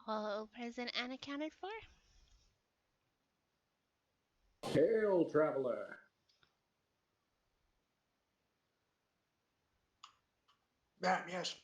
All present and accounted for? Hail, traveler! Yes.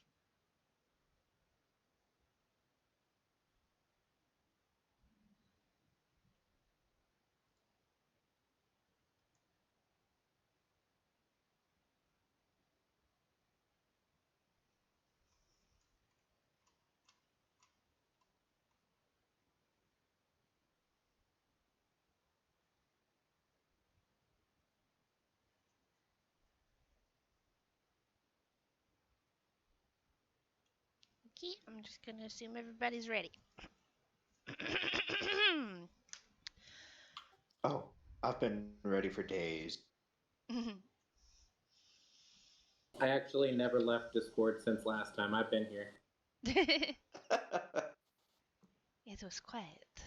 Okay, I'm just gonna assume everybody's ready. Oh, I've been ready for days. I actually never left Discord since last time I've been here. It was quiet.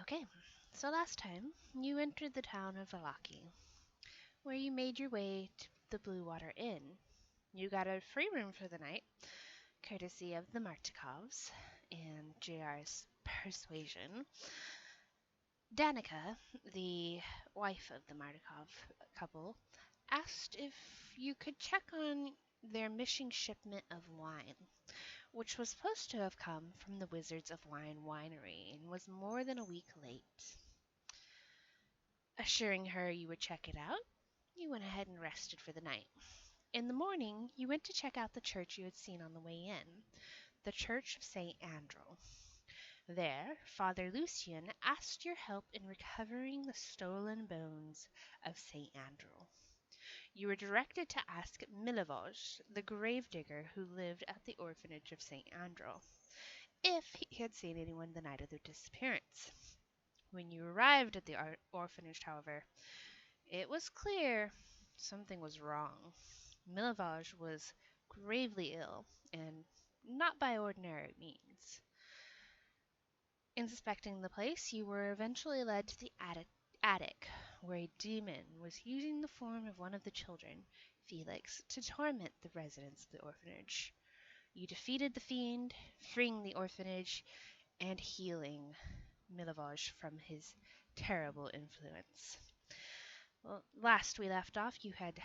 Okay, so last time you entered the town of Valaki, where you made your way to the Blue Water Inn. You got a free room for the night, courtesy of the Martikovs and JR's persuasion. Danica, the wife of the Martikov couple, asked if you could check on their missing shipment of wine, which was supposed to have come from the Wizards of Wine winery and was more than a week late. Assuring her you would check it out, you went ahead and rested for the night. In the morning, you went to check out the church you had seen on the way in, the Church of St. Andrew. There, Father Lucian asked your help in recovering the stolen bones of St. Andrew. You were directed to ask Milivoj, the gravedigger who lived at the orphanage of St. Andrew, if he had seen anyone the night of their disappearance. When you arrived at the orphanage, however, it was clear something was wrong. Milivoj was gravely ill, and not by ordinary means. Inspecting the place, you were eventually led to the attic, where a demon was using the form of one of the children, Felix, to torment the residents of the orphanage. You defeated the fiend, freeing the orphanage and healing Milivoj from his terrible influence. Well, last we left off, you had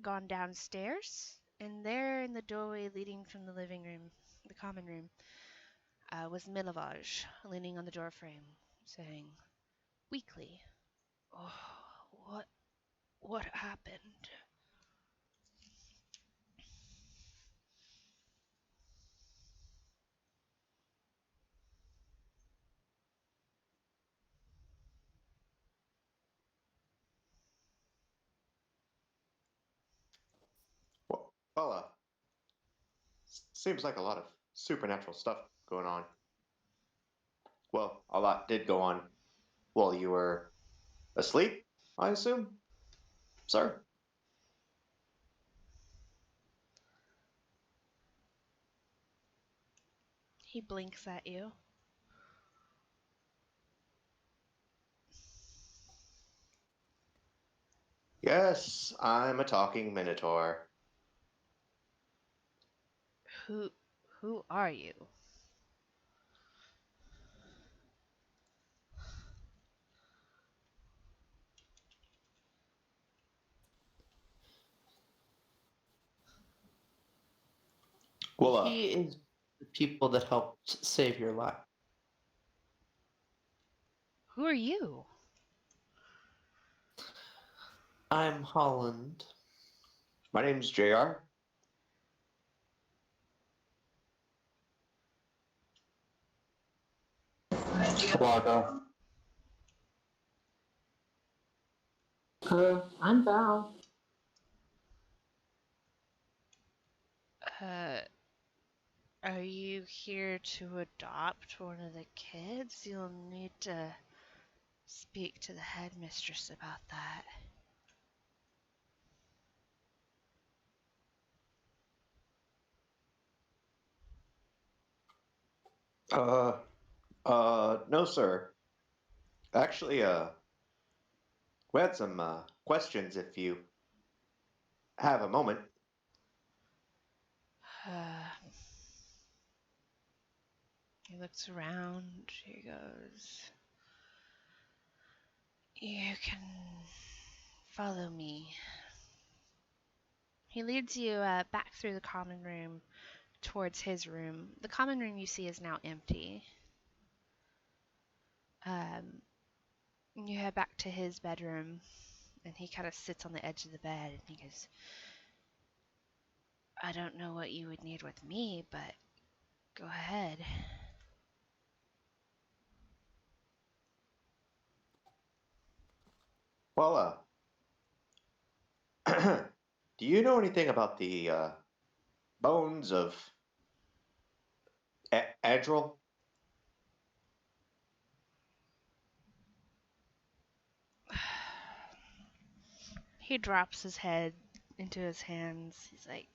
gone downstairs, and there in the doorway leading from the living room, the common room, was Milivoj, leaning on the doorframe, saying weakly, "Oh, what happened?" Well, seems like a lot of supernatural stuff going on. Well, a lot did go on while you were asleep, I assume, sir? He blinks at you. Yes, I'm a talking minotaur. Who are you? Well, He is the people that helped save your life. Who are you? I'm Holland. my name's JR. Wada. I'm Val. Uh, are you here to adopt one of the kids? You'll need to speak to the headmistress about that. No, sir. Actually, we had some questions if you have a moment. He looks around. He goes, "You can follow me." He leads you back through the common room towards his room. The common room you see is now empty. You head back to his bedroom, and he kind of sits on the edge of the bed, and he goes, "I don't know what you would need with me, but go ahead." Well, do you know anything about the bones of Adril? He drops his head into his hands. He's like,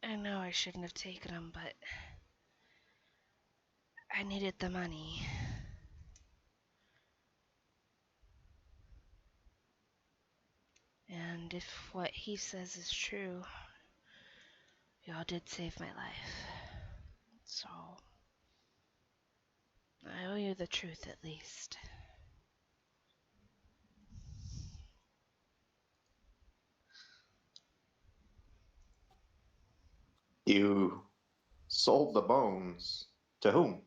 "I know I shouldn't have taken them, but I needed the money." And if what he says is true, y'all did save my life. So, I owe you the truth at least. You sold the bones to whom?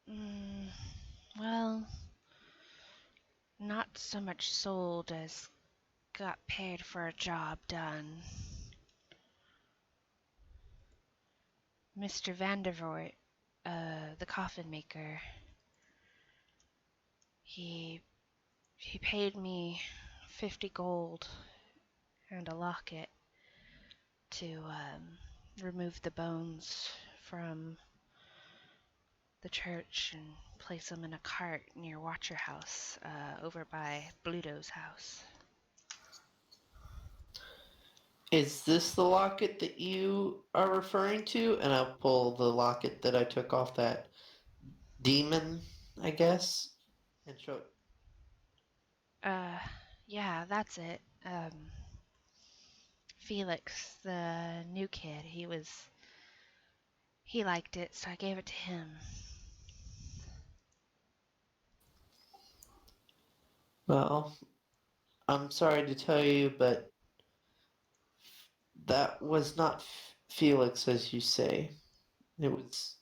Mm, well, not so much sold as got paid for a job done. Mr. Vandervoort, the coffin maker, he paid me 50 gold and a locket to remove the bones from the church and place them in a cart near Watcher House, over by Bluto's house. Is this the locket that you are referring to? And I'll pull the locket that I took off that demon, I guess, and show it. Yeah, that's it. Felix, the new kid, he liked it, so I gave it to him. Well, I'm sorry to tell you, but that was not Felix, as you say. It was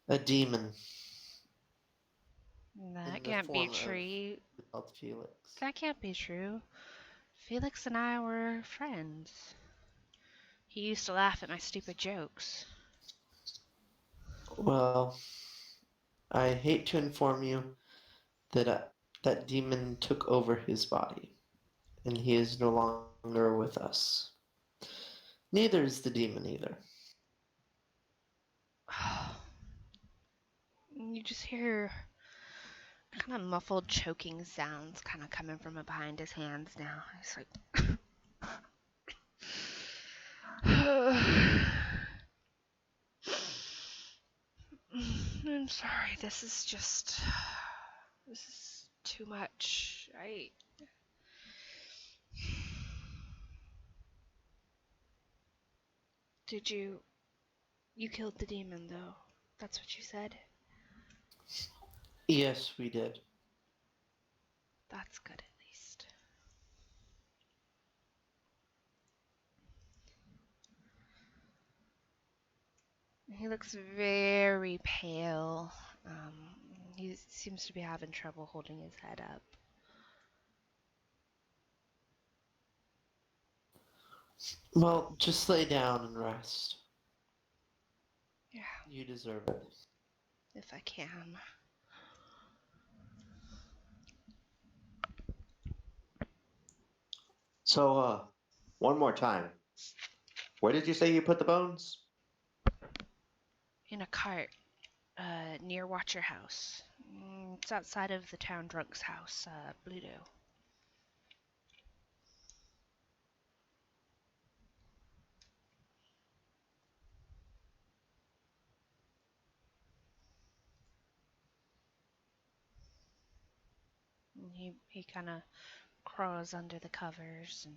a demon That in the can't be form of true. called Felix. That can't be true. Felix and I were friends. He used to laugh at my stupid jokes. Well, I hate to inform you that that demon took over his body, and he is no longer with us. Neither is the demon either. You just hear kind of muffled choking sounds kind of coming from behind his hands now. He's like, "I'm sorry, this is too much. Did you killed the demon though? That's what you said? Yes, we did. That's good at least." He looks very pale. He seems to be having trouble holding his head up. Well, just lay down and rest. Yeah, You deserve it. if I can. So, one more time. Where did you say you put the bones? In a cart near Watcher House. It's outside of the town drunk's house, Bluto. He kind of crawls under the covers, and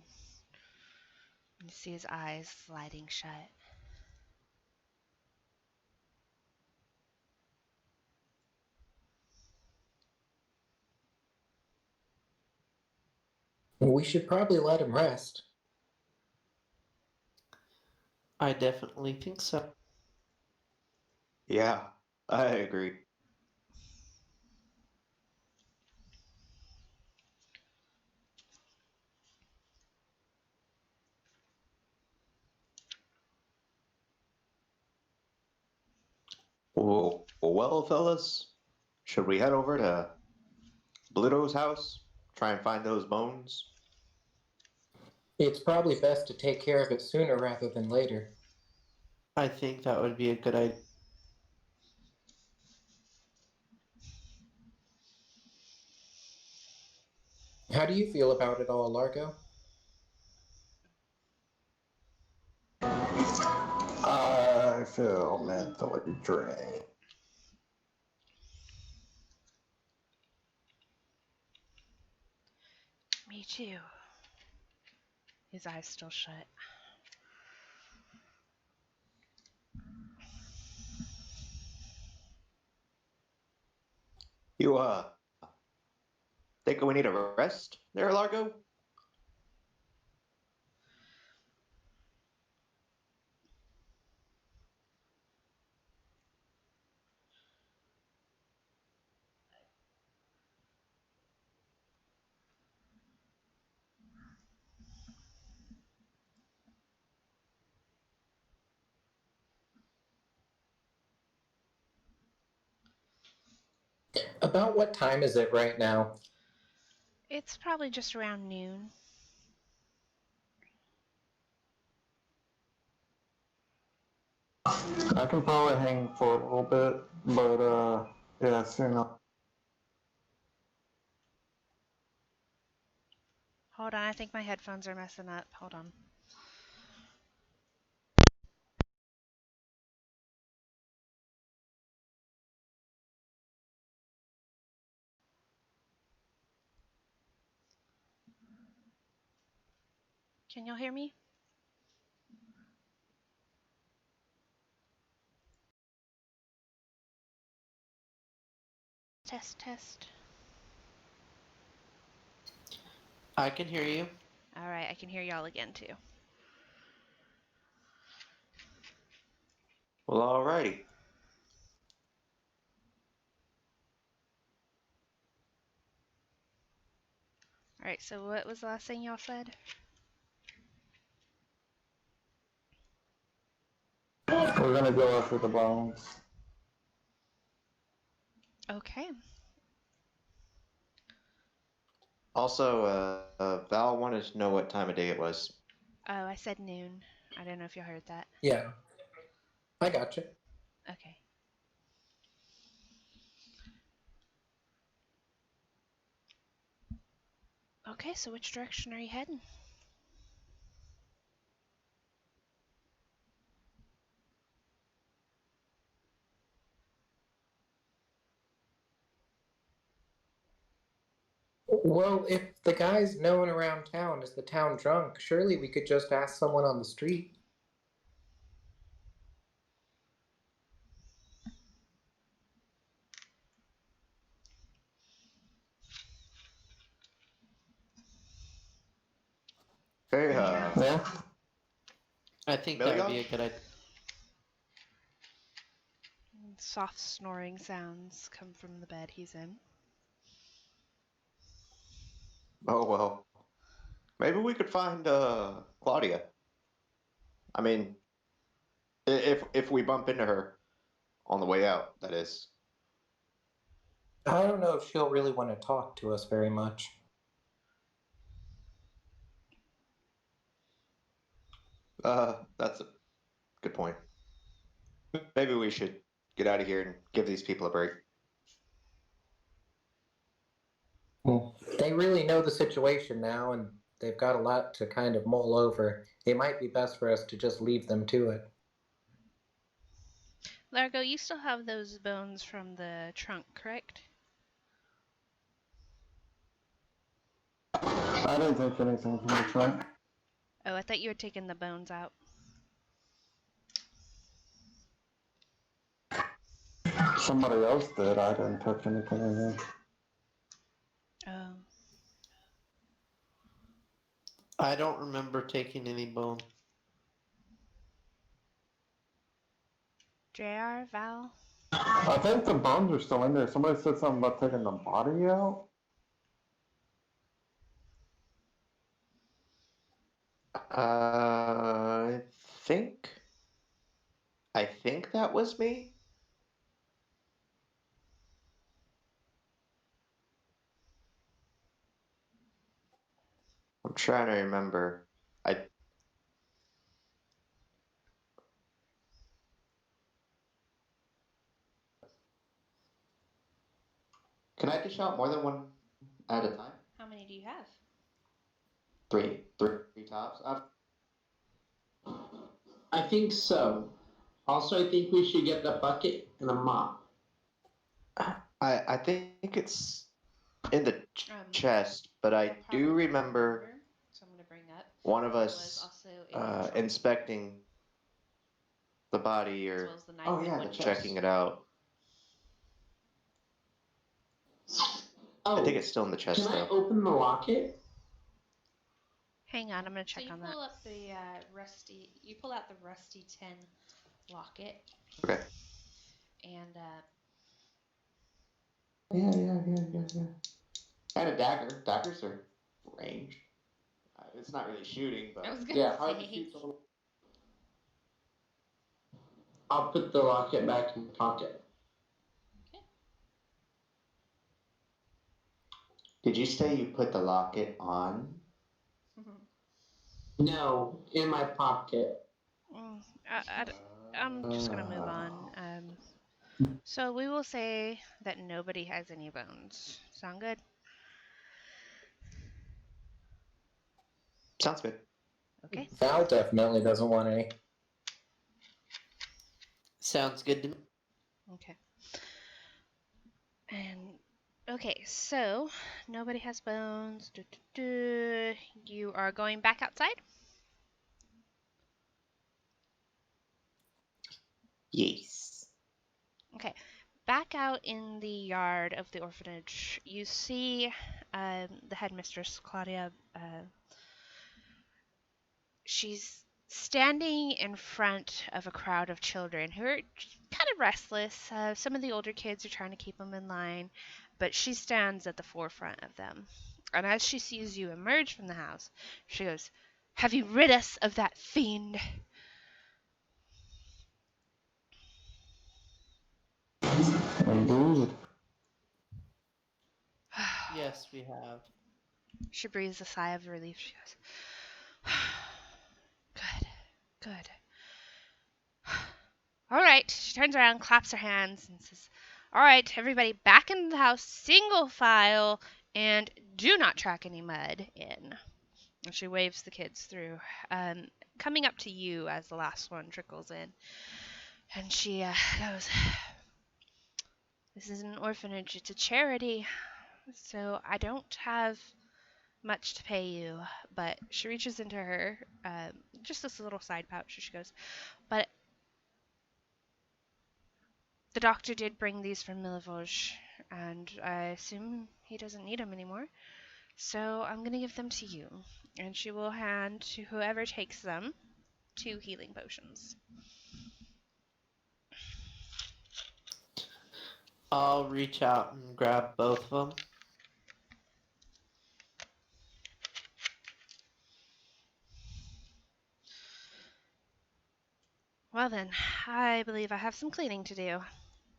you see his eyes sliding shut. We should probably let him rest. I definitely think so. Yeah, I agree. Well, fellas, should we head over to Bluto's house? Try and find those bones? It's probably best to take care of it sooner rather than later. I think that would be a good idea. How do you feel about it all, Largo? I feel mentally drained. Me too. His eyes still shut. You, think we need a rest there, Largo? About what time is it right now? It's probably just around noon. I can probably hang for a little bit, but yeah, soon enough. Hold on, I think my headphones are messing up. Hold on. Can y'all hear me? Test, test. I can hear you. All right, I can hear y'all again too. Well, alrighty. All right, so what was the last thing y'all said? We're gonna go after the bones. Okay. Also, Val wanted to know what time of day it was. Oh, I said noon. I don't know if y'all heard that. Yeah, I gotcha. Okay. Okay, so which direction are you heading? Well, if the guy's known around town as the town drunk, surely we could just ask someone on the street. Hey, Yeah. Yeah? I think that would be a Million? good idea. Soft snoring sounds come from the bed he's in. Oh, well. Maybe we could find, Claudia. I mean, if we bump into her on the way out, that is. I don't know if she'll really want to talk to us very much. That's a good point. Maybe we should get out of here and give these people a break. Well, they really know the situation now, and they've got a lot to kind of mull over. It might be best for us to just leave them to it. Largo, you still have those bones from the trunk, correct? I didn't take anything from the trunk. Oh, I thought you had taken the bones out. Somebody else did. I didn't touch anything in there. Oh. I don't remember taking any bone. JR, Val? I think the bones are still in there. Somebody said something about taking the body out. I think. I think that was me. I'm trying to remember. Can I dish out more than one at a time? How many do you have? Three tops. I think so. Also, I think we should get the bucket and a mop. I think it's in the chest, but You'll I probably do remember so I'm going to bring up. one of It was us also in your trunk, inspecting the body as or well as the knife and one checking it out. Oh, I think it's still in the chest can I though. open the locket? Hang on, I'm going to check on that. So you pull up the you pull out the rusty tin locket. Okay. And Yeah. And a dagger. Daggers are ranged. It's not really shooting, but I was gonna hard to say. shoot. I'll put the locket back in the pocket. Did you say you put the locket on? No, in my pocket. I'm just going to move on. So we will say that nobody has any bones. Sound good? Sounds good. Okay. Val definitely doesn't want any. Sounds good to me. Okay. And okay, so nobody has bones. You are going back outside? Yes. Okay. Back out in the yard of the orphanage, you see the headmistress, Claudia. She's standing in front of a crowd of children who are kind of restless. Some of the older kids are trying to keep them in line, but she stands at the forefront of them. And as she sees you emerge from the house, she goes, "Have you rid us of that fiend?" Indeed. Yes, we have. She breathes a sigh of relief. She goes, Good. All right. She turns around, claps her hands, and says, "All right, everybody back in the house, single file, and do not track any mud in." And she waves the kids through, coming up to you as the last one trickles in. And she goes, "This isn't an orphanage, it's a charity, so I don't have much to pay you." But she reaches into her, just this little side pouch, and she goes, "But the doctor did bring these from Millivauge, and I assume he doesn't need them anymore. So I'm going to give them to you." And she will hand to whoever takes them 2 healing potions. I'll reach out and grab both of them. Well then, I believe I have some cleaning to do.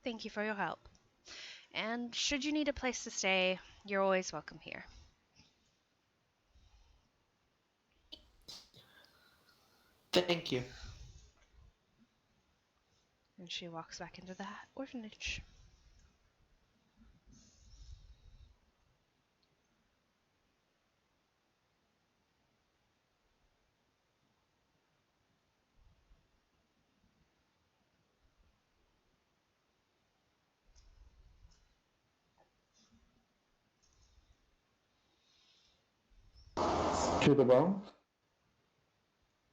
Thank you for your help. And should you need a place to stay, you're always welcome here. Thank you. And she walks back into the orphanage. To the bone?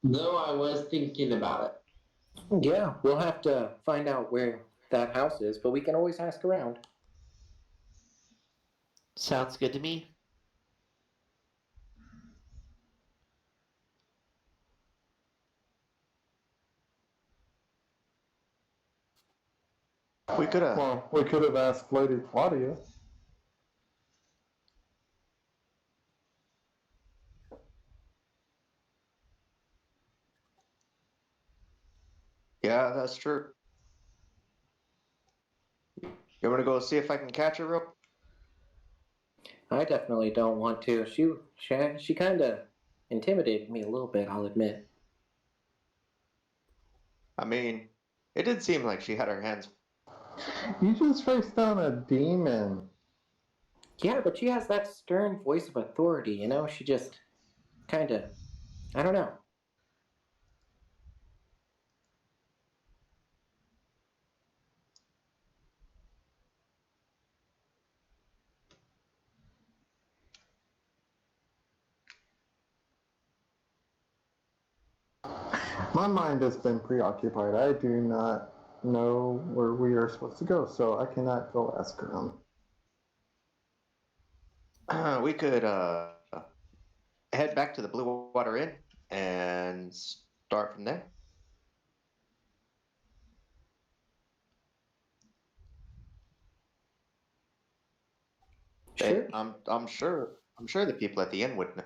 Though I was thinking about it. Yeah, we'll have to find out where that house is, but we can always ask around. Sounds good to me. We could have. Well, we could have asked Lady Claudia. Yeah, that's true. You want to go see if I can catch her real? I definitely don't want to. She kind of intimidated me a little bit, I'll admit. I mean, it did seem like she had her hands. You just faced down a demon. Yeah, but she has that stern voice of authority, you know? She just kind of, I don't know. My mind has been preoccupied. I do not know where we are supposed to go, so I cannot go ask around. We could head back to the Blue Water Inn and start from there. Sure. I'm sure the people at the inn would know.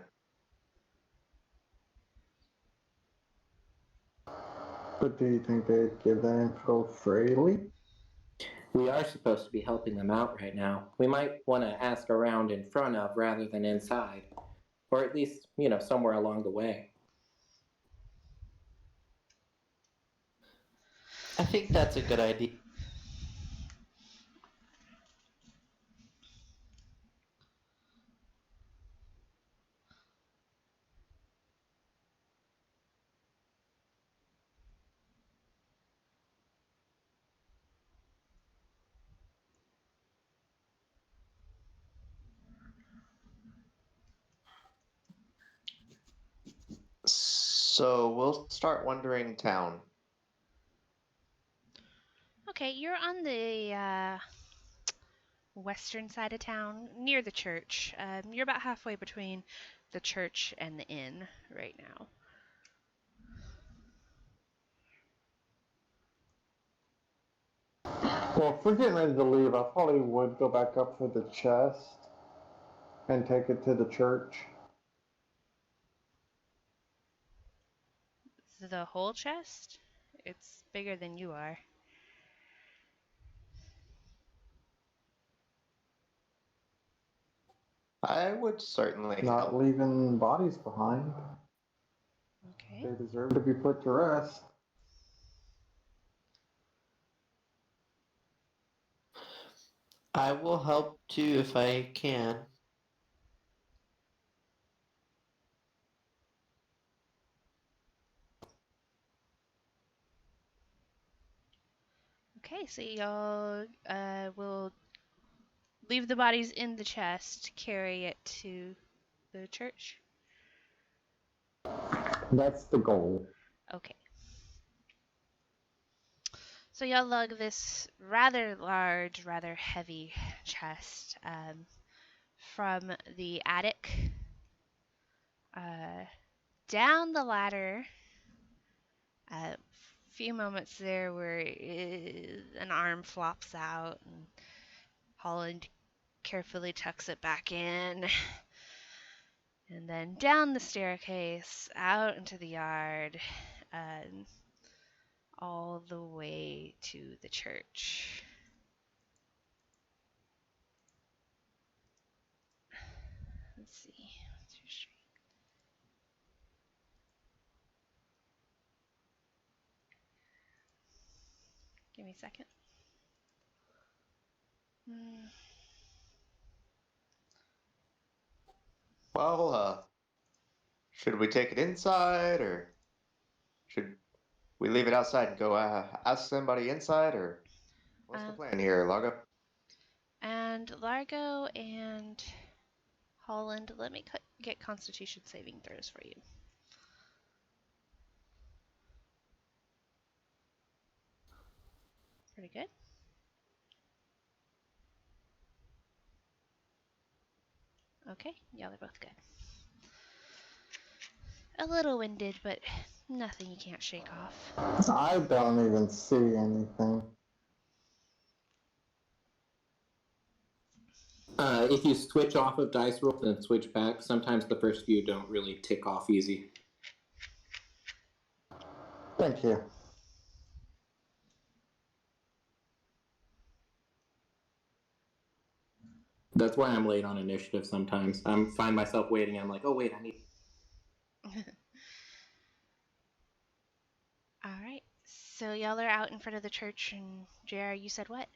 But do you think they'd give that info freely? We are supposed to be helping them out right now. We might want to ask around in front of rather than inside. Or at least, somewhere along the way. I think that's a good idea. So we'll start wandering town. Okay, you're on the western side of town, near the church. You're about halfway between the church and the inn right now. Well, if we're getting ready to leave, I probably would go back up for the chest and take it to the church. The whole chest? It's bigger than you are. I would certainly Not help. leaving bodies behind. Okay. They deserve to be put to rest. I will help too if I can. Okay, so y'all will leave the bodies in the chest, carry it to the church. That's the goal. Okay. So y'all lug this rather large, rather heavy chest from the attic down the ladder. A few moments there where an arm flops out and Holland carefully tucks it back in. And then down the staircase, out into the yard, and all the way to the church. Let's see. What's your strength? Give me a second. Well, should we take it inside, or should we leave it outside and go ask somebody inside, or what's the plan here, Largo? And Largo and Holland, let me get Constitution saving throws for you. Pretty good. Okay, y'all are both good. A little winded, but nothing you can't shake off. I don't even see anything. If you switch off of dice roll and switch back, sometimes the first few don't really tick off easy. Thank you. That's why I'm late on initiative sometimes. I find myself waiting and I'm like, oh wait, I need... Alright, so y'all are out in front of the church, and JR, you said what?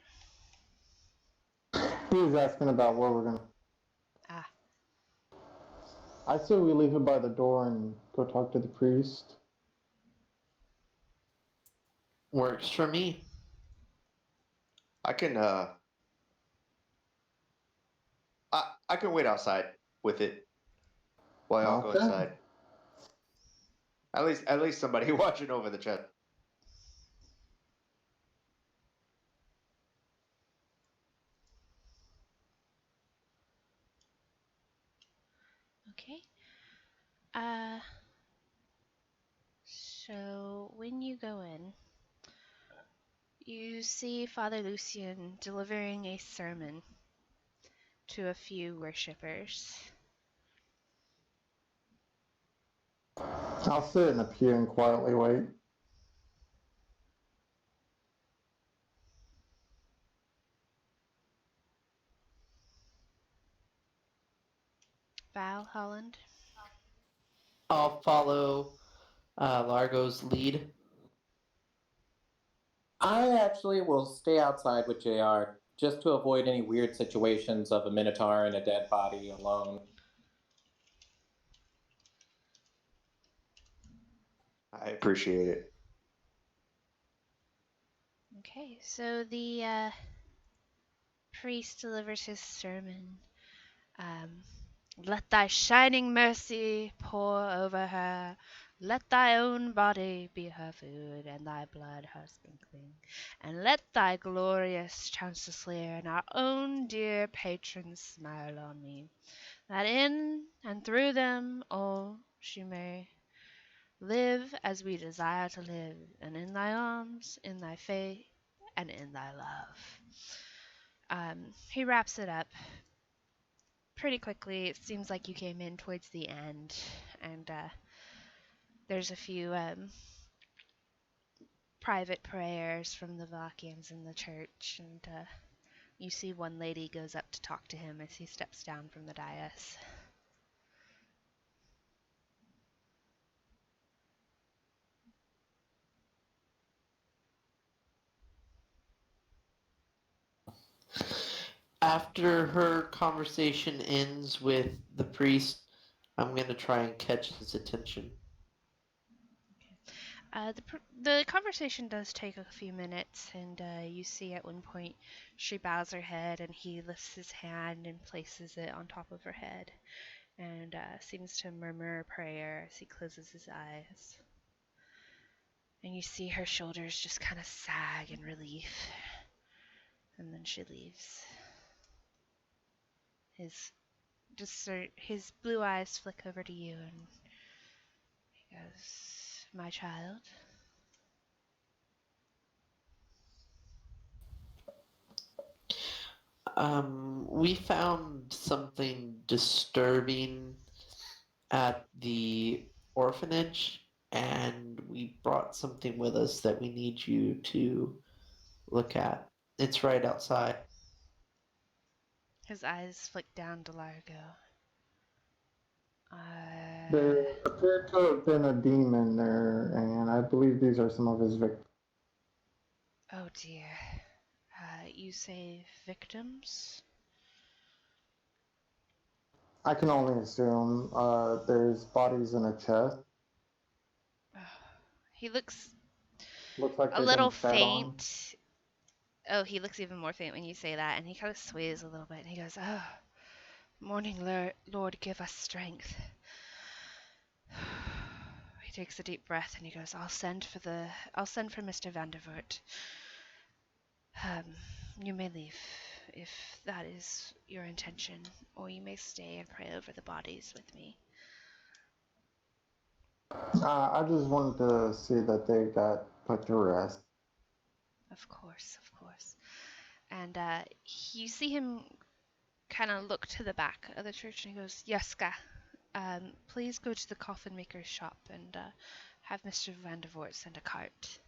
He was asking about where we're gonna... Ah. I say we leave it by the door and go talk to the priest. Works for me. I can I can wait outside with it while y'all go Okay. inside. At least somebody watching over the chest. Okay. So when you go in, you see Father Lucian delivering a sermon to a few worshippers. I'll sit in a pew and quietly wait. Val, Holland? I'll follow Largo's lead. I actually will stay outside with JR, just to avoid any weird situations of a Minotaur and a dead body alone. I appreciate it. Okay, so the priest delivers his sermon. Let thy shining mercy pour over her. Let thy own body be her food, and thy blood her sprinkling. And let thy glorious Chancelleer and our own dear patrons smile on me, that in and through them all she may live as we desire to live, and in thy arms, in thy faith, and in thy love. He wraps it up pretty quickly. It seems like you came in towards the end, and there's a few private prayers from the Valakians in the church, and you see one lady goes up to talk to him as he steps down from the dais. After her conversation ends with the priest, I'm going to try and catch his attention. The conversation does take a few minutes, and you see at one point she bows her head and he lifts his hand and places it on top of her head, and seems to murmur a prayer as he closes his eyes. And you see her shoulders just kind of sag in relief, and then she leaves. His blue eyes flick over to you, and he goes, "My child." We found something disturbing at the orphanage, and we brought something with us that we need you to look at. It's right outside. His eyes flick down to Largo. There appeared to have been a demon there, and I believe these are some of his victims. Oh dear. You say victims? I can only assume there's bodies in a chest. He looks Looks like a they've been little sat on. faint. Oh, he looks even more faint when you say that, and he kind of sways a little bit, and he goes, "Oh, morning, Lord, give us strength." He takes a deep breath and he goes, I'll send for Mr. Vandervoort. You may leave if that is your intention, or you may stay and pray over the bodies with me." I just wanted to see that they got put to rest. Of course, of course. And you see him kind of look to the back of the church and he goes, "Yaska, please go to the coffin maker's shop and have Mr. Vandervoort send a cart."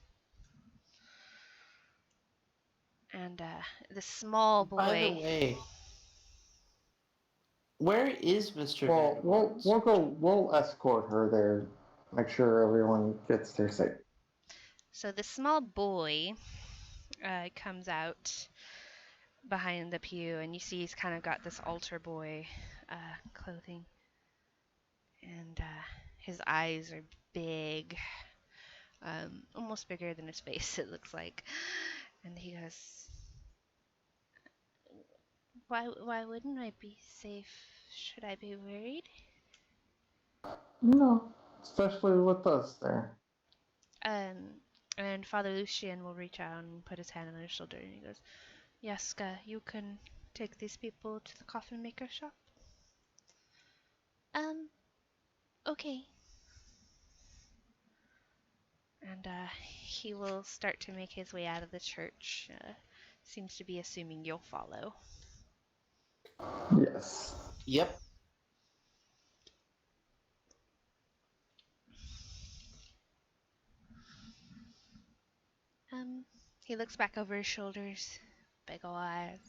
And the small By the boy. way, where is Mr. Well, Vandervoort? we'll escort her there, make sure everyone gets there safe. So the small boy comes out behind the pew, and you see he's kind of got this altar boy clothing, and his eyes are big, almost bigger than his face, it looks like. And he goes, Why wouldn't I be safe? Should I be worried?" No, especially with us there. And Father Lucian will reach out and put his hand on his shoulder, and he goes, "Yaska, you can take these people to the coffin maker shop." Um, okay. And he will start to make his way out of the church. Seems to be assuming you'll follow. Yes. Yep. He looks back over his shoulders, big ol' eyes,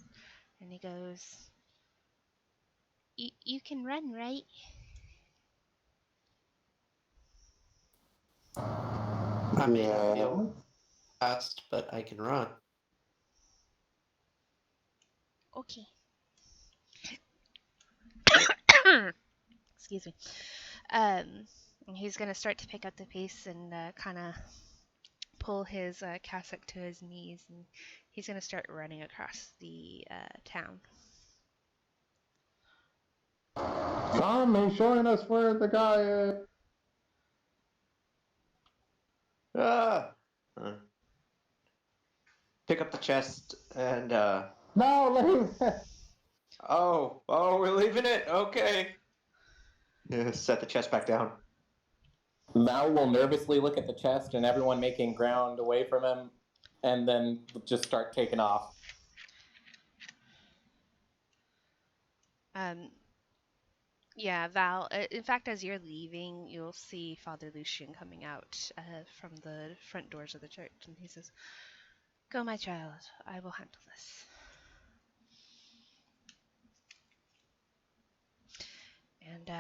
and he goes, You can run, right?" I may not be able Yeah. to fast, but I can run. "Okay." Excuse me. And he's gonna start to pick up the pace and kind of pull his cassock to his knees, and he's gonna start running across the town. Tom, he's showing us where the guy is. Ah. Pick up the chest and No, leave it. oh, we're leaving it. Okay. Yeah, set the chest back down. Mal will nervously look at the chest and everyone making ground away from him, and then just start taking off. Yeah, Val. In fact, as you're leaving, you'll see Father Lucian coming out from the front doors of the church, and he says, "Go, my child. I will handle this." And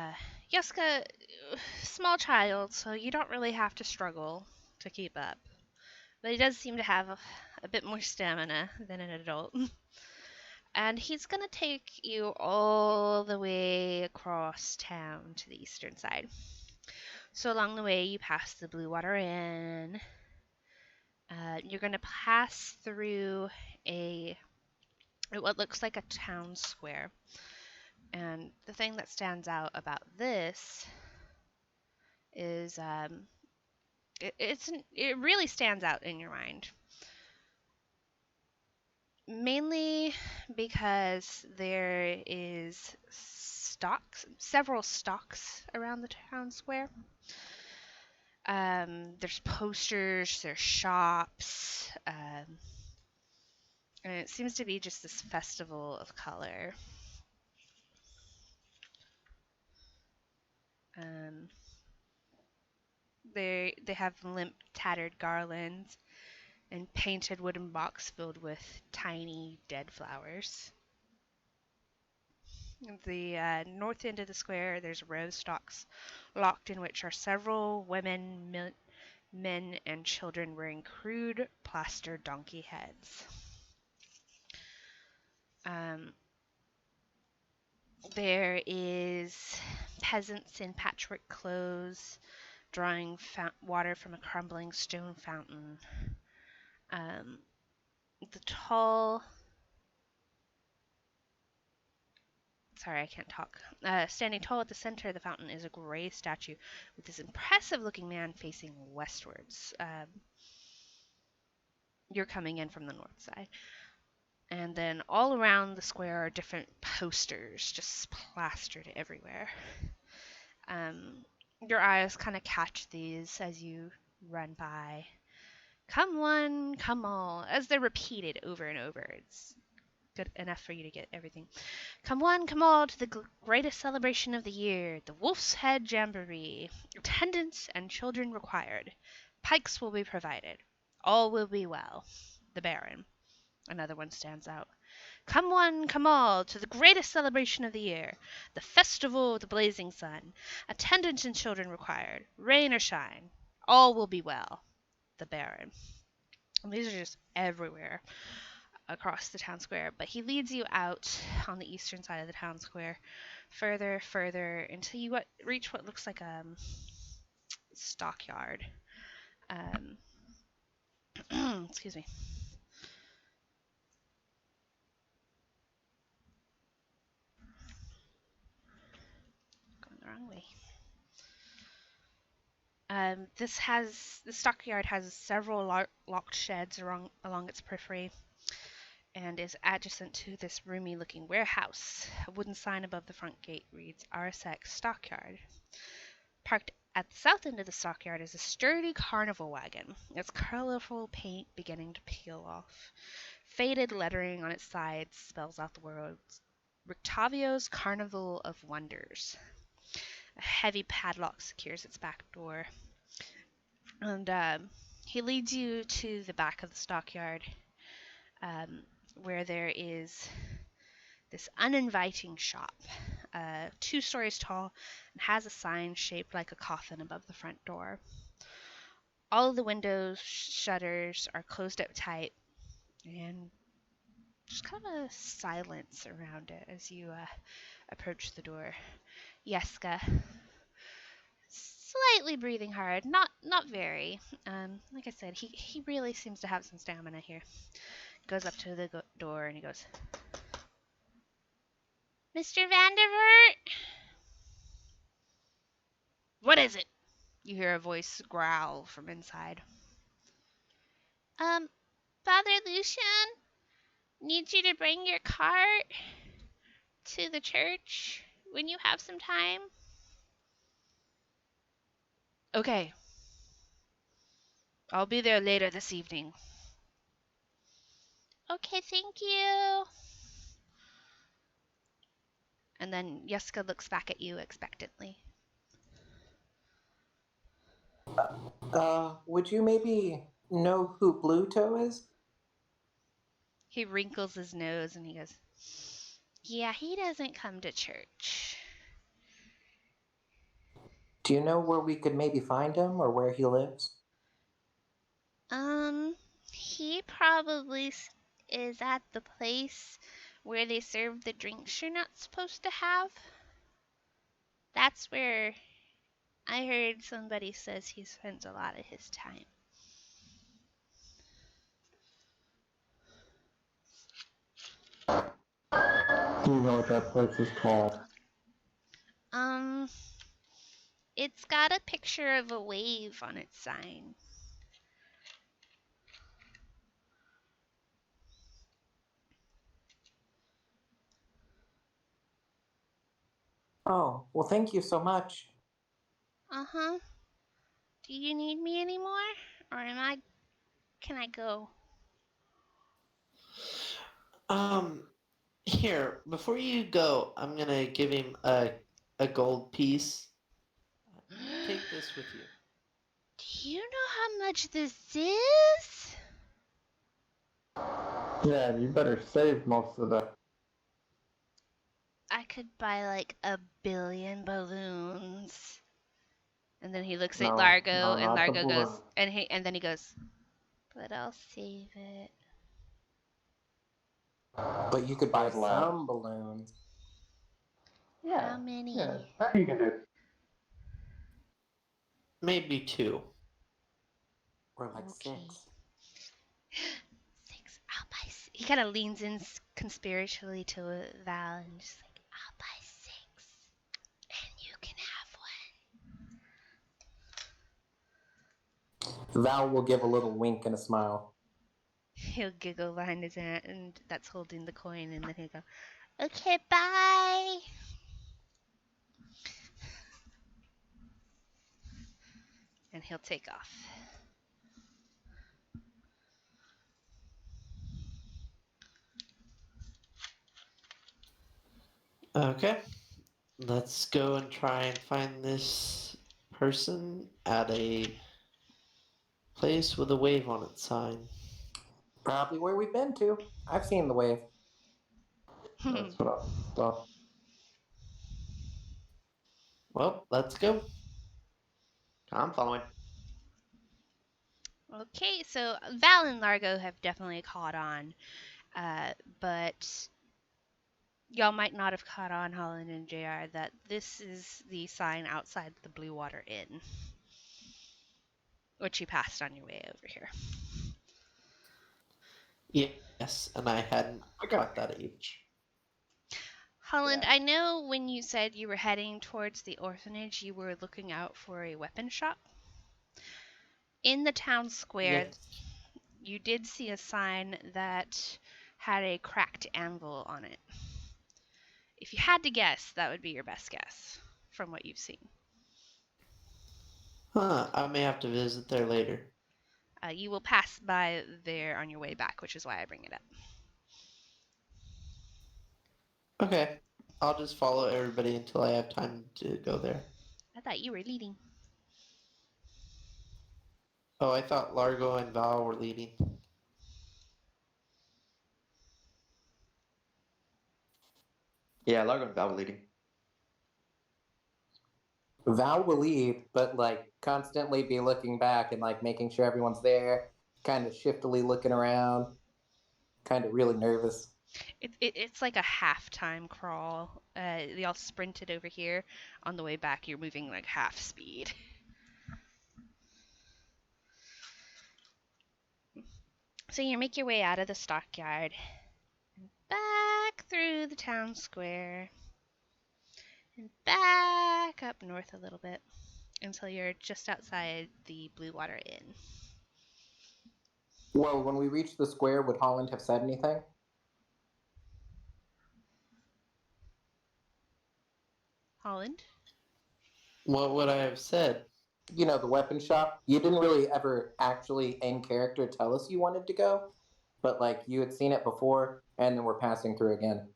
Yaska, small child, so you don't really have to struggle to keep up. But he does seem to have a bit more stamina than an adult. And he's going to take you all the way across town to the eastern side. So along the way, you pass the Blue Water Inn. You're going to pass through what looks like a town square. And the thing that stands out about this is it really stands out in your mind. Mainly because there is several stocks around the town square. There's posters, there's shops, and it seems to be just this festival of color. Um, they have limp, tattered garlands and painted wooden box filled with tiny dead flowers. At the north end of the square, there's rose stalks locked in which are several women men and children wearing crude plaster donkey heads. There is peasants in patchwork clothes drawing water from a crumbling stone fountain. The tall... Sorry, I can't talk. Standing tall at the center of the fountain is a gray statue with this impressive-looking man facing westwards. You're coming in from the north side. And then all around the square are different posters just plastered everywhere. Your eyes kind of catch these as you run by. Come one, come all, as they're repeated over and over. It's good enough for you to get everything. Come one, come all to the greatest celebration of the year, the Wolf's Head Jamboree. Attendants and children required. Pikes will be provided. All will be well. The Baron. Another one stands out. Come one, come all, to the greatest celebration of the year, the Festival of the Blazing Sun. Attendants and children required. Rain or shine. All will be well. The Baron. And these are just everywhere across the town square, but he leads you out on the eastern side of the town square, further, until you reach what looks like a stockyard. Excuse me. Going the wrong way. The stockyard has several locked sheds along its periphery, and is adjacent to this roomy-looking warehouse. A wooden sign above the front gate reads RSX Stockyard. Parked at the south end of the stockyard is a sturdy carnival wagon, its colorful paint beginning to peel off. Faded lettering on its sides spells out the words Rictavio's Carnival of Wonders. A heavy padlock secures its back door. And he leads you to the back of the stockyard, where there is this uninviting shop, 2 stories tall, and has a sign shaped like a coffin above the front door. All of the windows, shutters are closed up tight, and just kind of a silence around it as you approach the door. Yeska, slightly breathing hard, not very. Like I said, he really seems to have some stamina here. Goes up to the door and he goes, Mr. Vandervert? What is it? You hear a voice growl from inside. Father Lucian needs you to bring your cart to the church when you have some time. Okay. I'll be there later this evening. Okay, thank you. And then Yeska looks back at you expectantly. Would you maybe know who Bluto is? He wrinkles his nose and he goes, yeah, he doesn't come to church. Do you know where we could maybe find him or where he lives? He probably is at the place where they serve the drinks you're not supposed to have. That's where I heard somebody says he spends a lot of his time. Do you know what that place is called? It's got a picture of a wave on its sign. Oh, well, thank you so much. Uh-huh. Do you need me anymore? Or can I go? Here, before you go, I'm gonna give him a gold piece. Take this with you. Do you know how much this is? Yeah, you better save most of that. I could buy like 1 billion balloons. And then he looks at No, Largo, no, and not the Largo balloon. goes, and then he goes, but I'll save it. But you could buy There's lab. some balloons. How many? Yeah, that you can do. Maybe 2. Or like Okay. 6. 6. I'll buy. He kind of leans in conspiratorially to Val and just like, I'll buy 6, and you can have one. Val will give a little wink and a smile. He'll giggle behind his hand, and that's holding the coin, and then he'll go, okay, bye. And he'll take off. Okay. Let's go and try and find this person at a place with a wave on its sign. Probably where we've been to. I've seen the wave. That's what I thought. Well, let's go. I'm following. Okay, so Val and Largo have definitely caught on, but y'all might not have caught on, Holland and JR, that this is the sign outside the Blue Water Inn, which you passed on your way over here. Yes, and I hadn't got that age. Holland, Yeah. I know when you said you were heading towards the orphanage, you were looking out for a weapon shop. In the town square, Yes. you did see a sign that had a cracked anvil on it. If you had to guess, that would be your best guess from what you've seen. Huh, I may have to visit there later. You will pass by there on your way back, which is why I bring it up. Okay, I'll just follow everybody until I have time to go there. I thought you were leading. Oh, I thought Largo and Val were leading. Yeah, Largo and Val were leading. Val will lead, but like constantly be looking back and like making sure everyone's there, kind of shiftily looking around, kind of really nervous. It's like a half-time crawl. Y'all sprinted over here. On the way back, you're moving like half speed. So you make your way out of the stockyard, back through the town square, and back up north a little bit until you're just outside the Blue Water Inn. Well, when we reached the square, would Holland have said anything? Holland? What would I have said? You know, the weapon shop. You didn't really ever actually in character tell us you wanted to go, but like you had seen it before, and then we're passing through again.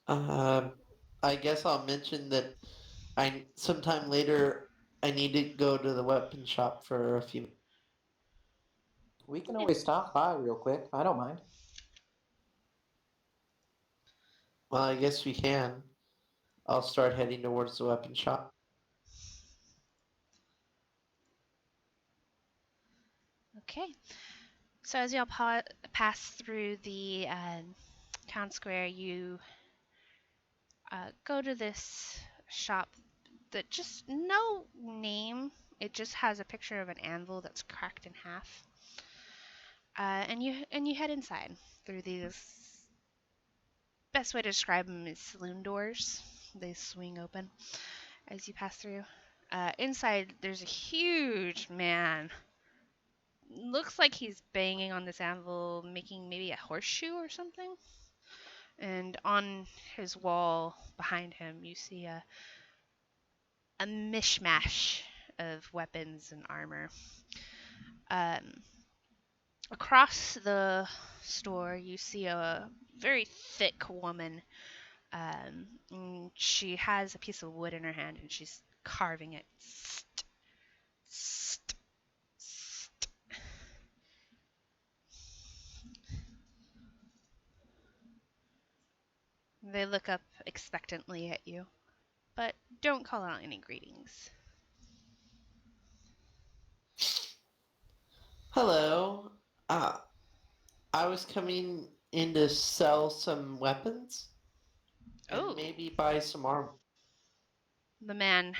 I guess I'll mention that sometime later I need to go to the weapon shop for a few. We can always stop by real quick. I don't mind. Well, I guess we can. I'll start heading towards the weapon shop. Okay. So as y'all pass through the town square, you go to this shop that just no name. It just has a picture of an anvil that's cracked in half. And you head inside through these. Best way to describe them is saloon doors. They swing open as you pass through. Inside, there's a huge man. Looks like he's banging on this anvil, making maybe a horseshoe or something. And on his wall behind him, you see a mishmash of weapons and armor. Across the store, you see a very thick woman. She has a piece of wood in her hand, and she's carving it. They look up expectantly at you, but don't call out any greetings. Hello. Uh, I was coming in to sell some weapons and Oh, maybe buy some armor. the man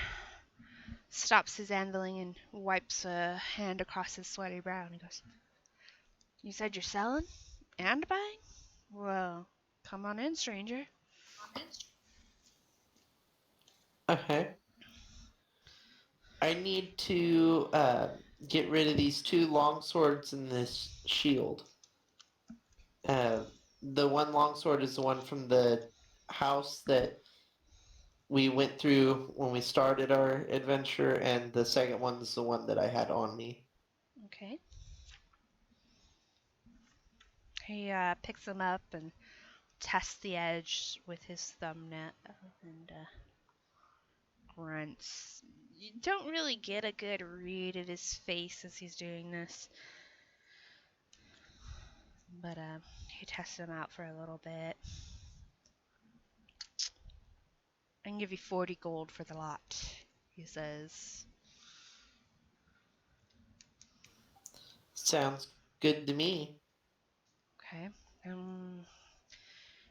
stops his anviling and wipes a hand across his sweaty brow and he goes, "You said you're selling and buying? Well, come on in, stranger." Okay. I need to get rid of these 2 long swords and this shield. The one longsword is the one from the house that we went through when we started our adventure, and the second one is the one that I had on me. Okay. He picks them up and tests the edge with his thumbnail and grunts. You don't really get a good read at his face as he's doing this, but he tests them out for a little bit. I can give you 40 gold for the lot, he says. Sounds good to me. Okay.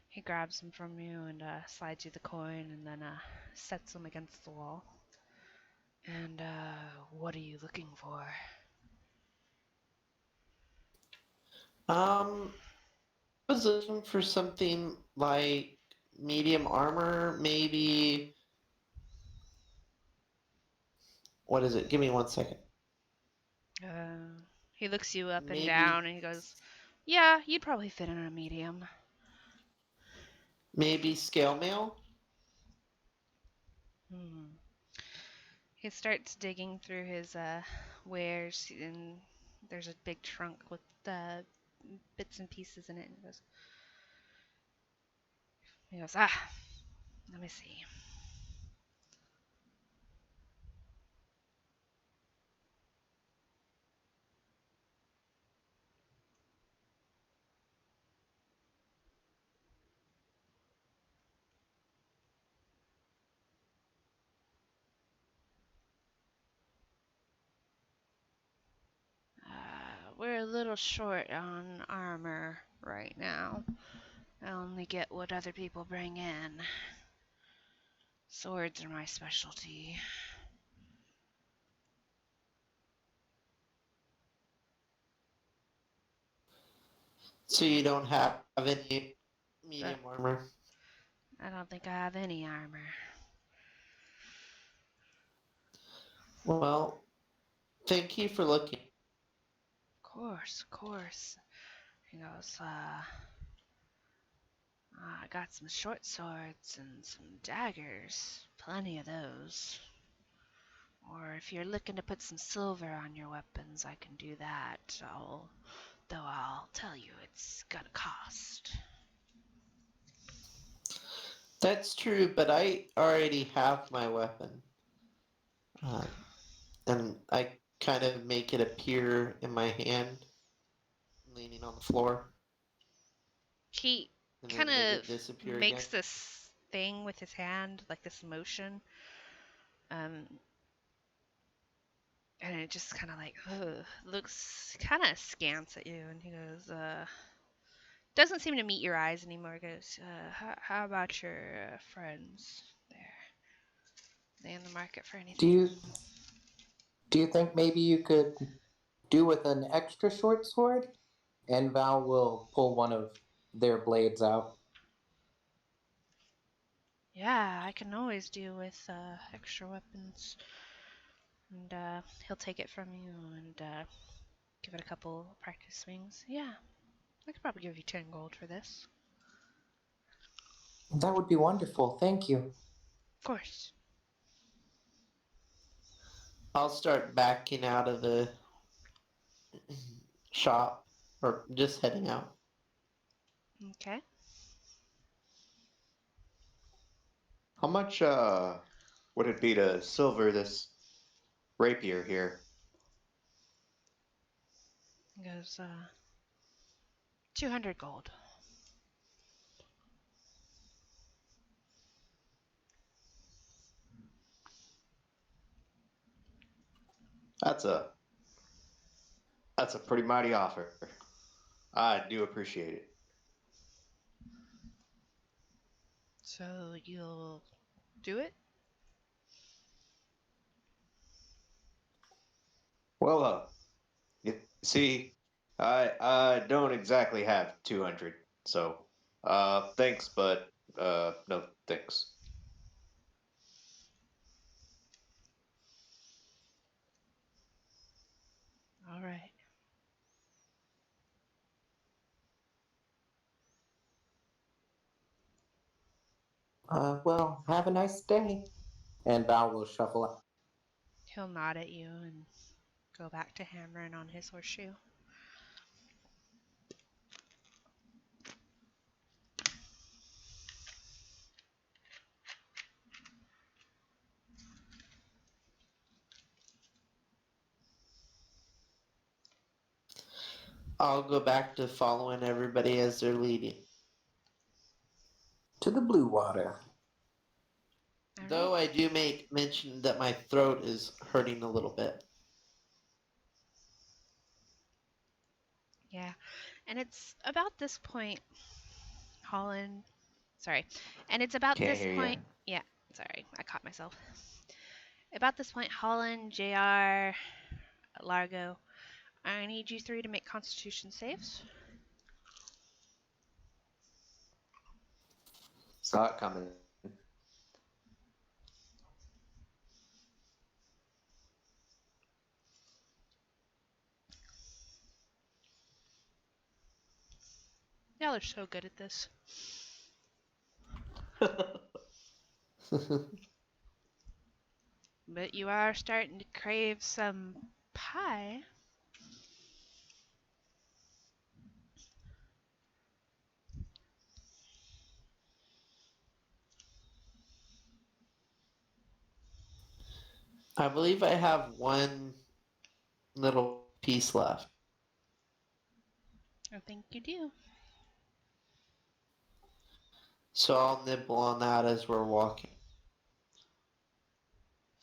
He grabs them from you and slides you the coin and then sets them against the wall. And what are you looking for? I was looking for something like medium armor, maybe. What is it? Give me 1 second. He looks you up and Maybe, down and he goes, "Yeah, you'd probably fit in a medium." maybe scale mail. Hmm. He starts digging through his wares, and there's a big trunk with bits and pieces in it. And he goes, let me see. We're a little short on armor right now. I only get what other people bring in. Swords are my specialty. So you don't have any Uh, medium armor. I don't think I have any armor. Well, thank you for looking. Of course, of course. He goes, I got some short swords and some daggers. Plenty of those. Or if you're looking to put some silver on your weapons, I can do that. Though I'll tell you it's gonna cost. That's true, but I already have my weapon. And I kind of make it appear in my hand, leaning on the floor, He and kind then make it of disappear again. makes this thing with his hand, like this motion, um, and it just kind of like looks kind of askance at you, and he goes, doesn't seem to meet your eyes anymore. He goes, how about your friends there? They in the market for Do anything? you do you think maybe you could do with an extra short sword? And Val will pull one of their blades out. Yeah, I can always do with extra weapons. And he'll take it from you and give it a couple practice swings. Yeah, I could probably give you 10 gold for this. That would be wonderful. Thank you. Of course. I'll start backing out of the shop, or just heading out. Okay. How much would it be to silver this rapier here? He goes, 200 gold. That's a that's a pretty mighty offer. I do appreciate it. So you'll do it? Well, you see, I don't exactly have 200, so thanks, but no thanks. All right. Well, have a nice day. And Bao will shuffle out. He'll nod at you and go back to hammering on his horseshoe. I'll go back to following everybody as they're leading. To the blue water. All Though right. I do make mention that my throat is hurting a little bit. Yeah. And it's about this point, Holland. Sorry. And it's about Can't this hear you. point. Yeah. Sorry. I caught myself. About this point, Holland, JR, Largo, I need you three to make constitution saves. Saw it coming. Y'all are so good at this. But you are starting to crave some pie. I believe I have one little piece left. I think you do. So I'll nibble on that as we're walking.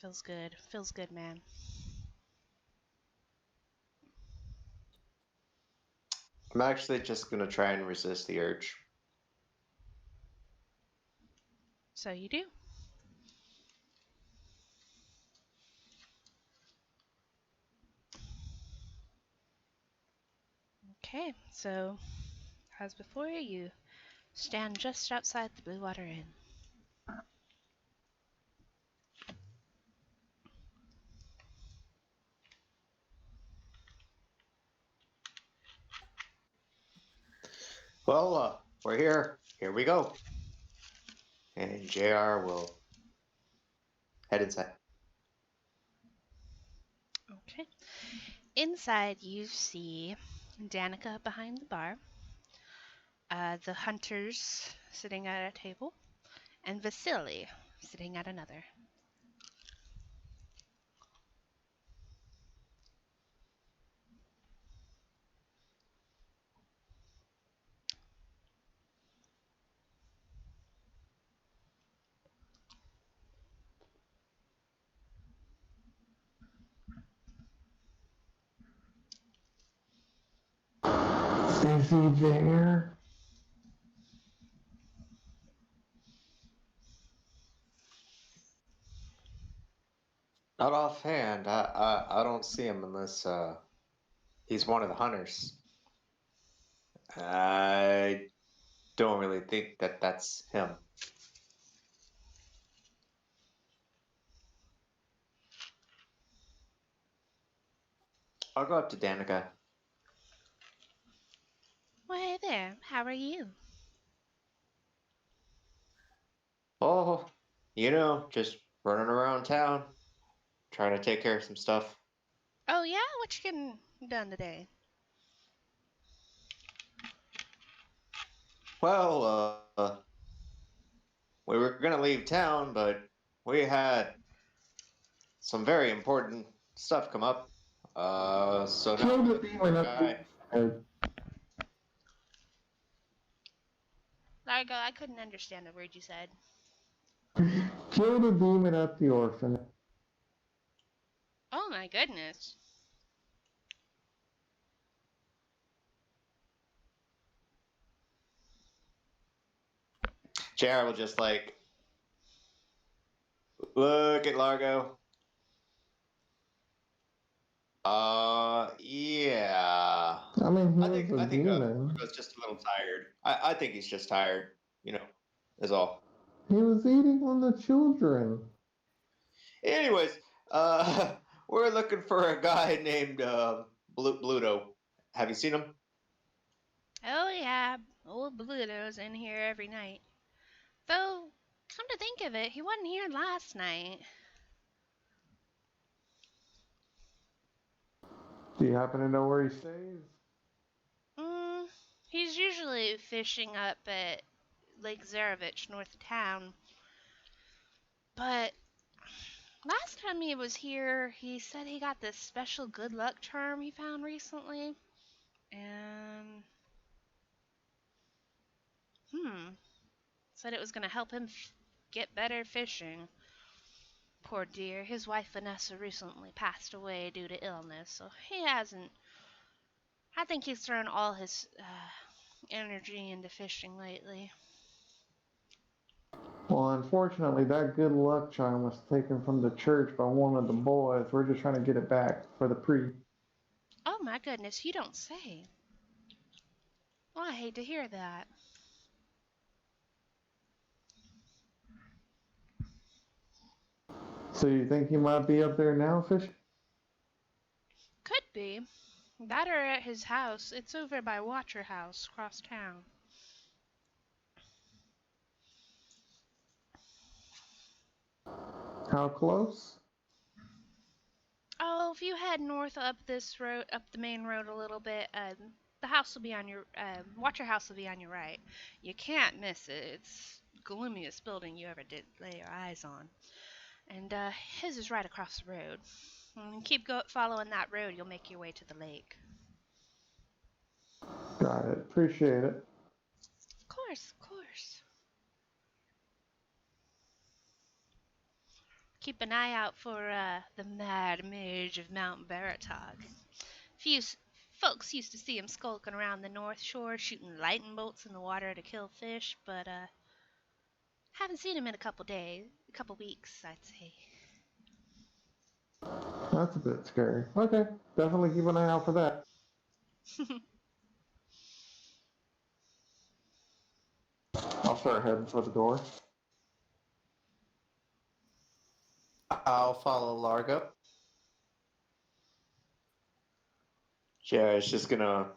Feels good. Feels good, man. I'm actually just gonna try and resist the urge. So you do. Okay, so as before, you stand just outside the Blue Water Inn. Well, we're here. Here we go. And JR will head inside. Okay. Inside, you see Danica behind the bar, the hunters sitting at a table, and Vasily sitting at another. Is he there? Not offhand. I don't see him unless he's one of the hunters. I don't really think that that's him. I'll go up to Danica. Well, hey there. How are you? Oh, just running around town, trying to take care of some stuff. Oh, yeah? What you getting done today? Well, we were gonna leave town, but we had some very important stuff come up. So Kill now the with demon the up guy. there. Largo, I couldn't understand a word you said. Kill the demon at the orphan. Oh my goodness. Jared will just like look at Largo. Yeah. I mean, he I was think a I think demon. Largo's just a little tired. I think he's just tired. Is all. He was eating on the children. Anyways, uh, we're looking for a guy named Bluto. Have you seen him? Oh yeah, old Bluto's in here every night. Though, come to think of it, he wasn't here last night. Do you happen to know where he stays? Mm, he's usually fishing up at Lake Zarevich, north of town. But last time he was here, he said he got this special good luck charm he found recently. And, said it was going to help him get better fishing. Poor dear, his wife Vanessa recently passed away due to illness, so he hasn't. I think he's thrown all his energy into fishing lately. Well, unfortunately, that good luck charm was taken from the church by one of the boys. We're just trying to get it back for the priest. Oh my goodness, you don't say. Well, I hate to hear that. So you think he might be up there now fishing? Could be. That or at his house. It's over by Watcher House, across town. How close? Oh, if you head north up this road, up the main road a little bit, the house will be on your, Watcher House will be on your right. You can't miss it. It's the gloomiest building you ever did lay your eyes on. And, his is right across the road. And keep following that road, you'll make your way to the lake. Got it. Appreciate it. Of course, of course. Keep an eye out for the Mad Mage of Mount Baratog. Few folks used to see him skulking around the North Shore, shooting lightning bolts in the water to kill fish, but haven't seen him in a couple weeks, I'd say. That's a bit scary. Okay, definitely keep an eye out for that. I'll start heading for the door. I'll follow Largo. Jared's just gonna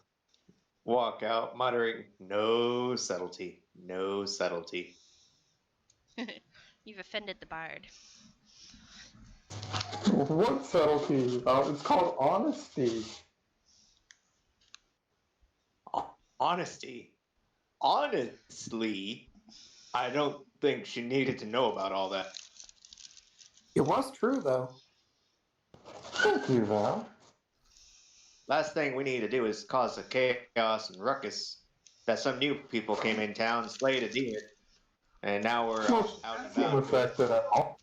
walk out, muttering, "No subtlety, no subtlety." You've offended the bard. What subtlety? It's called honesty. Honesty. Honestly, I don't think she needed to know about all that. It was true, though. Thank you, Val. Last thing we need to do is cause a chaos and ruckus that some new people came in town, slayed a deer, and now we're Well, out and she seemed about. affected at all.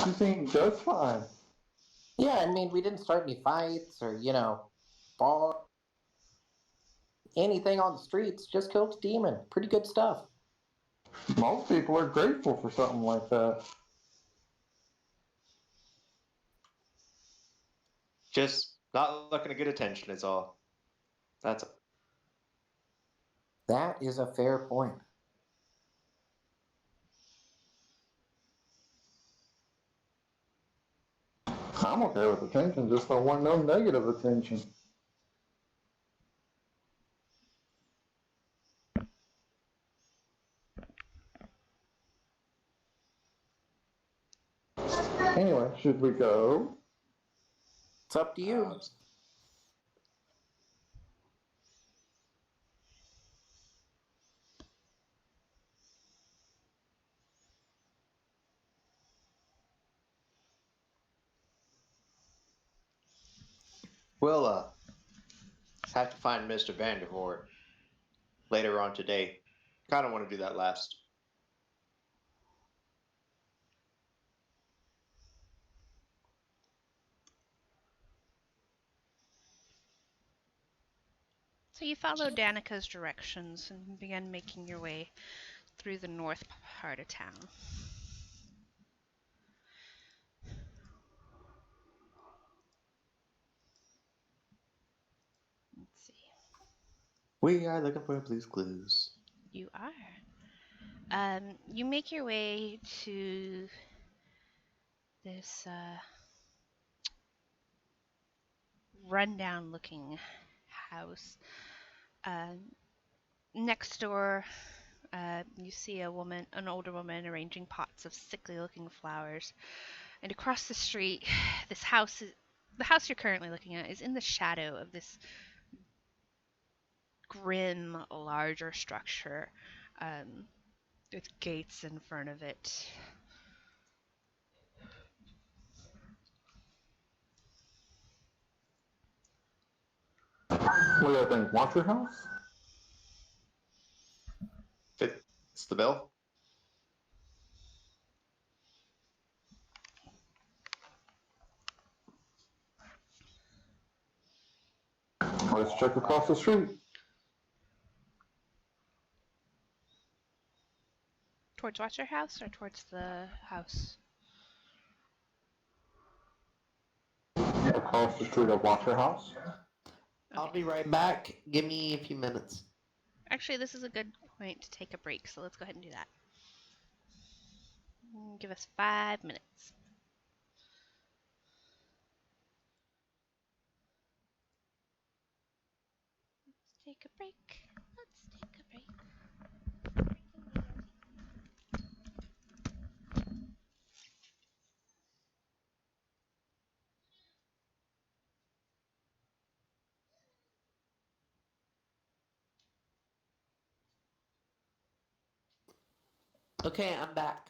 She seemed just fine. Yeah, I mean, we didn't start any fights or, fought anything on the streets. Just killed a demon. Pretty good stuff. Most people are grateful for something like that. Just not looking to get attention is all. That's That is a fair point. I'm okay with attention, just don't want no negative attention. Anyway, should we go? It's up to you. we'll have to find Mr. Vandervoort later on today. Kind of want to do that last. So you follow Danica's directions and begin making your way through the north part of town. Let's see. We are looking for Blue's Clues. You are. You make your way to this rundown looking house. Next door, you see an older woman arranging pots of sickly looking flowers. And across the street, the house you're currently looking at is in the shadow of this grim, larger structure with gates in front of it. What do you think? Watcher House? Fits the bill. Let's check across the street. Towards Watcher House or towards the house? Across the street of Watcher House. I'll be right back. Give me a few minutes. Actually, this is a good point to take a break, so let's go ahead and do that. Give us 5 minutes. Let's take a break. Let's take a break. Okay, I'm back.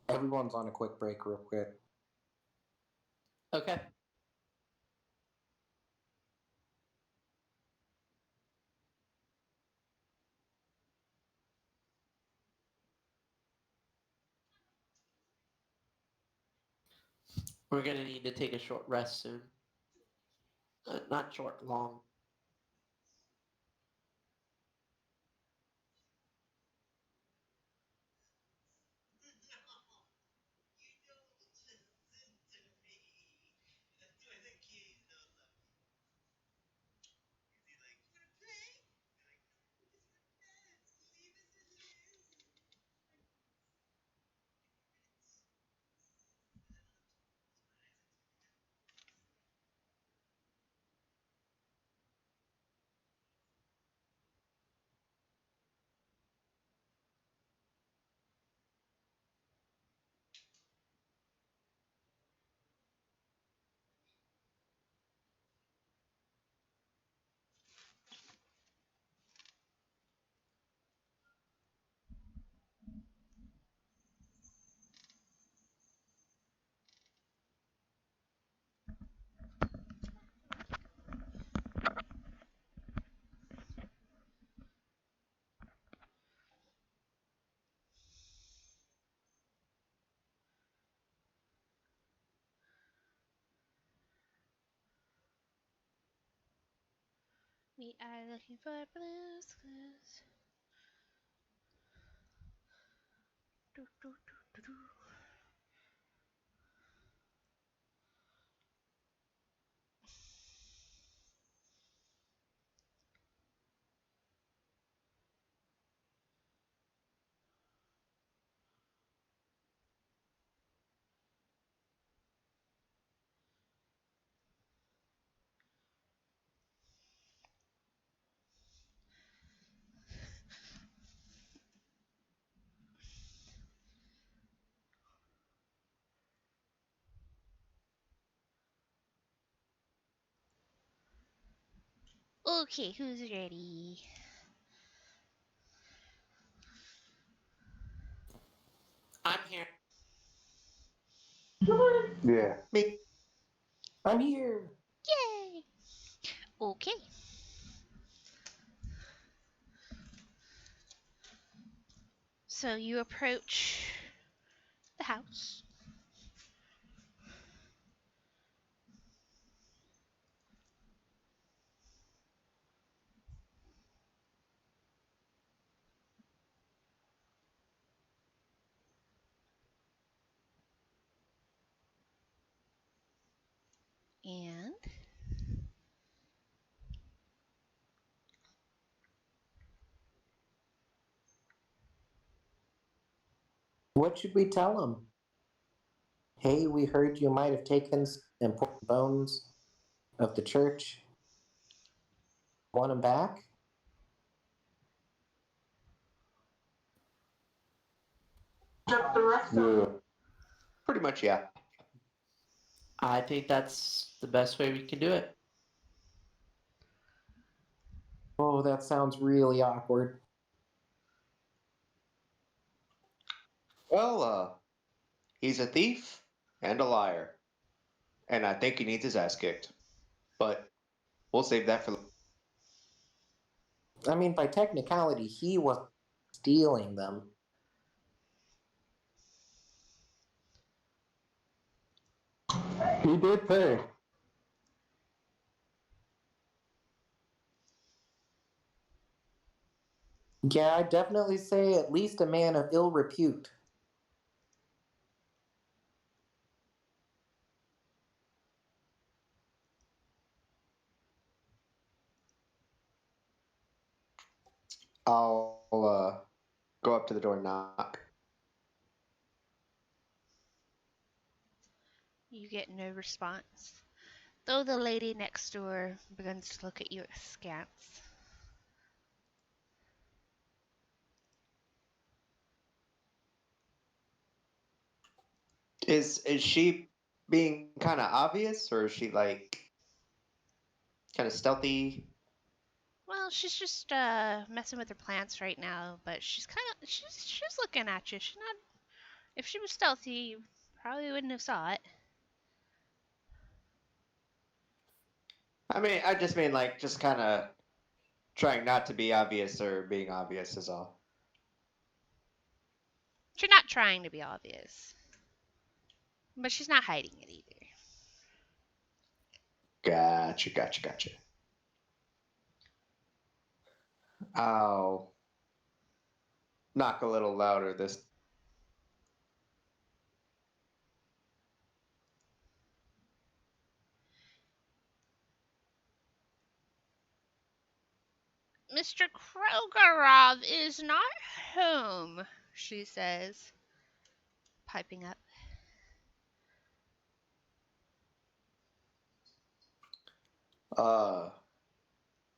Everyone's on a quick break, real quick. Okay. We're gonna need to take a short rest soon. Not short, long. We are looking for Blue's Clues. Do, do, do, do, do. Okay, who's ready? I'm here. Yeah. Me. I'm here. Yay! Okay. So you approach the house. And What should we tell him? Hey, we heard you might have taken important bones of the church. Want them back? Yeah. Pretty much, yeah. I think that's the best way we can do it. Oh, that sounds really awkward. Well, he's a thief and a liar, and I think he needs his ass kicked. But we'll save that for. I mean, by technicality, he was stealing them. He did say. Yeah, I'd definitely say at least a man of ill repute. I'll go up to the door and knock. you get no response, though the lady next door begins to look at you askance. Is she being kind of obvious, or is she like kind of stealthy? Well, she's just messing with her plants right now, but she's looking at you. She's not. If she was stealthy, you probably wouldn't have saw it. I mean, I just mean like just kind of trying not to be obvious or being obvious is all. She's not trying to be obvious, but she's not hiding it either. Gotcha. I'll knock a little louder this. Mr. Krogarov is not home, she says, piping up. Uh,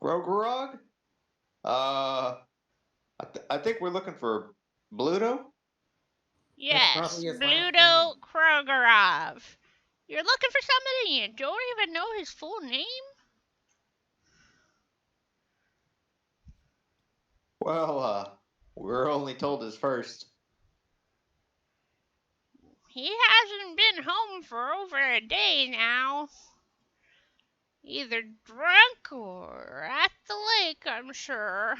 Rogorog? I think we're looking for Bluto. That's Yes, probably his last name. Bluto Krogarov. You're looking for somebody and you don't even know his full name? Well, we're only told his first. He hasn't been home for over a day now. Either drunk or at the lake, I'm sure.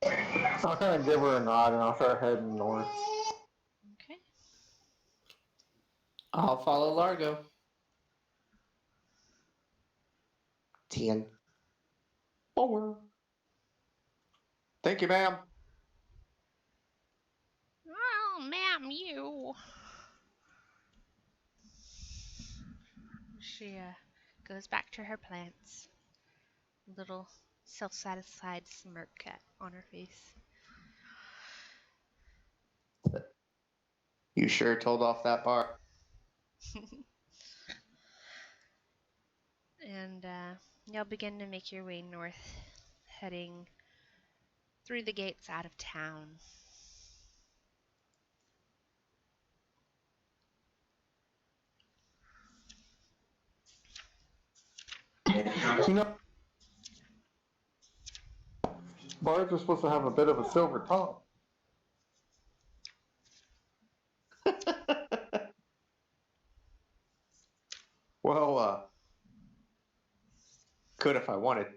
I'll kind of give her a nod and I'll start heading north. Okay. I'll follow Largo. 10. 4. Thank you, ma'am. Oh, ma'am, you. She goes back to her plants. Little self-satisfied smirk on her face. You sure told off that bar. And you'll begin to make your way north, heading through the gates out of town. You know, bards are supposed to have a bit of a silver tongue. Well, could if I wanted.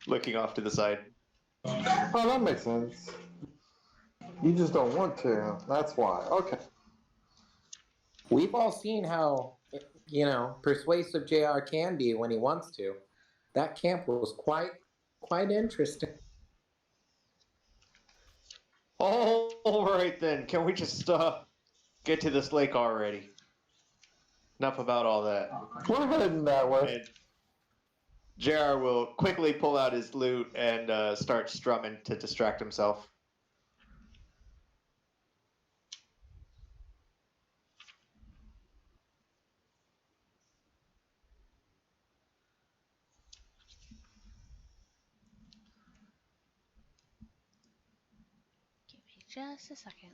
Looking off to the side. Oh, that makes sense. You just don't want to. That's why. Okay. We've all seen how, persuasive JR can be when he wants to. That camp was quite interesting. All right then. Can we just get to this lake already? Enough about all that. We're heading that way. And JR will quickly pull out his lute and start strumming to distract himself. Give me just a second.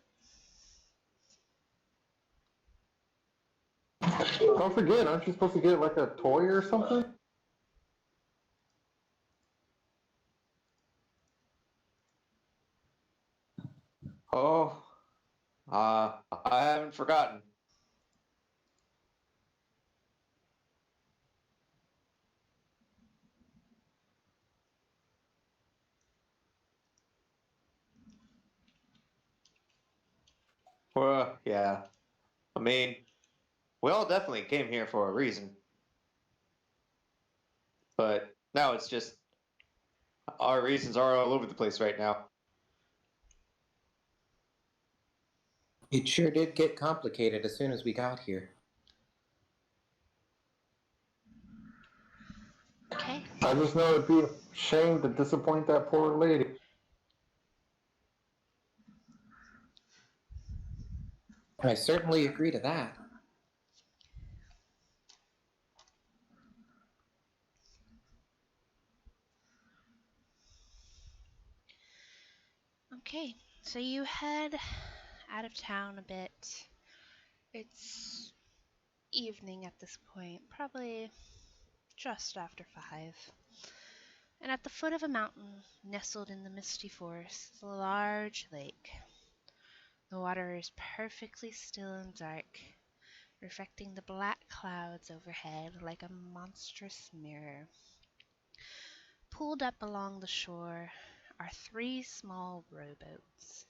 Don't forget, aren't you supposed to get like a toy or something? Oh, I haven't forgotten. Well, yeah. I mean, we all definitely came here for a reason. But now it's just our reasons are all over the place right now. It sure did get complicated as soon as we got here. Okay. I just know it'd be a shame to disappoint that poor lady. I certainly agree to that. Okay. So you head out of town a bit. It's evening at this point, probably just after 5. And at the foot of a mountain, nestled in the misty forest, is a large lake. The water is perfectly still and dark, reflecting the black clouds overhead like a monstrous mirror. Pulled up along the shore are 3 small rowboats.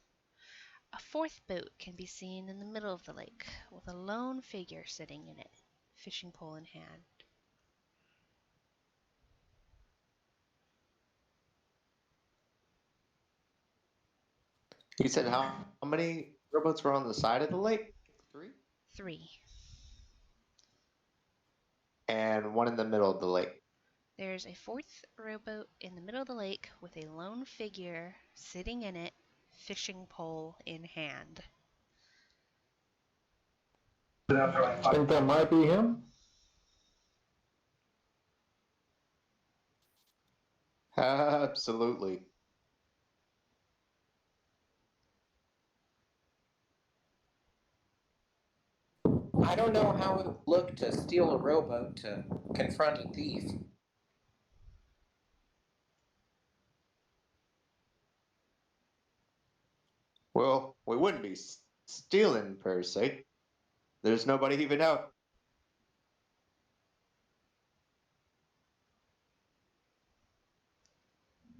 A 4th boat can be seen in the middle of the lake, with a lone figure sitting in it, fishing pole in hand. You said how many rowboats were on the side of the lake? 3? 3. And one in the middle of the lake. There's a 4th rowboat in the middle of the lake with a lone figure sitting in it, fishing pole in hand. Think that might be him? Absolutely. I don't know how it would look to steal a rowboat to confront a thief. Well, we wouldn't be stealing per se. There's nobody even out.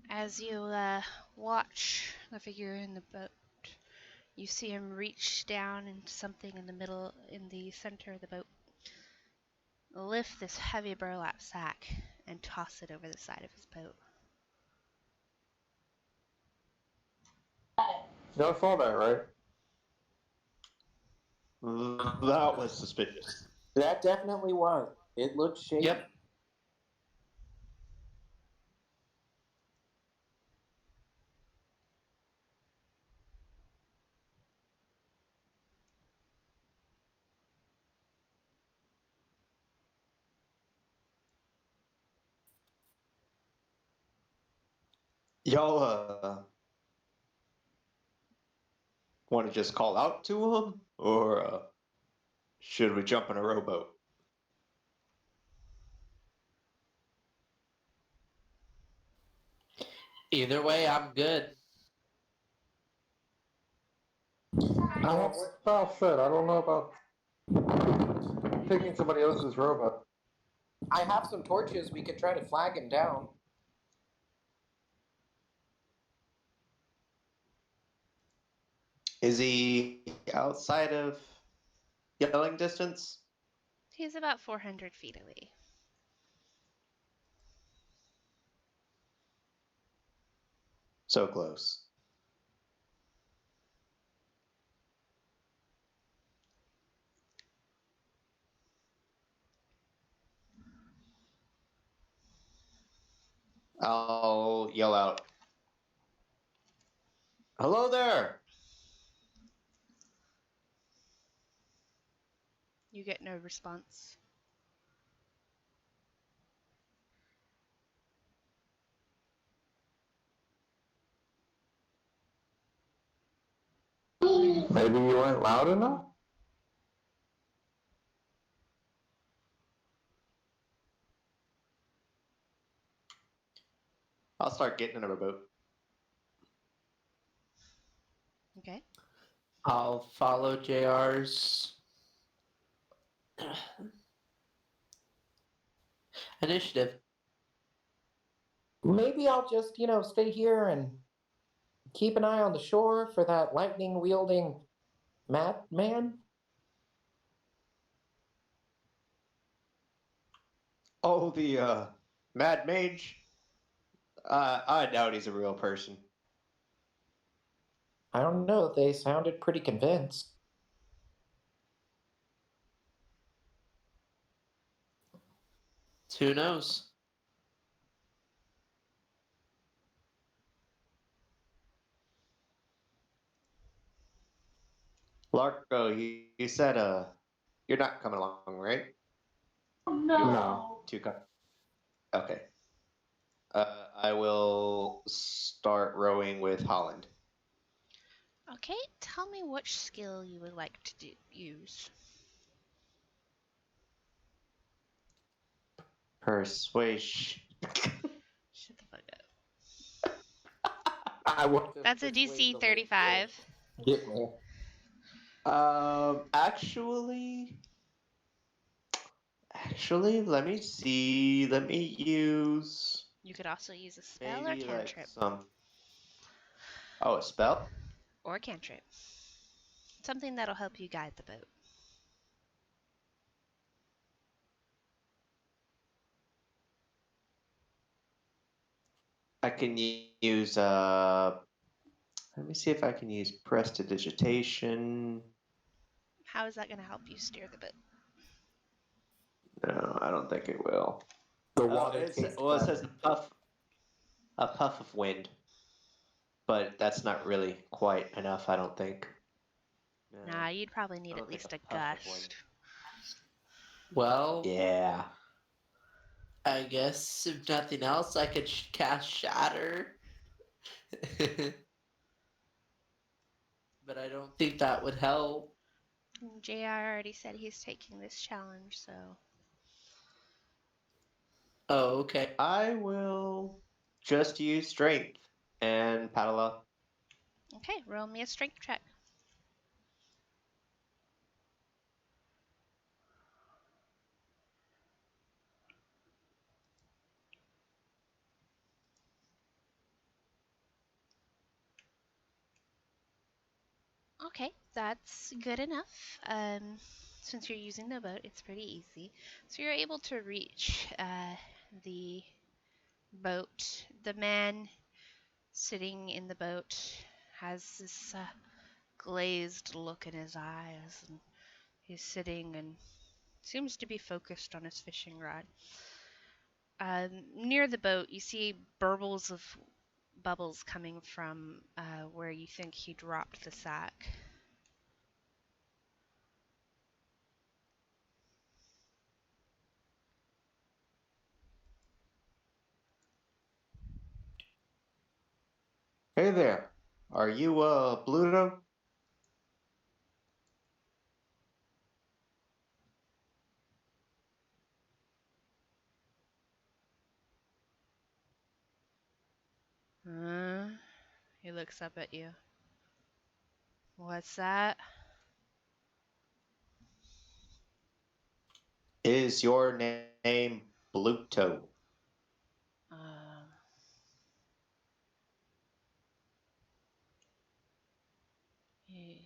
As you watch the figure in the boat, You see him reach down into something in the center of the boat, lift this heavy burlap sack, and toss it over the side of his boat. Y'all saw that, right? That was suspicious. That definitely was. It looked shaky. Yep. Y'all want to just call out to him, or should we jump in a rowboat? Either way, I'm good. Well, shit, I don't know about taking somebody else's robot. I have some torches. We could try to flag him down. Is he outside of yelling distance? He's about 400 feet away. So close. I'll yell out, "Hello there!" You get no response. Maybe you weren't loud enough? I'll start getting in a boat. Okay. I'll follow JR's initiative. Maybe I'll just, stay here and keep an eye on the shore for that lightning wielding madman. Oh, the Mad Mage? I doubt he's a real person. I don't know. They sounded pretty convinced. Who knows? Larko, you said you're not coming along, right? No. Two come. Okay. I will start rowing with Holland. Okay, tell me which skill you would like to use. Persuasion. Shut the fuck up. I want to That's a persuade DC the 35. lady to get me. Actually, let me see. Let me use You could also use a spell or maybe like cantrip. some. Oh, a spell? Or cantrip. Something that'll help you guide the boat. I can use let me see if I can use prestidigitation. How is that going to help you steer the boat? No, I don't think it will. The Oh, water tastes it better. says a puff of wind, but that's not really quite enough, I don't think. No, Nah, you'd probably I need don't at think least a puff of wind. gust. Well, Yeah. I guess if nothing else, I could cast Shatter. But I don't think that would help. JR already said he's taking this challenge, so. Oh, okay. I will just use strength and paddle up. Okay, roll me a strength check. Okay, that's good enough. Since you're using the boat, it's pretty easy. So you're able to reach the boat. The man sitting in the boat has this glazed look in his eyes, and he's sitting and seems to be focused on his fishing rod. Near the boat, you see burbles of bubbles coming from where you think he dropped the sack. Hey there. Are you Bluto? Uh, he looks up at you. What's that? Is your name Bluto? Um,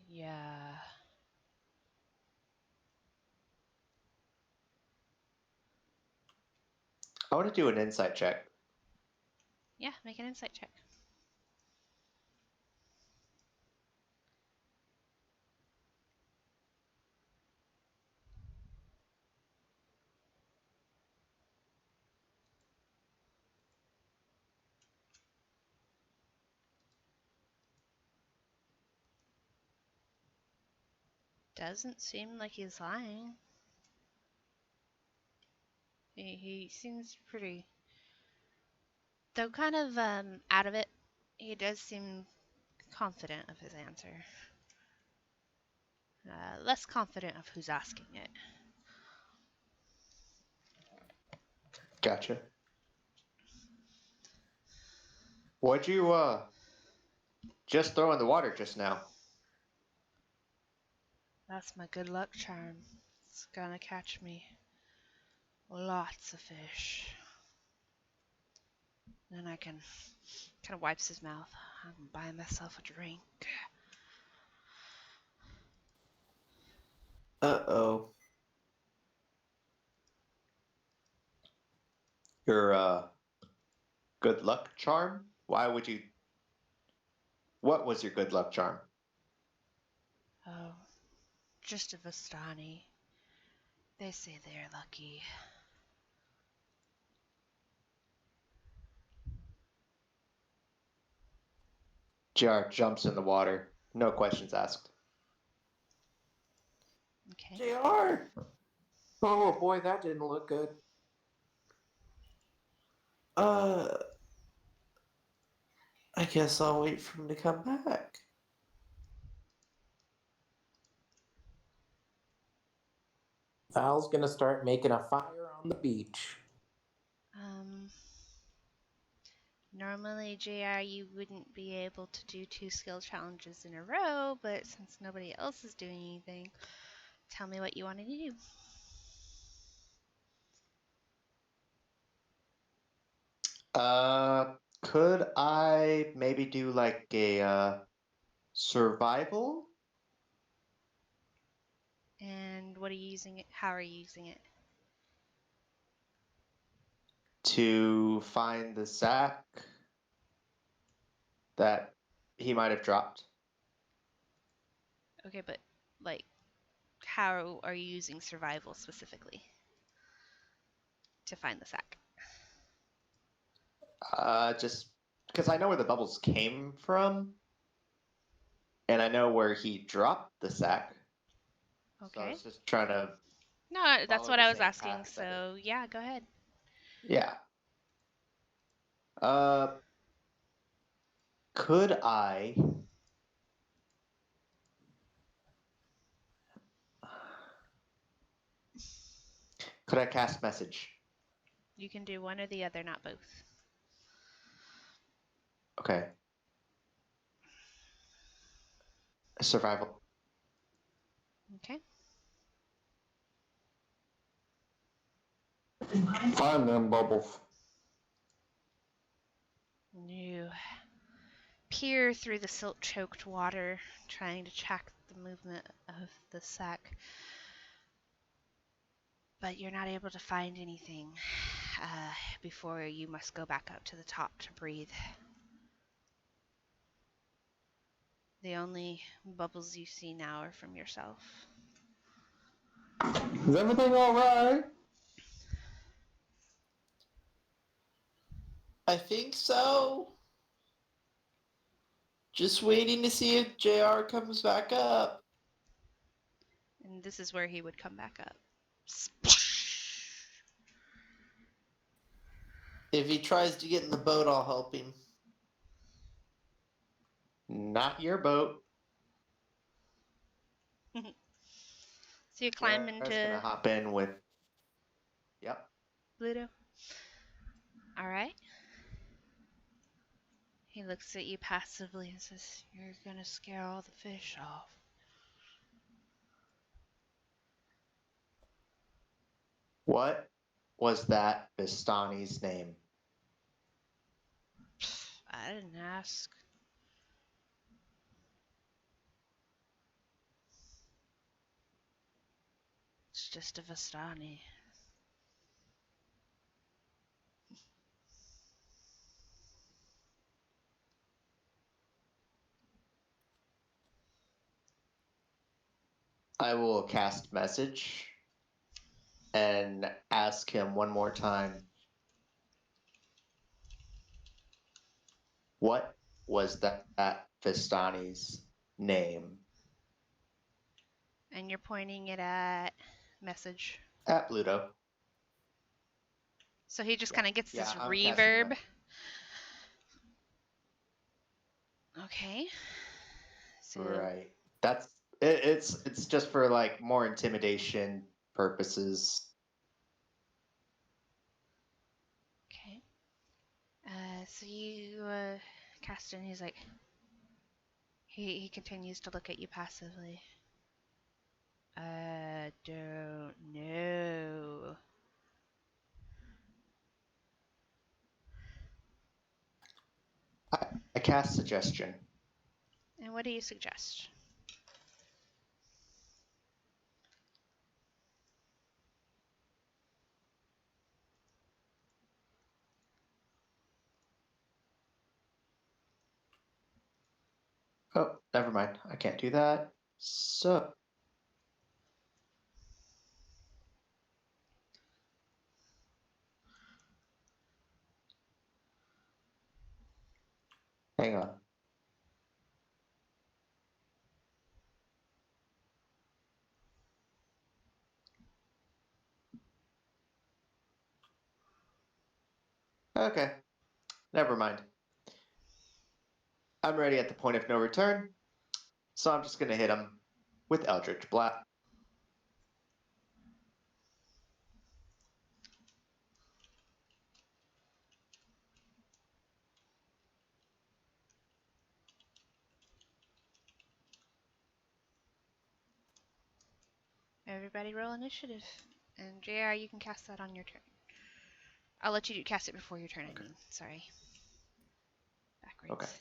yeah. I want to do an insight check. Yeah, make an insight check. Doesn't seem like he's lying. He seems pretty, though kind of out of it. He does seem confident of his answer. Less confident of who's asking it. Gotcha. What'd you just throw in the water just now? That's my good luck charm. It's gonna catch me lots of fish. Then I can kind of wipes his mouth. I'm buying myself a drink. Uh-oh. Your good luck charm? Why would you? What was your good luck charm? Oh, just a Vistani. They say they're lucky. JR jumps in the water. No questions asked. Okay. JR! Oh boy, that didn't look good. Uh, I guess I'll wait for him to come back. Val's gonna start making a fire on the beach. Um, Normally, JR, you wouldn't be able to do 2 skill challenges in a row, but since nobody else is doing anything, tell me what you wanted to do. Could I maybe do like a survival? And what are you using it? How are you using it? To find the sack that he might have dropped. Okay, but like, how are you using survival specifically to find the sack? Just because I know where the bubbles came from, and I know where he dropped the sack. So I Okay. was just trying to No, that's follow what the I was same asking. path that So yeah, go ahead. Yeah. Uh, could I? Could I cast message? You can do one or the other, not both. Okay. Survival. Okay. Find them bubbles. You peer through the silt-choked water, trying to track the movement of the sack, but you're not able to find anything before you must go back up to the top to breathe. The only bubbles you see now are from yourself. Is everything all right? I think so. Just waiting to see if JR comes back up. And this is where he would come back up. If he tries to get in the boat, I'll help him. Not your boat. So you climb Jared's gonna into hop in with. Yep. Pluto. All right. He looks at you passively and says, "You're gonna scare all the fish off." What was that Vistani's name? I didn't ask. It's just a Vistani. I will cast message and ask him one more time. What was that Vistani's name? And you're pointing it at message. At Pluto. So he just kind of gets this I'm casting reverb. that. Okay. So Right. That's it's just for like more intimidation purposes. okay. So you cast it, and he's like, he continues to look at you passively. Don't know. I cast suggestion. And what do you suggest? Oh, never mind. I can't do that. So hang on. Okay. Never mind. I'm ready at the point of no return. So I'm just gonna hit him with Eldritch Blast. Everybody roll initiative. And JR, you can cast that on your turn. I'll let you cast it before your turn, Okay. I mean. Sorry. Backwards. Okay.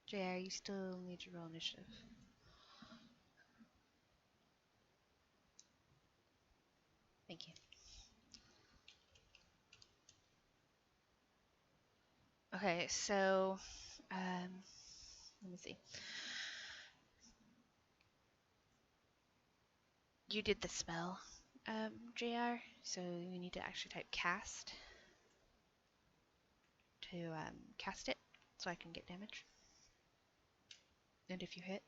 JR, you still need to roll initiative. Thank you. Okay, so let me see. You did the spell, JR, so you need to actually type cast to cast it so I can get damage. And if you hit,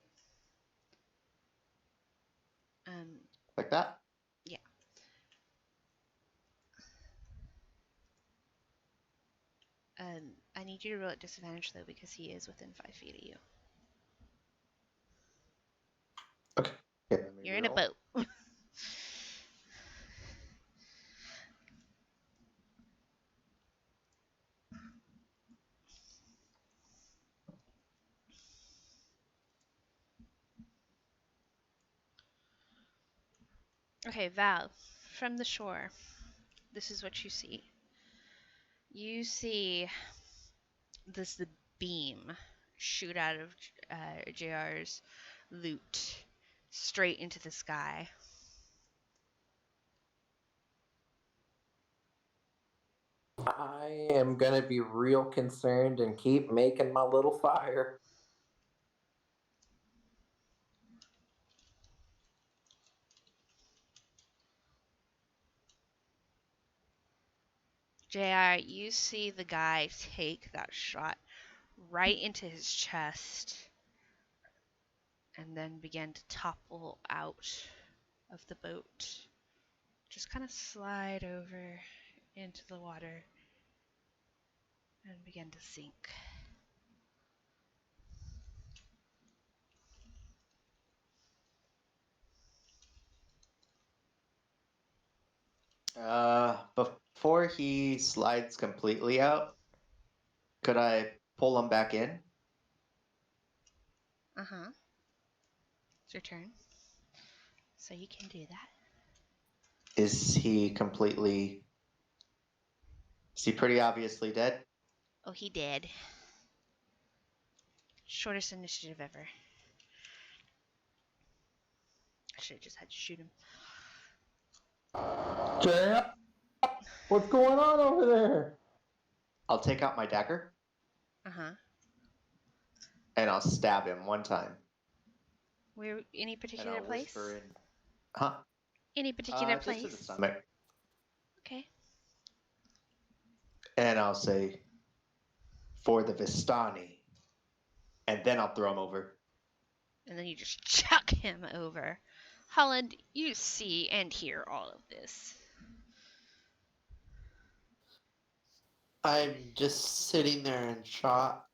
Like that? yeah. I need you to roll at disadvantage though because he is within 5 feet of you. Okay. Let me You're in a reroll. boat. Okay, Val, from the shore, this is what you see. You see this beam shoot out of JR's loot straight into the sky. I am gonna be real concerned and keep making my little fire. JR, you see the guy take that shot right into his chest and then begin to topple out of the boat. Just kind of slide over into the water and begin to sink. Before he slides completely out, could I pull him back in? Uh-huh. It's your turn. So you can do that. Is he completely? Is he pretty obviously dead? Oh, he did. Shortest initiative ever. I should have just had to shoot him. Jay, what's going on over there? I'll take out my dagger Uh-huh. and I'll stab him one time. Where? Any And particular I'll place? whisper in. Huh? Any particular Just place? to the stomach. Okay. And I'll say, for the Vistani. And then I'll throw him over. And then you just chuck him over. Holland, you see and hear all of this. I'm just sitting there in shock.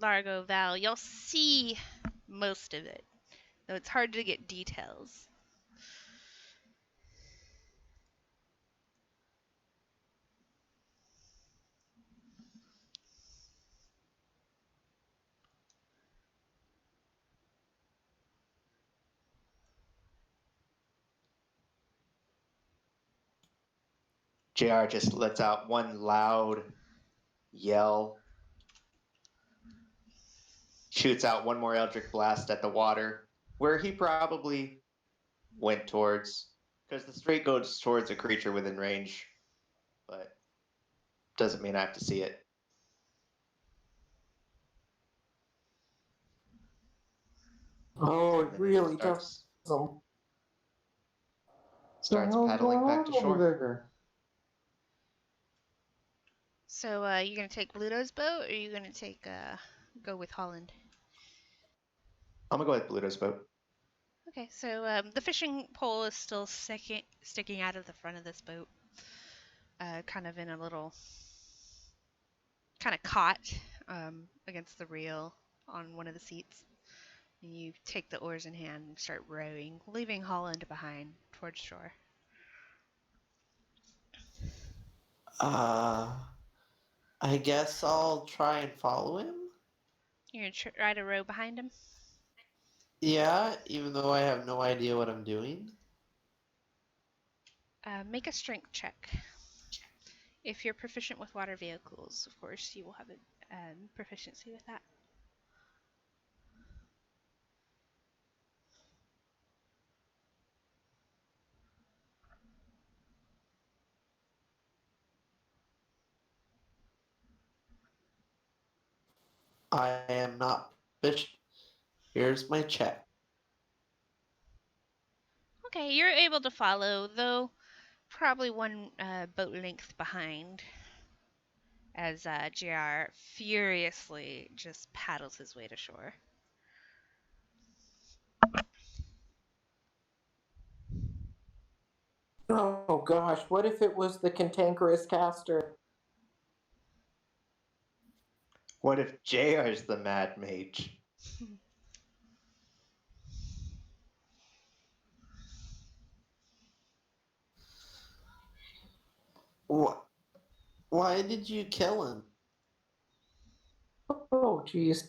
Largo, Val, you'll see most of it, though it's hard to get details. JR just lets out one loud yell, shoots out one more Eldritch Blast at the water, where he probably went towards, because the straight goes towards a creature within range, but doesn't mean I have to see it. Oh, it And then really starts doesn't. What the hell's paddling going back on to over shore. there? So, you gonna take Bluto's boat, or are you gonna take, go with Holland? I'm gonna go with Bluto's boat. Okay, so, the fishing pole is still sticking out of the front of this boat. Kind of in a little, kind of caught, against the rail on one of the seats. And you take the oars in hand and start rowing, leaving Holland behind towards shore. I guess I'll try and follow him. You're gonna try to row behind him? Yeah, even though I have no idea what I'm doing. Make a strength check. If you're proficient with water vehicles, of course, you will have a proficiency with that. I am not fish. Here's my check. Okay, you're able to follow, though probably one boat length behind, as JR furiously just paddles his way to shore. Oh gosh, what if it was the cantankerous caster? What if JR is the mad mage? Why did you kill him? Oh, geez.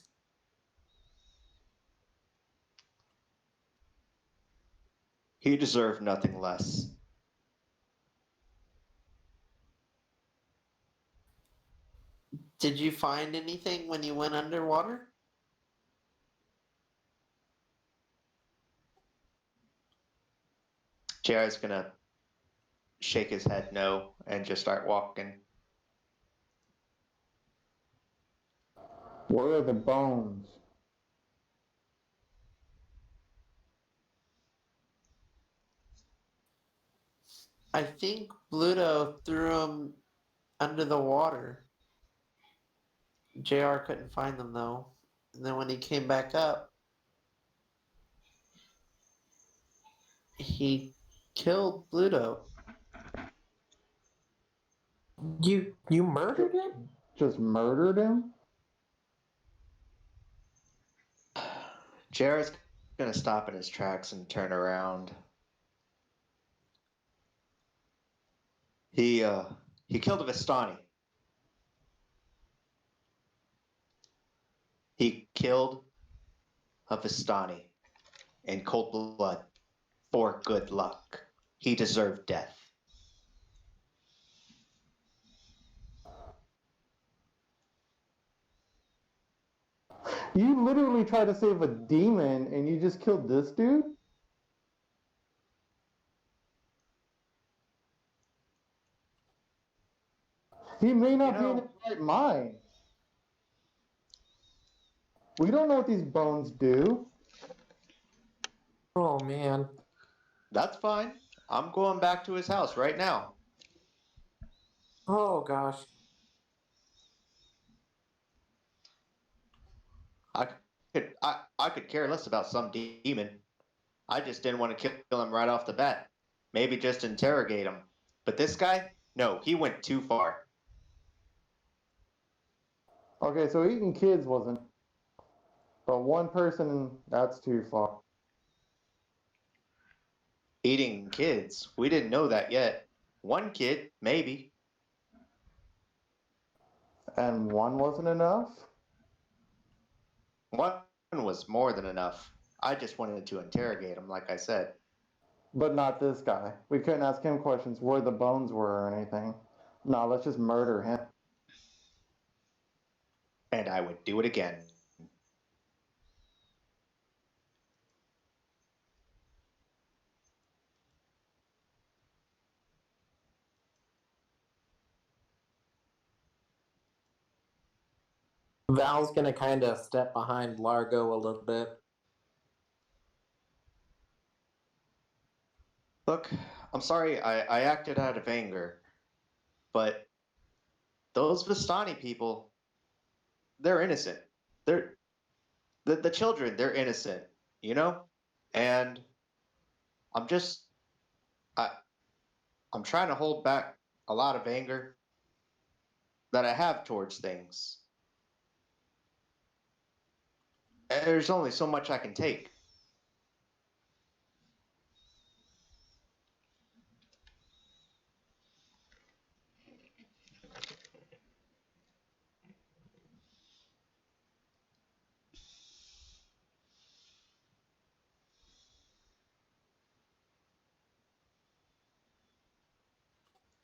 He deserved nothing less. Did you find anything when you went underwater? Jared's gonna shake his head no and just start walking. Where are the bones? I think Bluto threw them under the water. JR couldn't find them though. And then when he came back up, he killed Bluto. You murdered him? Just murdered him? Jared's gonna stop in his tracks and turn around. He killed a Vistani. He killed a Vistani in cold blood for good luck. He deserved death. You literally tried to save a demon and you just killed this dude? He may not be in his right mind. We don't know what these bones do. Oh man. That's fine. I'm going back to his house right now. Oh gosh. I could care less about some demon. I just didn't want to kill him right off the bat. Maybe just interrogate him. But this guy, no, he went too far. Okay, so eating kids wasn't. But one person, that's too far. Eating kids, we didn't know that yet. One kid, maybe. And one wasn't enough? One was more than enough. I just wanted to interrogate him, like I said. But not this guy. We couldn't ask him questions where the bones were or anything. No, let's just murder him. And I would do it again. Val's gonna kind of step behind Largo a little bit. Look, I'm sorry I acted out of anger. But those Vistani people, they're innocent. They're the children, they're innocent, you know? And I'm just I I'm trying to hold back a lot of anger that I have towards things. And there's only so much I can take.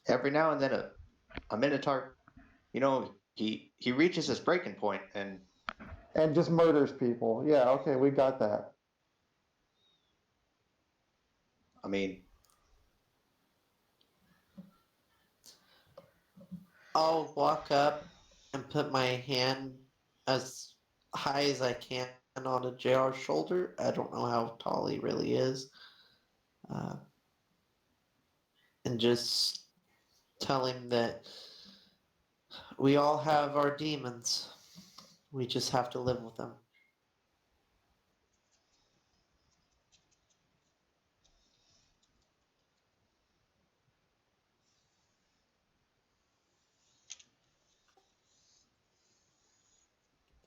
Every now and then a Minotaur, he reaches his breaking point and And just murders people. Yeah, okay, we got that. I mean, I'll walk up and put my hand as high as I can on a JR's shoulder. I don't know how tall he really is. And just tell him that we all have our demons. We just have to live with them.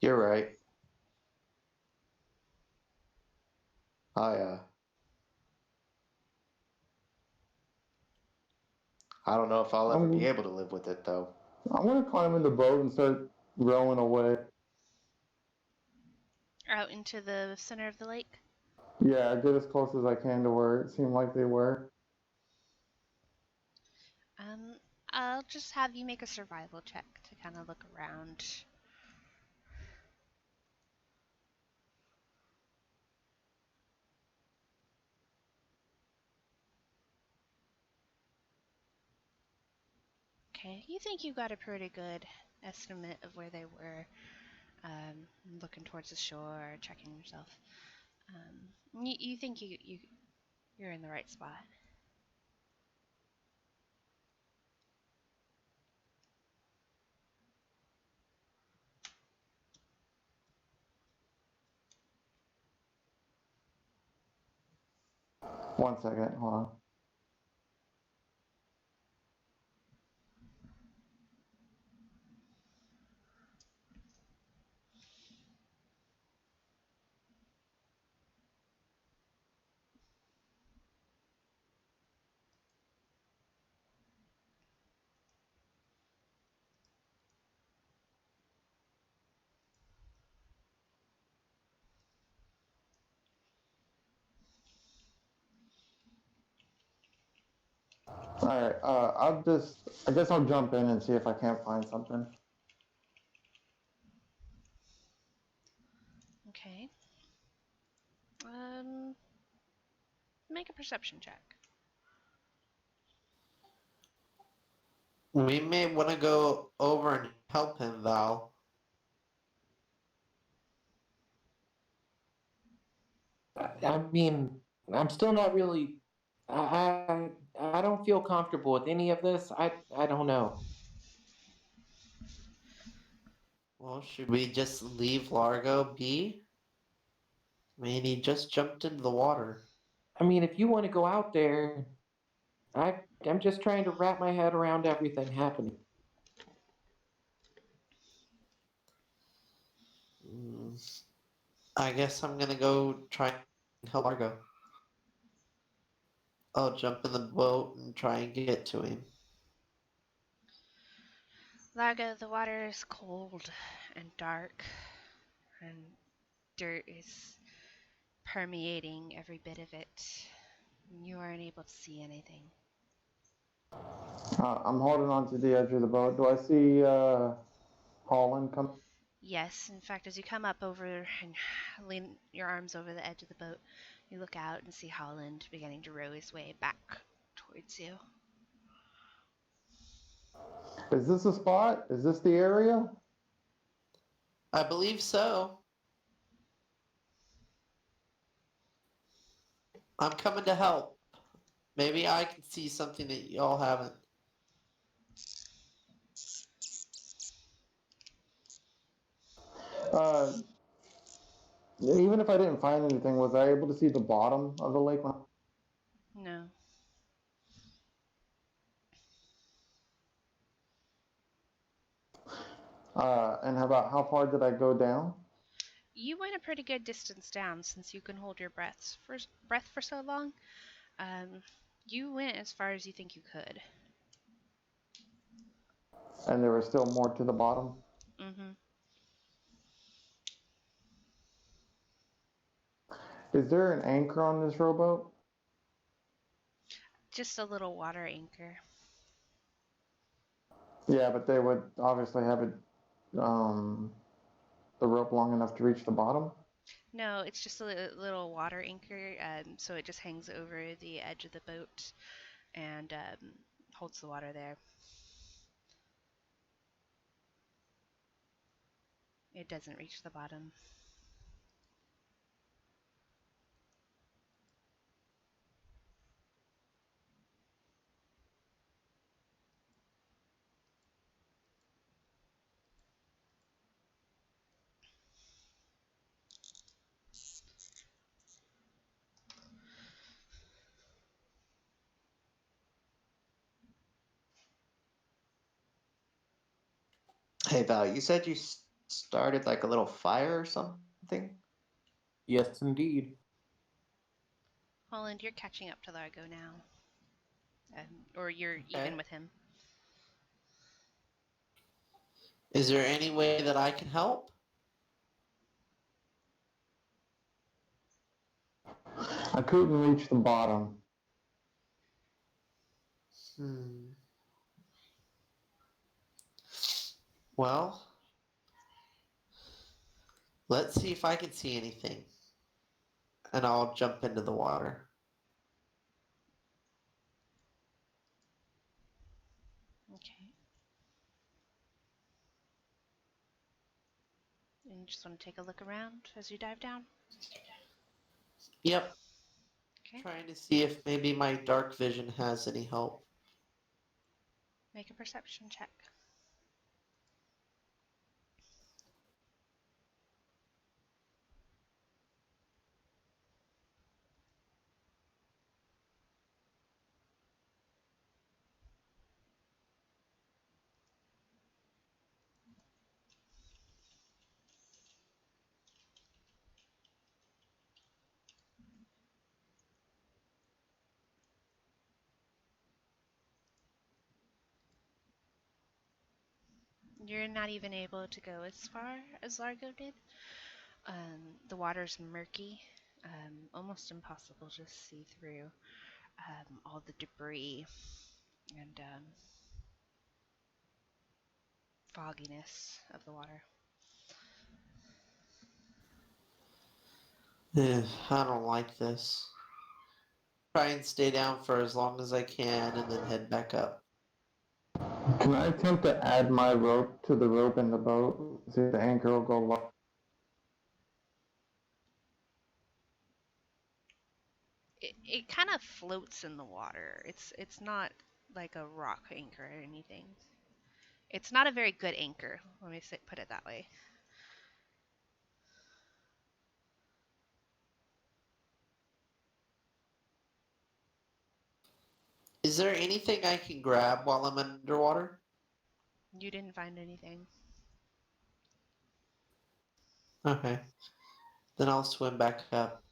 you're right. I don't know if I'll ever be I'm, able to live with it though. I'm gonna climb in the boat and start rowing away. Out into the center of the lake. Yeah, get as close as I can to where it seemed like they were. Um, I'll just have you make a survival check to kind of look around. Okay, you think you got a pretty good estimate of where they were, looking towards the shore, checking yourself. You think you're in the right spot. One second, hold on. All right, I guess I'll jump in and see if I can't find something. Okay. Um, make a perception check. We may want to go over and help him, Val. I mean, I'm still not really. I don't feel comfortable with any of this. I don't know. Well, should we just leave Largo be? I mean, he just jumped into the water. I mean, if you want to go out there, I'm just trying to wrap my head around everything happening. Mm, I guess I'm gonna go try and help Largo. I'll jump in the boat and try and get to him. Largo, the water is cold and dark, and dirt is permeating every bit of it. You aren't able to see anything. I'm holding on to the edge of the boat. Do I see Holland come? Yes, in fact, as you come up over and lean your arms over the edge of the boat, you look out and see Holland beginning to row his way back towards you. Is this a spot? Is this the area? I believe so. I'm coming to help. Maybe I can see something that y'all haven't. Uh, Even if I didn't find anything, was I able to see the bottom of the lake? No. And how far did I go down? You went a pretty good distance down since you can hold your breath for so long. You went as far as you think you could. And there was still more to the bottom. Mm-hmm. Is there an anchor on this rowboat? Just a little water anchor. Yeah, but they would obviously have it, the rope long enough to reach the bottom. No, it's just a little water anchor, so it just hangs over the edge of the boat and holds the water there. It doesn't reach the bottom. Hey Val, you said you started like a little fire or something? Yes, indeed. Holland, you're catching up to Largo now. Or you're Okay. even with him. Is there any way that I can help? I couldn't reach the bottom. Well, let's see if I can see anything. And I'll jump into the water. Okay. And you just want to take a look around as you dive down? Yep. Okay. Trying to see if maybe my dark vision has any help. Make a perception check. You're not even able to go as far as Largo did. The water's murky, almost impossible to see through all the debris and fogginess of the water. I don't like this. Try and stay down for as long as I can and then head back up. Can I attempt to add my rope to the rope in the boat? See if the anchor will go low. It kind of floats in the water. It's not like a rock anchor or anything. It's not a very good anchor. Let me put it that way. Is there anything I can grab while I'm underwater? You didn't find anything. Okay. Then I'll swim back up.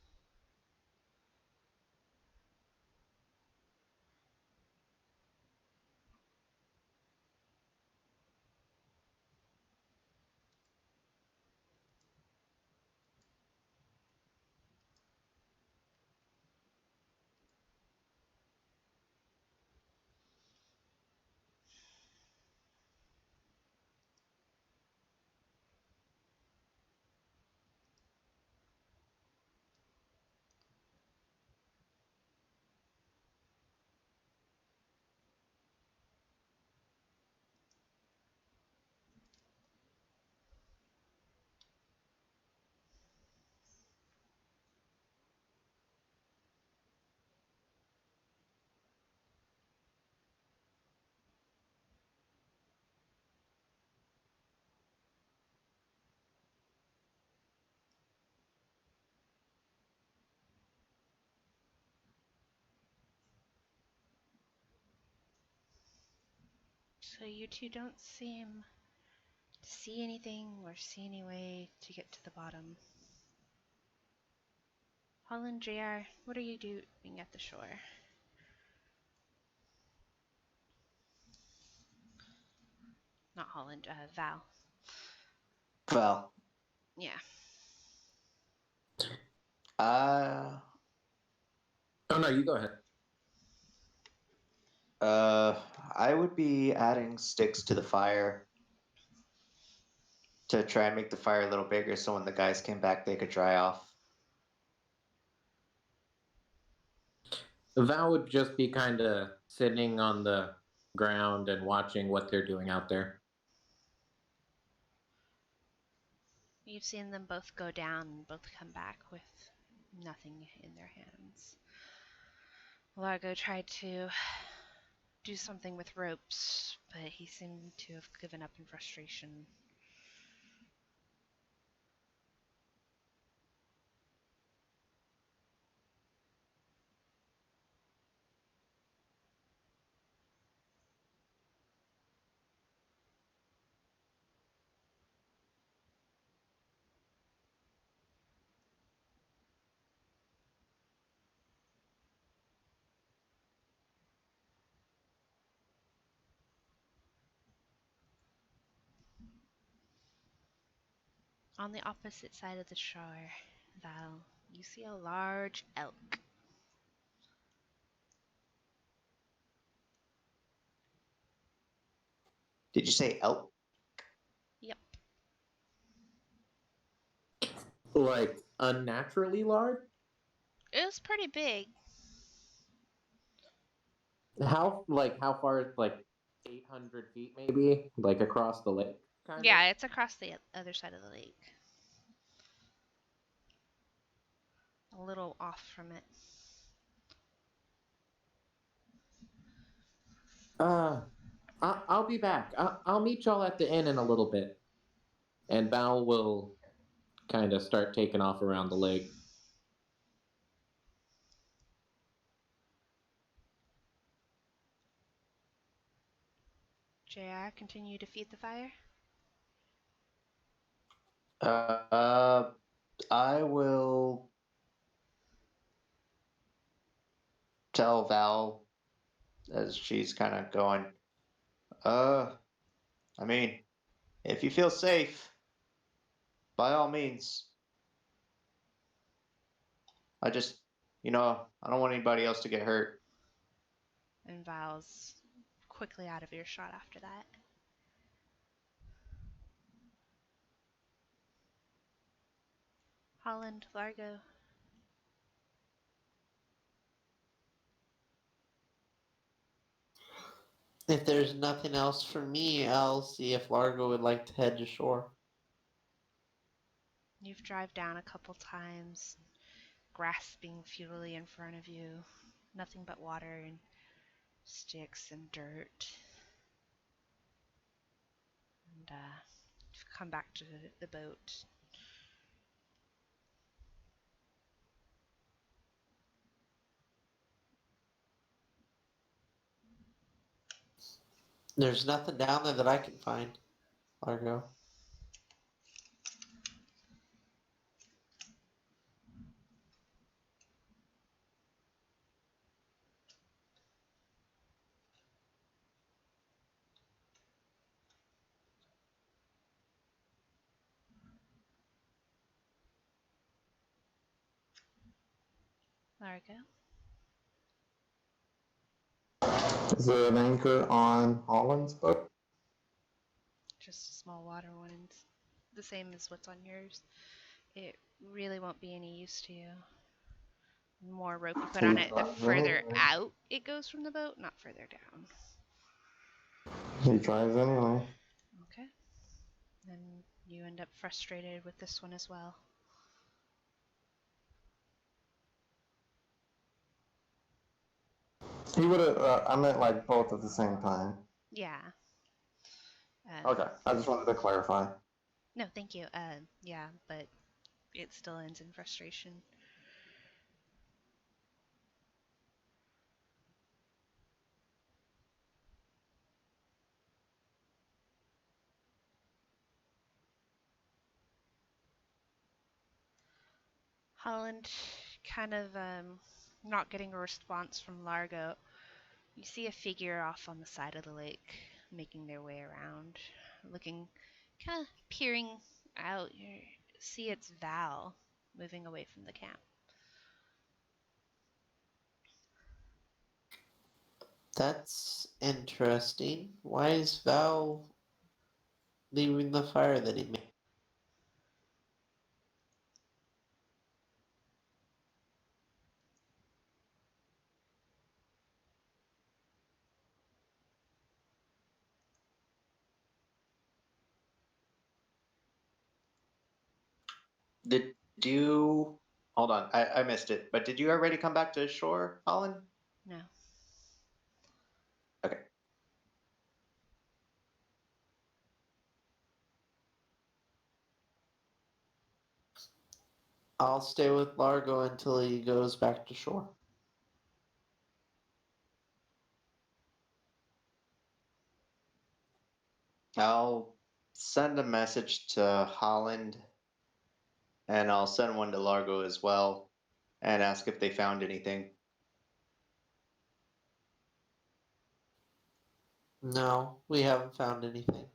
So you two don't seem to see anything or see any way to get to the bottom. Holland, JR, what are you doing at the shore? Not Holland, Val. Well, Yeah. uh, Oh no, you go ahead. I would be adding sticks to the fire to try and make the fire a little bigger so when the guys came back they could dry off. Val would just be kind of sitting on the ground and watching what they're doing out there. You've seen them both go down and both come back with nothing in their hands. Largo tried to do something with ropes, but he seemed to have given up in frustration. On the opposite side of the shore, Val, you see a large elk Did you say elk? Yep. Like unnaturally large? It was pretty big. How far? Like 800 feet, maybe, like across the lake, kind Yeah, of. it's across the other side of the lake. A little off from it. I'll be back. I'll meet y'all at the inn in a little bit, and Val will kind of start taking off around the lake. JR, continue to feed the fire. I will tell Val as she's kind of going, I mean, if you feel safe, by all means. I just, I don't want anybody else to get hurt. And Val's quickly out of earshot after that. Holland, Largo. If there's nothing else for me, I'll see if Largo would like to head to shore. You've drive down a couple times, grasping futilely in front of you. Nothing but water and sticks and dirt. And you've come back to the boat. There's nothing down there that I can find, Largo. Largo. Is there an anchor on Holland's boat? Just a small water one. The same as what's on yours. It really won't be any use to you. The more rope you put on it, the further out it goes from the boat, not further down. He tries anyway. Okay. And you end up frustrated with this one as well. He would have. I meant like both at the same time. Yeah. Okay, I just wanted to clarify. No, thank you. Yeah, but it still ends in frustration. Holland kind of not getting a response from Largo. You see a figure off on the side of the lake making their way around, looking, kind of peering out. You see it's Val moving away from the camp. That's interesting. Why is Val leaving the fire that he made? Did you. Hold on, I missed it. But did you already come back to shore, Holland? No. Okay. I'll stay with Largo until he goes back to shore. I'll send a message to Holland, and I'll send one to Largo as well, and ask if they found anything. No, we haven't found anything.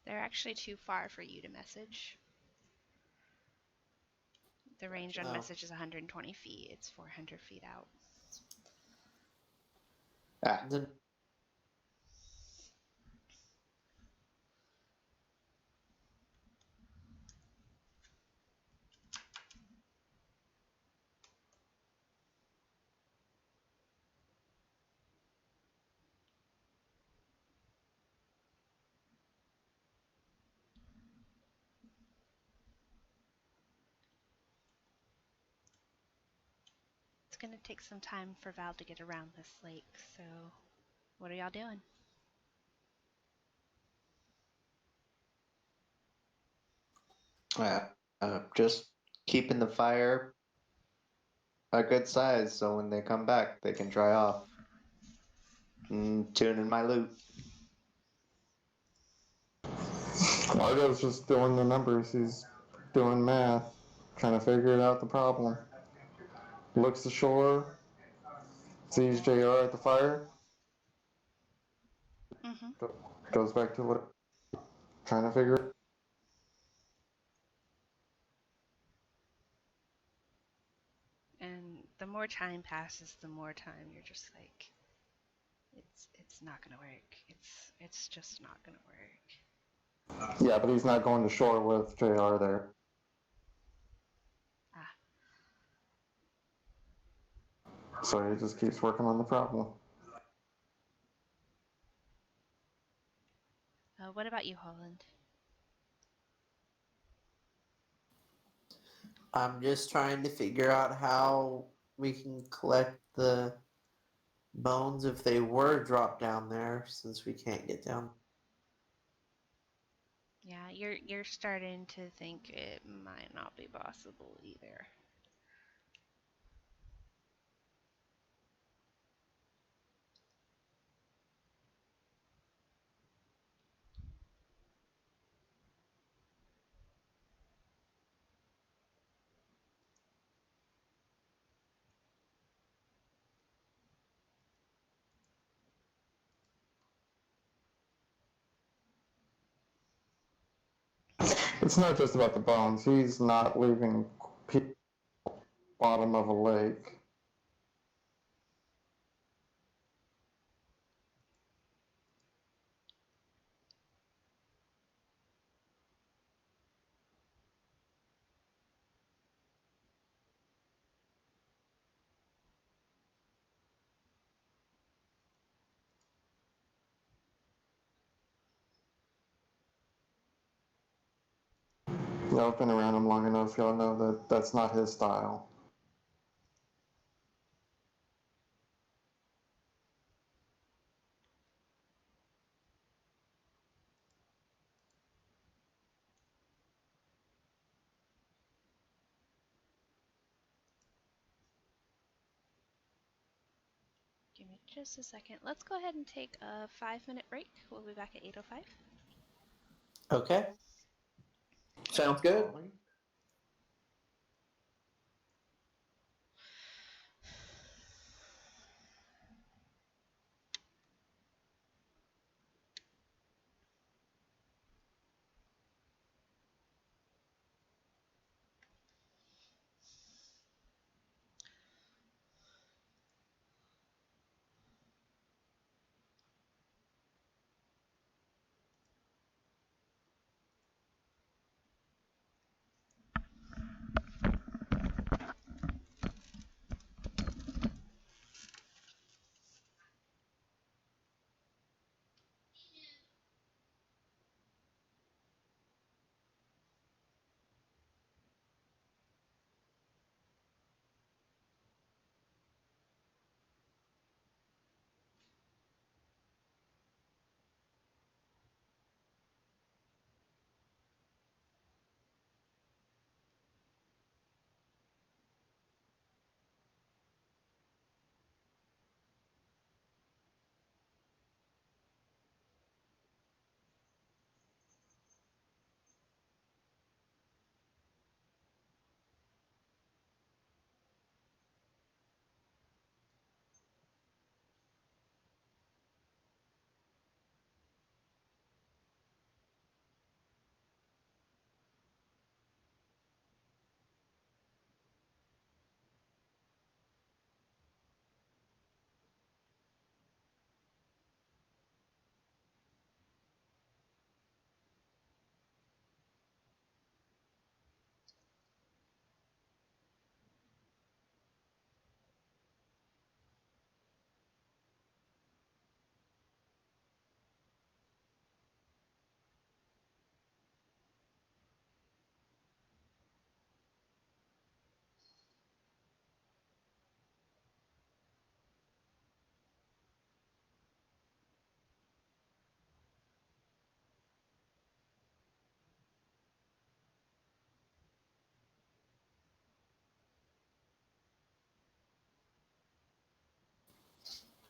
They're actually too far for you to message. The range on Oh. message is 120 feet. It's 400 feet out. Ah, Then It's gonna take some time for Val to get around this lake, so what are y'all doing? just keeping the fire a good size so when they come back, they can dry off. Tuning my loot. Largo's just doing the numbers. He's doing math, trying to figure out the problem. Looks ashore, sees JR at the fire, Mm-hmm. goes back to what, trying to figure it. And the more time passes, the more time you're just like, it's not gonna work. It's just not gonna work. Yeah, but he's not going to shore with JR there. Ah. So he just keeps working on the problem. What about you, Holland? I'm just trying to figure out how we can collect the bones if they were dropped down there, since we can't get down. Yeah, you're starting to think it might not be possible either. It's not just about the bones. He's not leaving bottom of a lake. Y'all have been around him long enough. Y'all know that that's not his style. Give me just a second. Let's go ahead and take a 5-minute break. We'll be back at 8:05. Okay. Sounds good.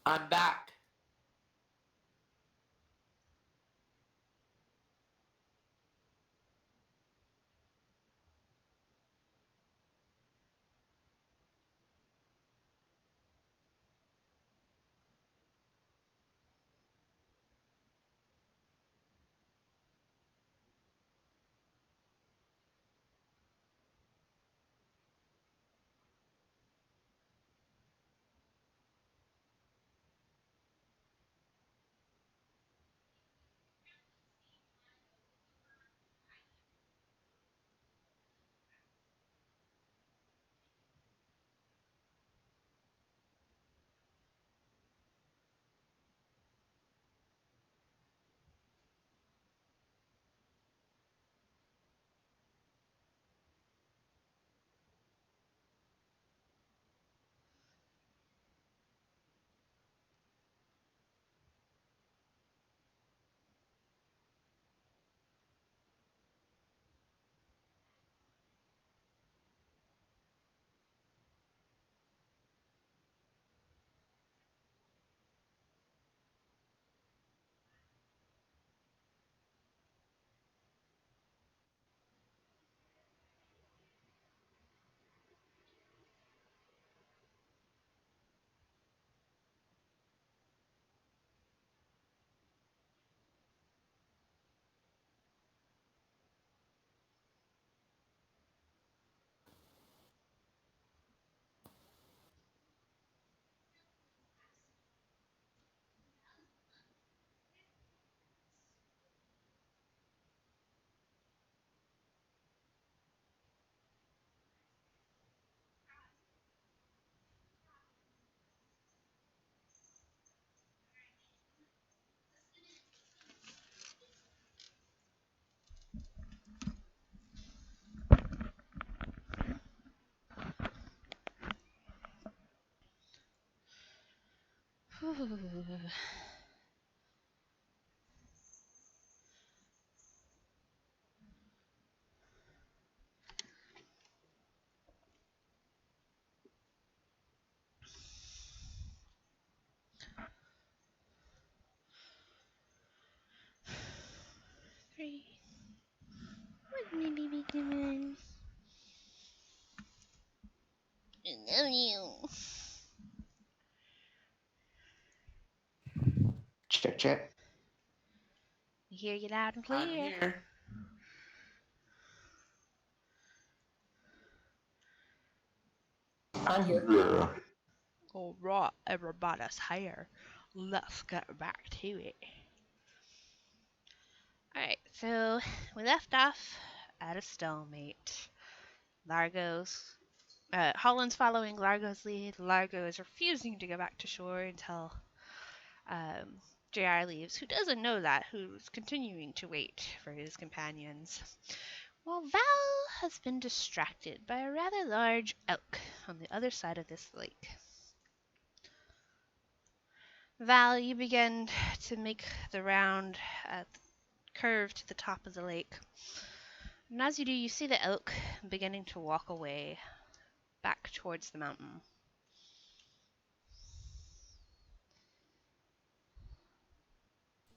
I'm back. Three. What's my baby doing? I love you. Check, check. We hear you loud and I'm clear. here. I'm here. Yeah. All right, everybody's here. Let's get back to it. Alright, so we left off at a stalemate. Holland's following Largo's lead. Largo is refusing to go back to shore until JR leaves, who doesn't know that, who's continuing to wait for his companions. While Val has been distracted by a rather large elk on the other side of this lake. Val, you begin to make the round curve to the top of the lake. And as you do, you see the elk beginning to walk away back towards the mountain.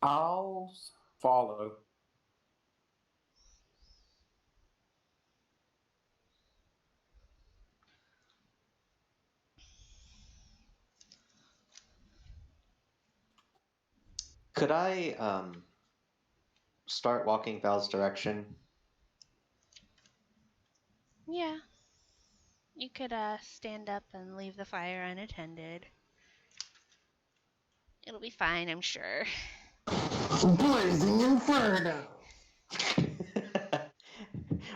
I'll follow. Could I start walking Val's direction? Yeah, you could stand up and leave the fire unattended. It'll be fine, I'm sure. Blazing Inferno!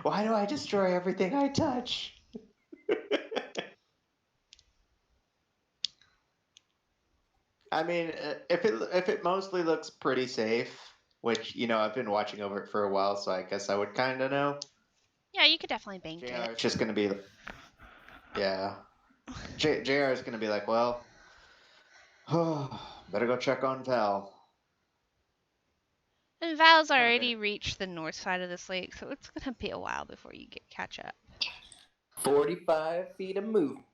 Why do I destroy everything I touch? I mean, if it mostly looks pretty safe, which I've been watching over it for a while, so I guess I would kind of know. Yeah, you could definitely bank JR is it. just gonna be, yeah. JR is gonna be like, well, better go check on Val. And Val's Kind of already reached the north side of this lake, so it's gonna be a while before you catch up. 45 feet of movement.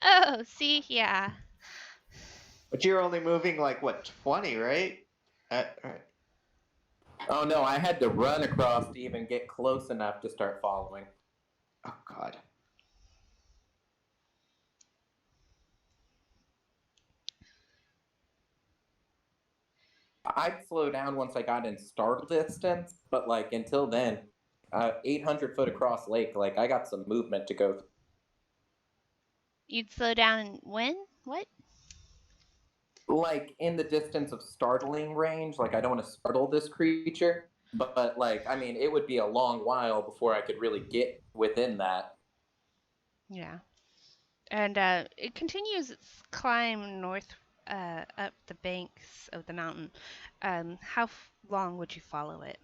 Oh, see, yeah. But you're only moving like what, 20, right? Right. Oh no, I had to run across to even get close enough to start following. Oh God. I'd slow down once I got in startle distance, but like until then, 800 foot across lake, like I got some movement to go. You'd slow down and when? What? Like in the distance of startling range, like I don't want to startle this creature, but like I mean, it would be a long while before I could really get within that. Yeah. And it continues its climb north up the banks of the mountain. How long would you follow it?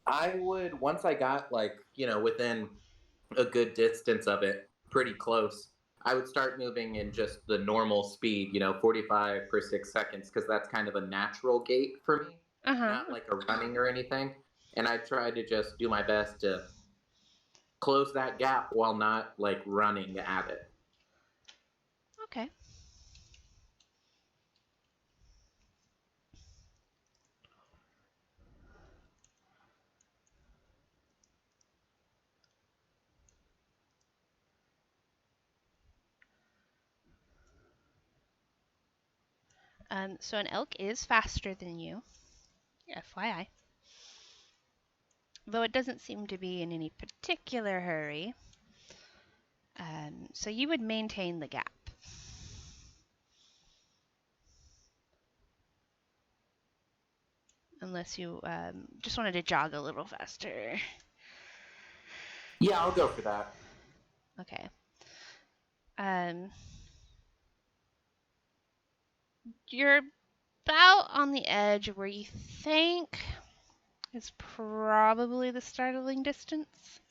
I would, once I got like, within a good distance of it, pretty close, I would start moving in just the normal speed, 45 per 6 seconds, because that's kind of a natural gait for me, Uh-huh. not like a running or anything. And I try to just do my best to close that gap while not like running at it. Okay. So an elk is faster than you, FYI. Though it doesn't seem to be in any particular hurry. So you would maintain the gap. Unless you just wanted to jog a little faster. Yeah, I'll go for that. Okay. You're about on the edge where you think is probably the startling distance.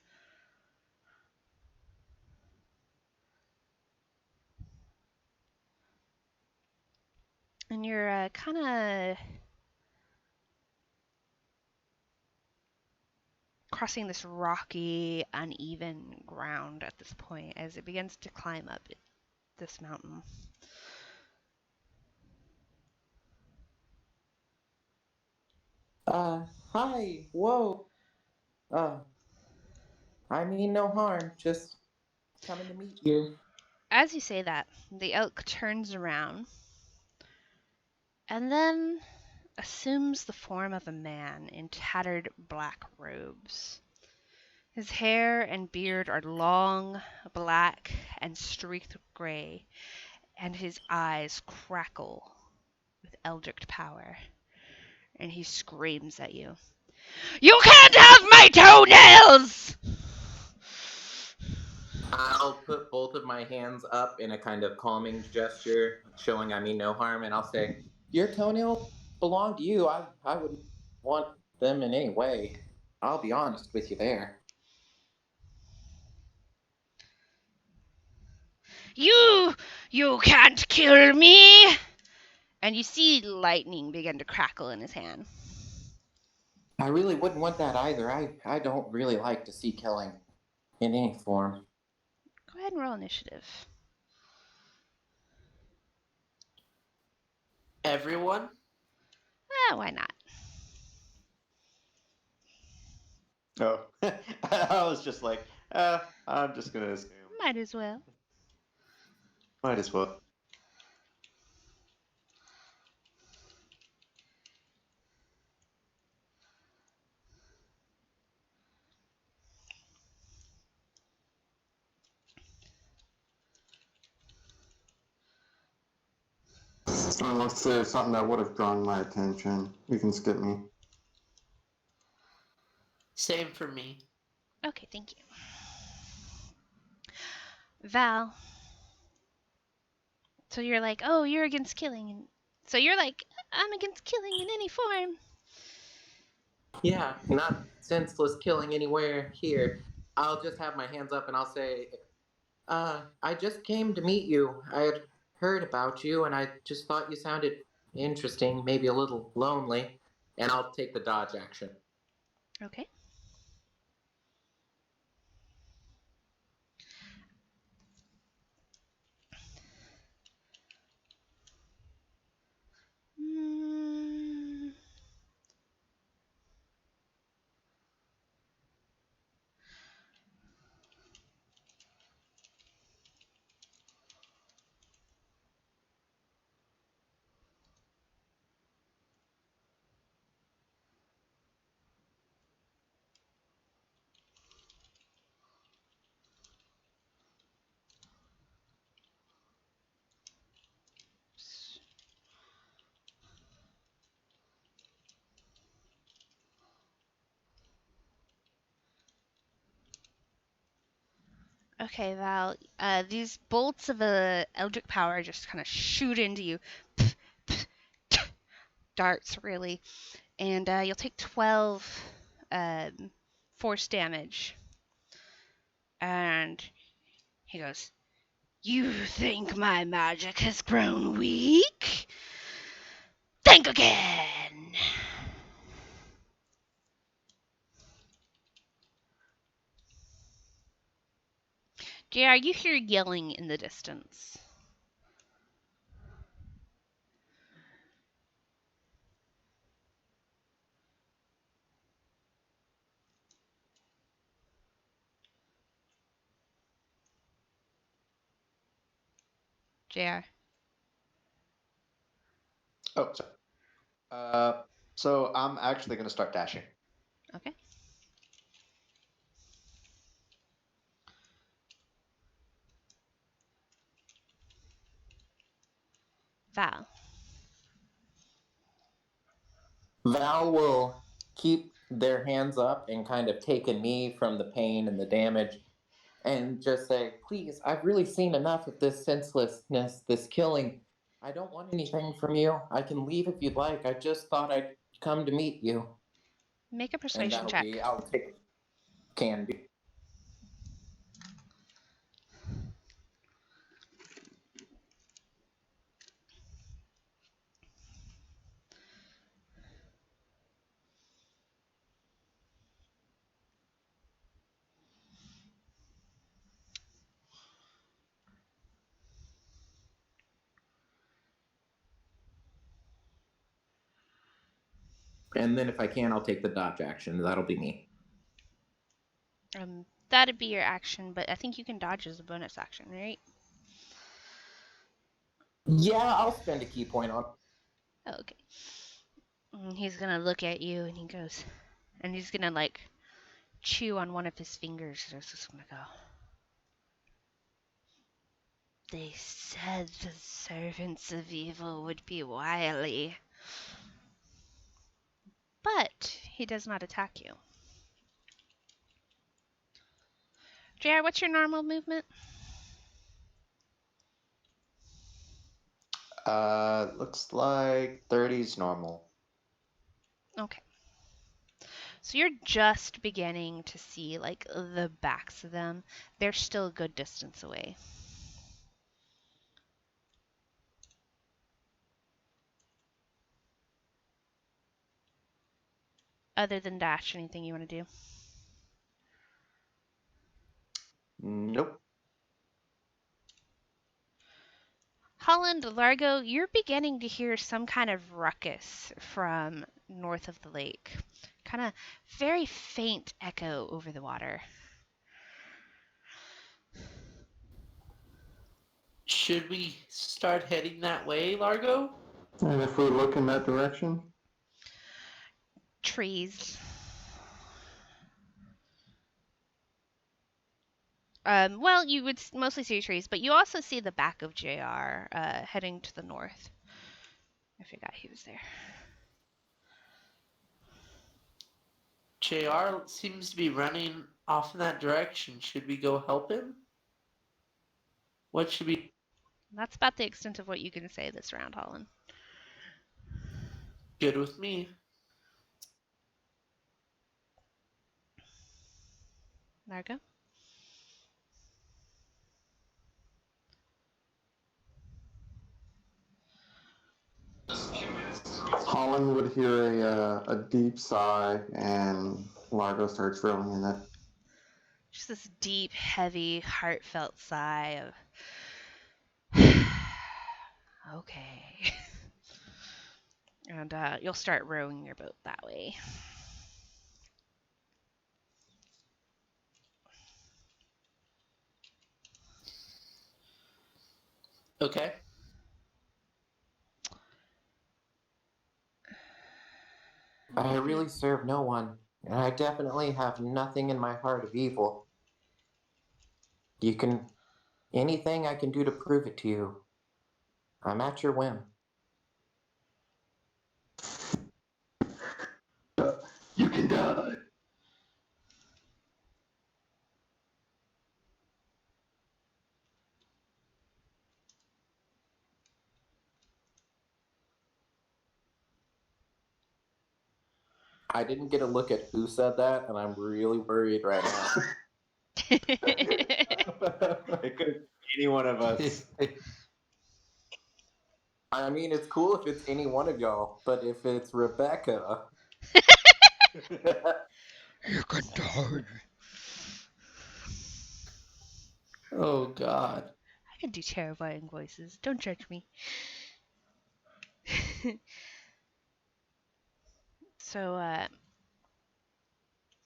And you're kind of crossing this rocky, uneven ground at this point as it begins to climb up this mountain. Hi, whoa. Uh, I mean no harm, just coming to meet you. As you say that, the elk turns around and then assumes the form of a man in tattered black robes. His hair and beard are long, black, and streaked with gray, and his eyes crackle with eldritch power. And he screams at you. You can't have my toenails! I'll put both of my hands up in a kind of calming gesture, showing I mean no harm, and I'll say, your toenails belong to you. I wouldn't want them in any way. I'll be honest with you there. You can't kill me! And you see lightning begin to crackle in his hand. I really wouldn't want that either. I don't really like to see killing in any form. Go ahead and roll initiative. Everyone? Why not? Oh, I was just like, I'm just gonna assume. Might as well. Might as well. Let's say something that would have drawn my attention. You can skip me. Same for me. Okay, thank you. Val. So you're like, oh, you're against killing. And so you're like, I'm against killing in any form. Yeah, not senseless killing anywhere here. I'll just have my hands up and I'll say, I just came to meet you. I had heard about you and I just thought you sounded interesting, maybe a little lonely. And I'll take the dodge action. Okay. Okay, Val. These bolts of eldritch power just kind of shoot into you. Darts, really. And you'll take 12 force damage. And he goes, "You think my magic has grown weak? Think again!" JR, you hear yelling in the distance. JR. Oh, sorry. So I'm actually going to start dashing. Okay. Val. Val will keep their hands up and kind of take a knee from the pain and the damage and just say, "Please, I've really seen enough of this senselessness, this killing. I don't want anything from you. I can leave if you'd like. I just thought I'd come to meet you." Make a And persuasion that'll check. be, I'll take candy. And then if I can, I'll take the dodge action. That'll be me. That'd be your action, but I think you can dodge as a bonus action, right? Yeah, I'll spend a key point on. Oh, okay. And he's gonna look at you and he goes, and he's gonna like chew on one of his fingers. He's just gonna go, "They said the servants of evil would be wily." But he does not attack you. JR, what's your normal movement? Looks like 30's normal. Okay. So you're just beginning to see like the backs of them. They're still a good distance away. Other than dash, anything you want to do? Nope. Holland, Largo, you're beginning to hear some kind of ruckus from north of the lake. Kind of very faint echo over the water. Should we start heading that way, Largo? And if we look in that direction, Trees. Well, you would mostly see trees, but you also see the back of JR heading to the north. I forgot he was there. JR seems to be running off in that direction. Should we go help him? What should we... That's about the extent of what you can say this round, Holland. Good with me. Largo? Holland would hear a deep sigh, and Largo starts reeling in it. Just this deep, heavy, heartfelt sigh of, okay. And you'll start rowing your boat that way. Okay. I really serve no one, and I definitely have nothing in my heart of evil. Anything I can do to prove it to you. I'm at your whim. You can die. I didn't get a look at who said that, and I'm really worried right now. It could be any one of us. I mean, it's cool if it's any one of y'all, but if it's Rebecca. You can die. Oh God. I can do terrifying voices. Don't judge me. So,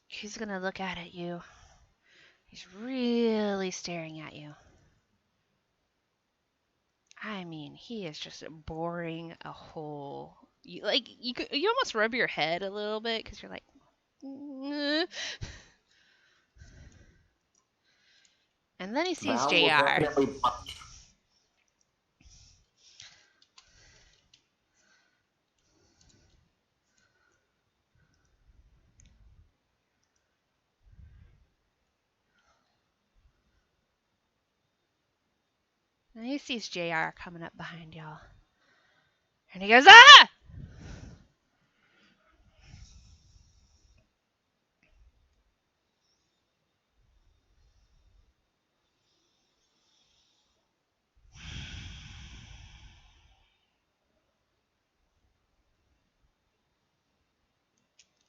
he's gonna look out at you. He's really staring at you. I mean, he is just boring a hole. You almost rub your head a little bit because you're like, "Nah." And then he sees Val will JR. definitely punch. And he sees JR coming up behind y'all. And he goes, ah!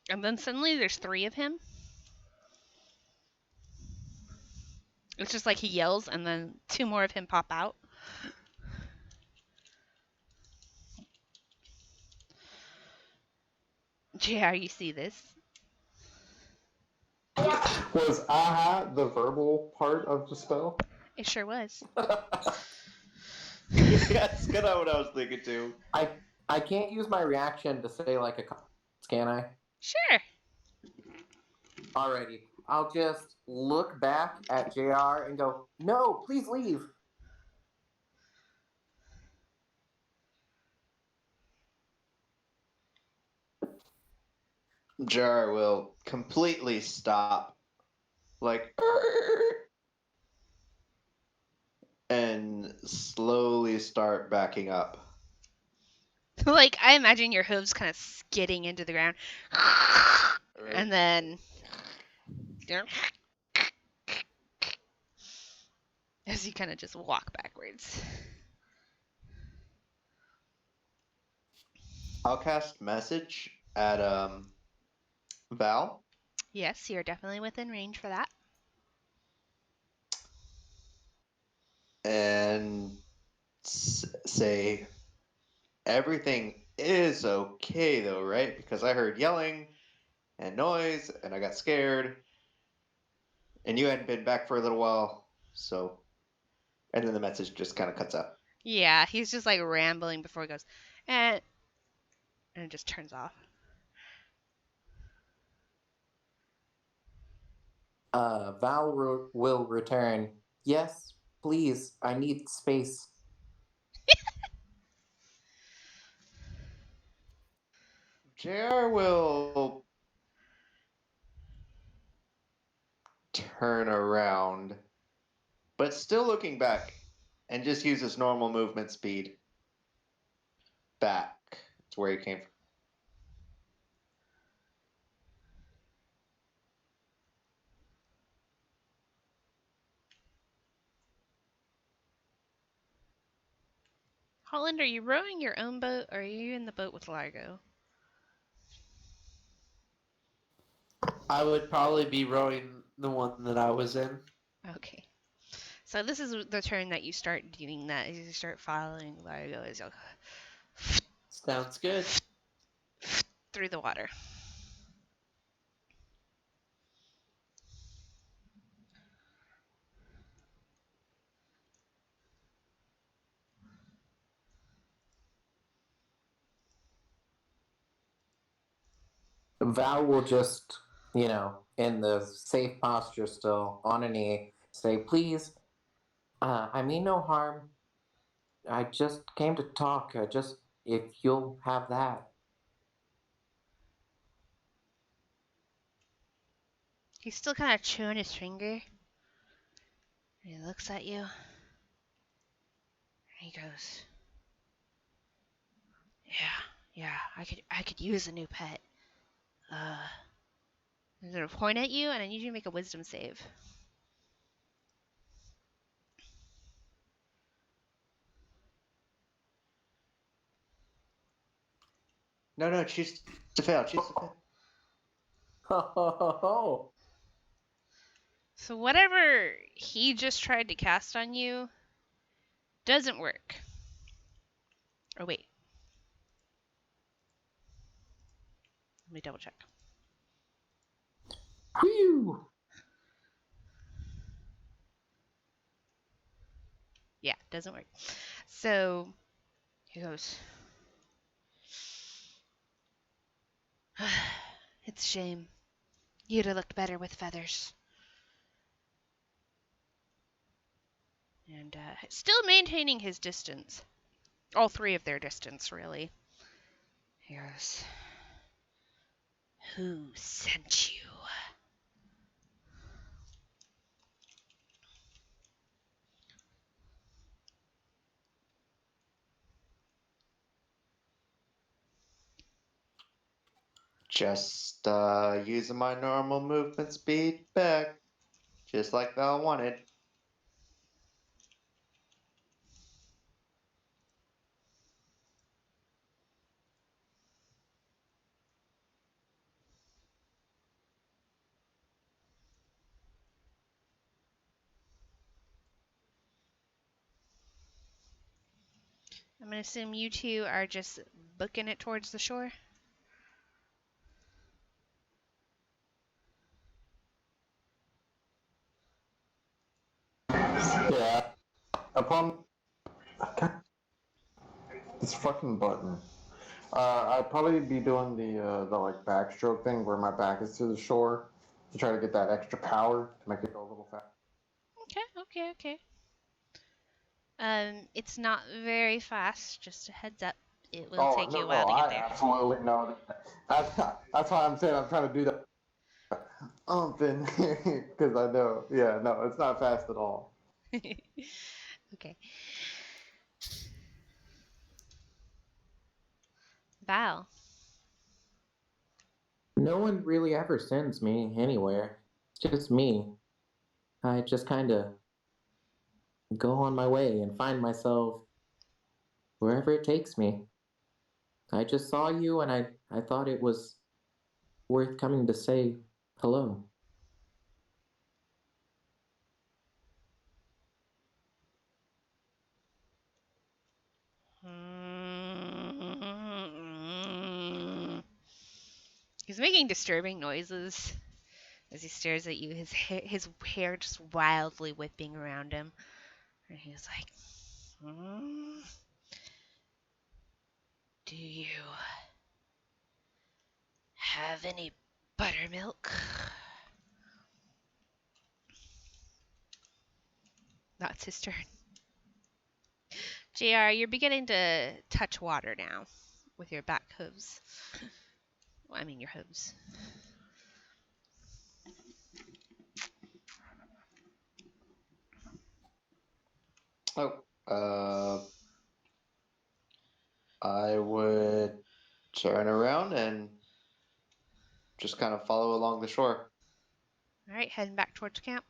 And then suddenly there's 3 of him. It's just like he yells and then 2 more of him pop out. JR, you see this? Was aha the verbal part of the spell? It sure was. That's kind of what I was thinking too. I can't use my reaction to say like a can I? Sure. Alrighty. I'll just look back at JR and go, no, please leave. Jar will completely stop, like, and slowly start backing up. Like, I imagine your hooves kind of skidding into the ground. And then as you kind of just walk backwards. I'll cast message at Val. Yes, you're definitely within range for that. And say everything is okay though, right? Because I heard yelling and noise and I got scared. And you hadn't been back for a little while, so. And then the message just kind of cuts out. Yeah, he's just like rambling before he goes, and it just turns off. Val will return. Yes, please. I need space. JR will turn around, but still looking back, and just use his normal movement speed back to where he came from. Holland, are you rowing your own boat or are you in the boat with Largo? I would probably be rowing the one that I was in. Okay. So this is the turn that you start doing that. You start following Largo as you Sounds good. through the water. Val will just, in the safe posture still, on a knee, say, please, I mean no harm. I just came to talk. If you'll have that. He's still kind of chewing his finger. He looks at you. He goes, "Yeah, I could use a new pet. I'm gonna point at you, and I need you to make a wisdom save. No, choose to fail. Choose to fail. Ho ho ho ho! So whatever he just tried to cast on you doesn't work. Oh wait. Let me double check. Whew! Yeah, doesn't work. So he goes, it's a shame. You'd have looked better with feathers. And still maintaining his distance. All three of their distance, really. He goes, who sent you? Just using my normal movement speed back, just like Val wanted. I'm going to assume you two are just booking it towards the shore. Yeah. Upon this fucking button. I'd probably be doing the like backstroke thing where my back is to the shore to try to get that extra power to make it go a little faster. Okay. It's not very fast. Just a heads up. It will take you a while to get I there. absolutely know that. That's why I'm saying I'm trying to do that umping because I know. Yeah, no, it's not fast at all. Okay. Val. No one really ever sends me anywhere. It's just me. I just kind of go on my way and find myself wherever it takes me. I just saw you and I thought it was worth coming to say hello. He's making disturbing noises as he stares at you, his hair just wildly whipping around him. And he's like, do you have any buttermilk? That's his turn. JR, you're beginning to touch water now with your back hooves. Well, I mean your hooves. I would turn around and just kind of follow along the shore. All right, heading back towards camp.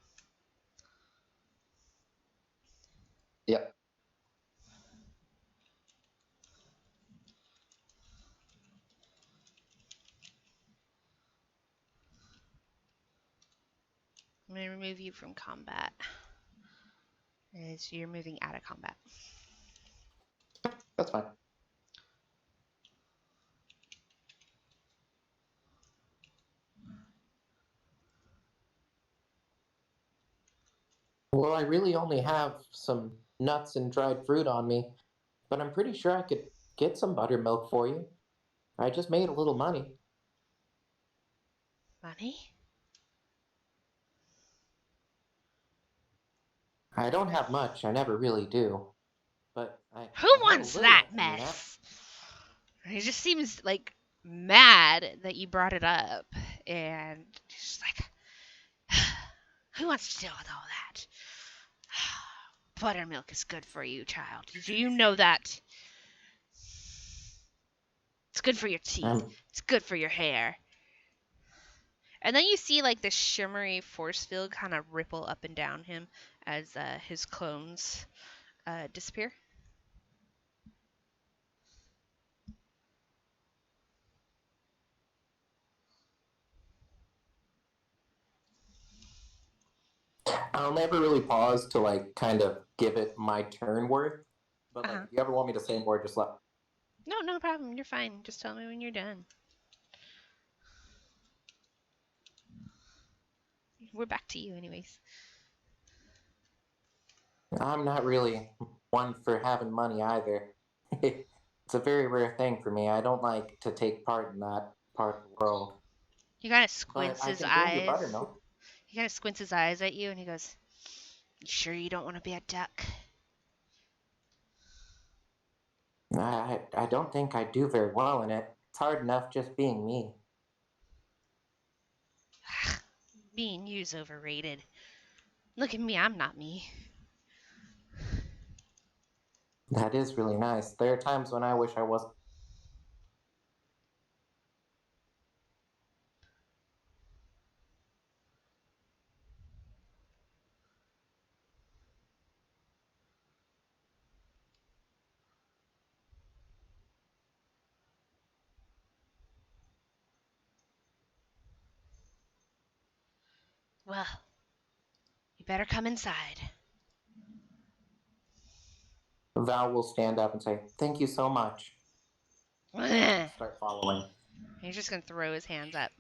Yep. I'm going to remove you from combat as you're moving out of combat. That's fine. Well, I really only have some nuts and dried fruit on me, but I'm pretty sure I could get some buttermilk for you. I just made a little money. Money? I don't have much, I never really do. But Who I have a wants little, that I mean, mess? He just seems like mad that you brought it up, and just like, who wants to deal with all that? Buttermilk is good for you, child. Do you know that? It's good for your teeth. It's good for your hair. And then you see like this shimmery force field kind of ripple up and down him as his clones disappear. I'll never really pause to like kind of give it my turn worth. But like, Uh-huh. if you ever want me to say more, just let. No, no problem. You're fine. Just tell me when you're done. We're back to you, anyways. I'm not really one for having money either. It's a very rare thing for me. I don't like to take part in that part of the world. He kind of But squints I his can bring you eyes. buttermilk. He kind of squints his eyes at you and he goes, "You sure you don't want to be a duck?" I don't think I do very well in it. It's hard enough just being me. Being you's overrated. Look at me, I'm not me. That is really nice. There are times when I wish I was. Well, you better come inside. Val will stand up and say, "Thank you so much." He's Start following. just gonna throw his hands up.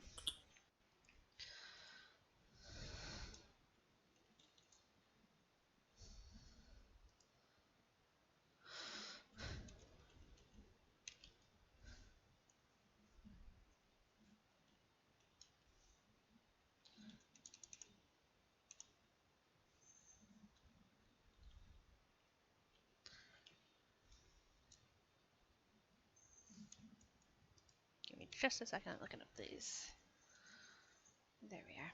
Give me just a second, I'm looking up these. There we are.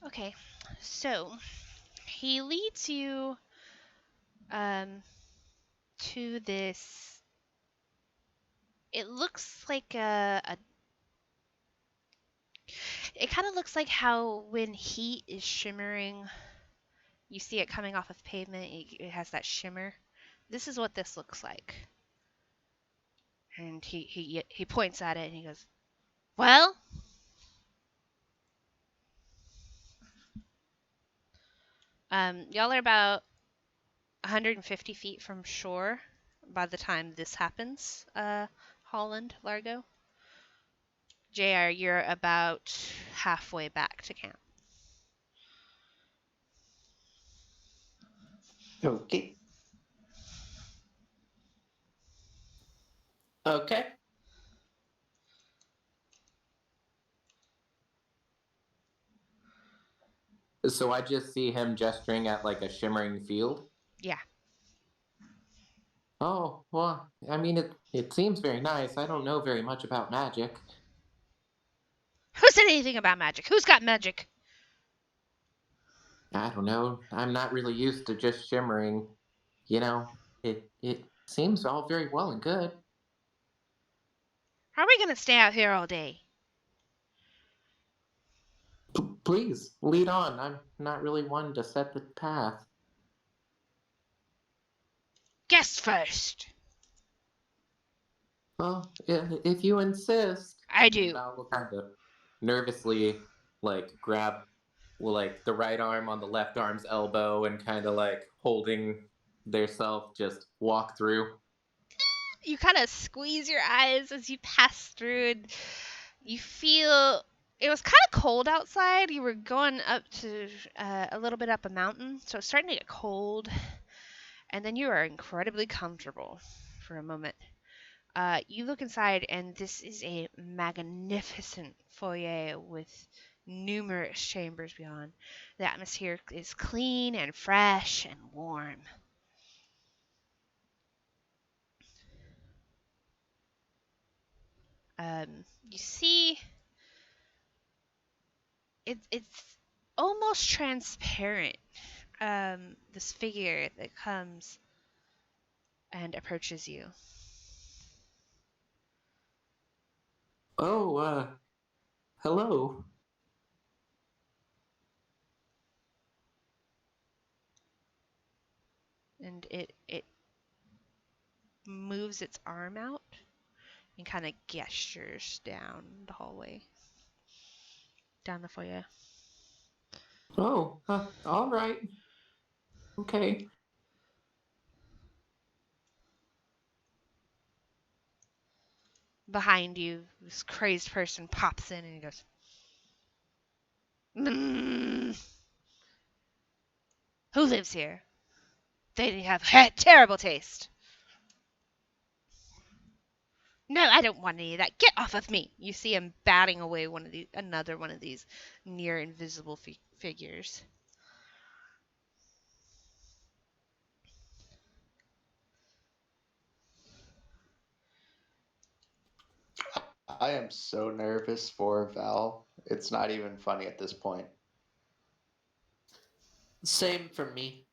Okay, so he leads you to this. It looks like it kind of looks like how when heat is shimmering, you see it coming off of pavement. It has that shimmer. This is what this looks like. And he points at it and he goes, "Well, y'all are about 150 feet from shore by the time this happens. Holland, Largo. JR, you're about halfway back to camp." Okay. Okay. So I just see him gesturing at like a shimmering field. Yeah. Oh, well, I mean, it seems very nice. I don't know very much about magic. Who said anything about magic? Who's got magic? I don't know. I'm not really used to just shimmering. You know, it seems all very well and good. Are we gonna stay out here all day? Please, lead on. I'm not really one to set the path. Guess first. Well, if you insist. I And do. Val will kind of nervously, like, grab, well, like, the right arm on the left arm's elbow and kind of, like, holding their self, just walk through. You kind of squeeze your eyes as you pass through, and you feel it was kind of cold outside. You were going up to a little bit up a mountain, so it's starting to get cold. And then you are incredibly comfortable for a moment. You look inside, and this is a magnificent foyer with numerous chambers beyond. The atmosphere is clean and fresh and warm. You see, it's almost transparent. This figure that comes and approaches you. Oh, hello. And it moves its arm out and kind of gestures down the hallway, down the foyer. Oh, all right. Okay. Behind you, this crazed person pops in and he goes, "Mm, who lives here? They have terrible taste." "No, I don't want any of that. Get off of me." You see him batting away another one of these near invisible figures. I am so nervous for Val. It's not even funny at this point. Same for me.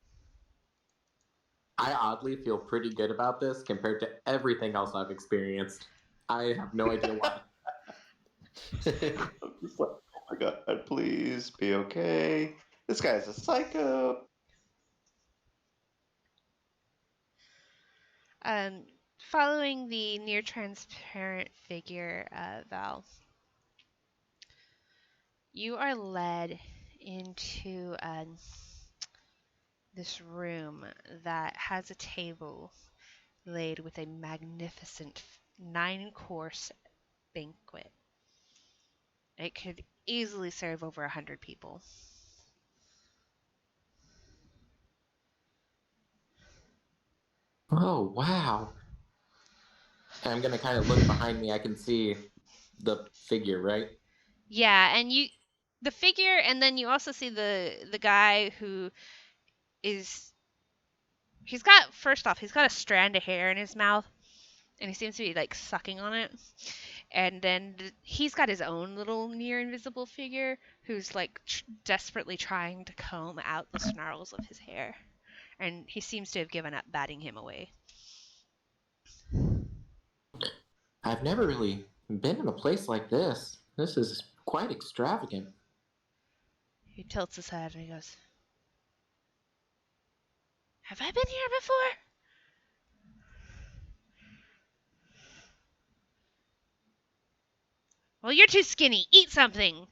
I oddly feel pretty good about this compared to everything else I've experienced. I have no idea why. I'm just like, oh my god, please be okay. This guy's a psycho. Following the near transparent figure, Val, you are led into this room that has a table laid with a magnificent 9-course banquet. It could easily serve over 100 people. Oh, wow. I'm gonna kind of look behind me. I can see the figure, right? Yeah, and the figure, and then you also see the guy who is he's got first off he's got a strand of hair in his mouth, and he seems to be like sucking on it. And then he's got his own little near invisible figure who's like desperately trying to comb out the snarls of his hair, and he seems to have given up batting him away. I've never really been in a place like this. This is quite extravagant. He tilts his head and he goes, "Have I been here before?" "Well, you're too skinny. Eat something."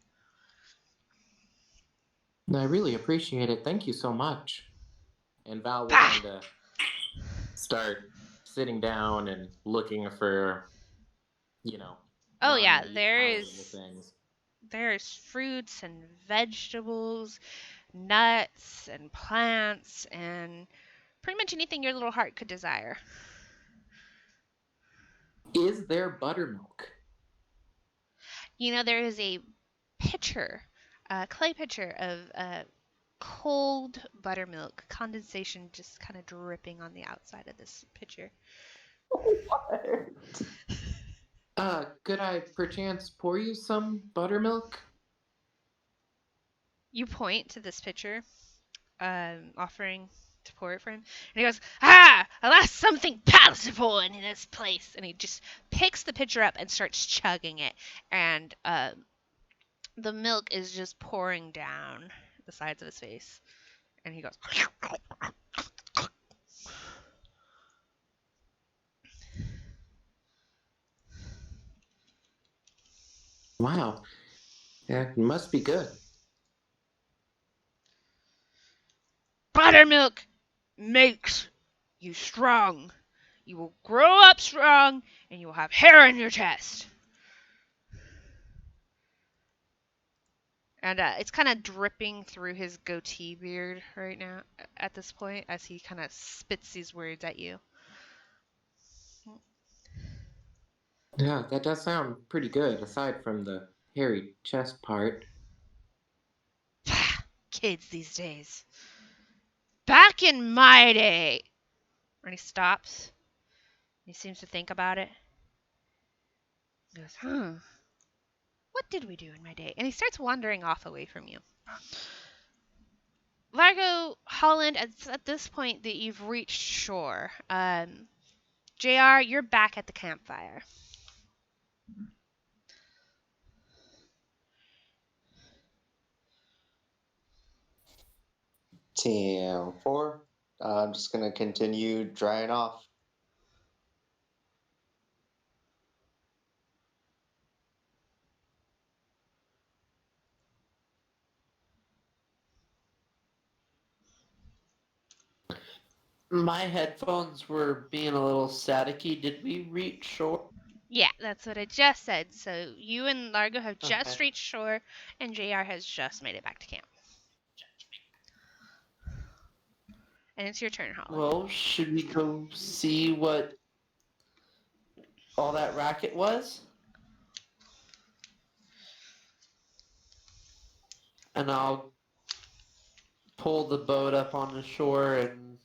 I really appreciate it. Thank you so much. And Val will Bah! kind of start sitting down and looking for, you know, Oh yeah, non-meat palatable things. there's fruits and vegetables, nuts and plants, and pretty much anything your little heart could desire. Is there buttermilk? There is a pitcher, a clay pitcher of cold buttermilk, condensation just kind of dripping on the outside of this pitcher. Could I perchance pour you some buttermilk? You point to this pitcher, offering to pour it for him, and he goes, "Ah, alas, something palatable in this place!" And he just picks the pitcher up and starts chugging it, and the milk is just pouring down the sides of his face, and he goes, Wow, it must be good. "Buttermilk makes you strong. You will grow up strong, and you will have hair on your chest." And it's kind of dripping through his goatee beard right now at this point as he kind of spits these words at you. Yeah, that does sound pretty good, aside from the hairy chest part. Kids these days. Back in my day. And he stops. He seems to think about it. He goes, what did we do in my day? And he starts wandering off away from you. Largo, Holland, at this point that you've reached shore, JR, you're back at the campfire. TM4. I'm just gonna continue drying off. My headphones were being a little staticky. Did we reach shore? Yeah, that's what I just said. So you and Largo have just Okay. reached shore, and JR has just made it back to camp. And it's your turn, Holland. Well, should we go see what all that racket was? And I'll pull the boat up on the shore and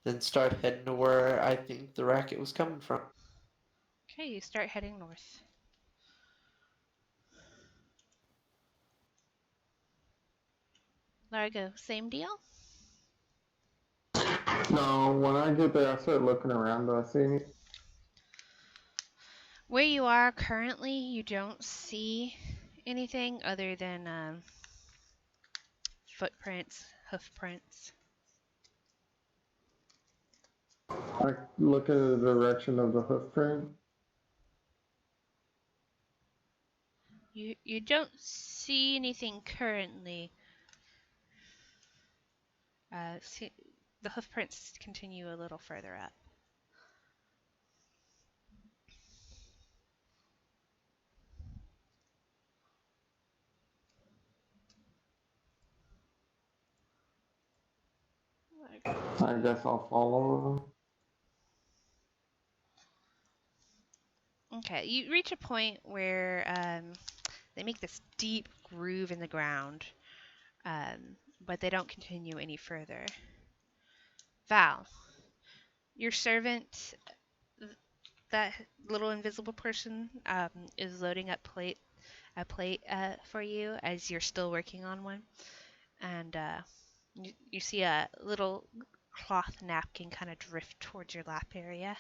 then start heading to where I think the racket was coming from. Okay, you start heading north. Largo, same deal? No, when I get there, I start looking around. Do I see any? Where you are currently, you don't see anything other than footprints, hoof prints. I look in the direction of the hoof print. You don't see anything currently. The hoof prints continue a little further up. I guess I'll follow them. Okay, you reach a point where they make this deep groove in the ground, but they don't continue any further. Val, your servant, that little invisible person, is loading up a plate for you as you're still working on one, and you see a little cloth napkin kind of drift towards your lap area.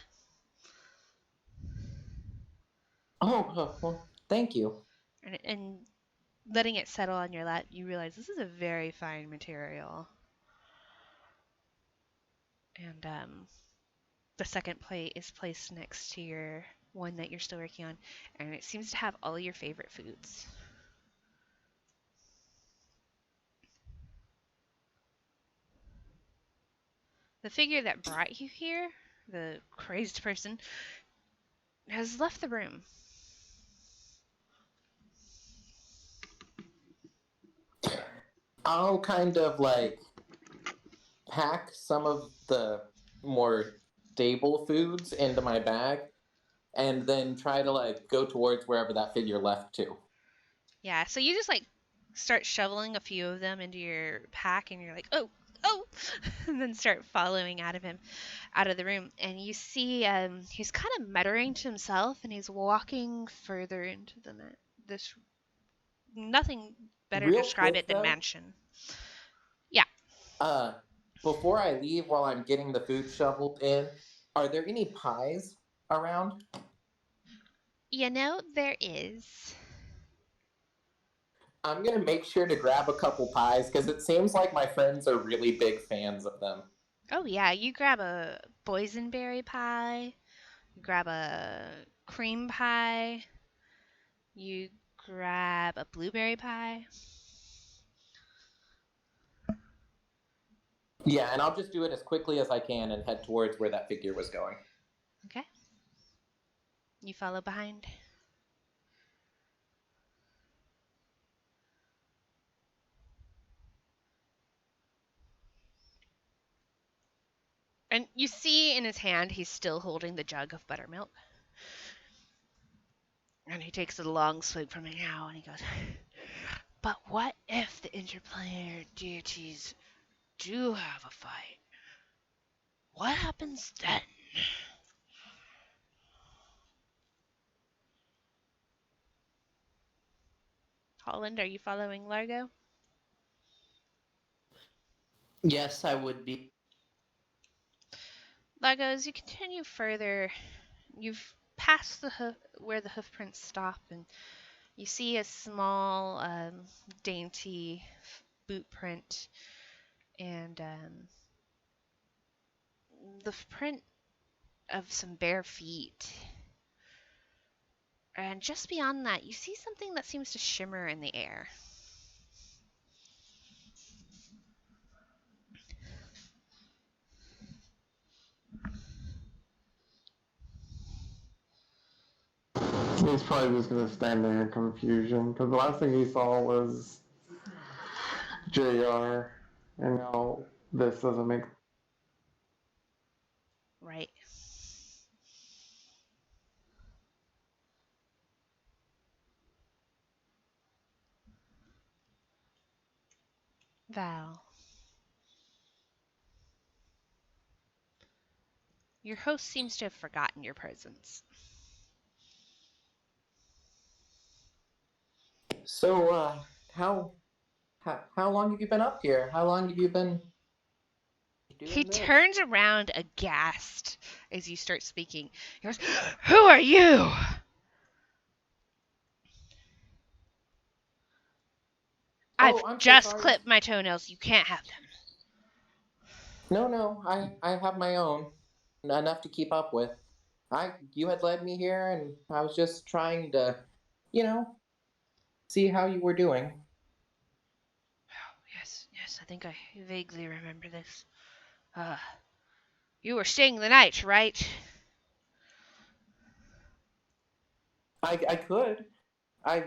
Oh, well, thank you. And letting it settle on your lap, you realize this is a very fine material. And the second plate is placed next to your one that you're still working on, and it seems to have all your favorite foods. The figure that brought you here, the crazed person, has left the room. I'll kind of like pack some of the more stable foods into my bag and then try to like go towards wherever that figure left to. Yeah, so you just like start shoveling a few of them into your pack, and you're like, oh, and then start following out of the room, and you see he's kind of muttering to himself, and he's walking further into the this nothing better to Real describe it quick than though, mansion. Yeah, uh before I leave while I'm getting the food shoveled in, are there any pies around? you know there is. I'm gonna make sure to grab a couple pies because it seems like my friends are really big fans of them. Oh yeah, you grab a boysenberry pie, you grab a cream pie, you grab a blueberry pie. Yeah, and I'll just do it as quickly as I can and head towards where that figure was going. Okay. You follow behind. And you see in his hand he's still holding the jug of buttermilk. And he takes a long swig from it now and he goes, but what if the interplanetary deities do have a fight? What happens then? Holland, are you following Largo? Yes, I would be. Lago, as you continue further, you've passed where the hoofprints stop, and you see a small, dainty boot print, and the print of some bare feet. And just beyond that, you see something that seems to shimmer in the air. He's probably just gonna stand there in confusion because the last thing he saw was JR, and now this doesn't make. Right. Val. Your host seems to have forgotten your presence. So, how long have you been up here? How long have you been He doing this? turns around aghast as you start speaking. He goes, "Who are you?" Oh, I've I'm so just sorry. clipped my toenails. You can't have them. No, I have my own, enough to keep up with. You had led me here, and I was just trying to, you know, see how you were doing. Oh, yes, I think I vaguely remember this. Uh, you were staying the night, right? I could. I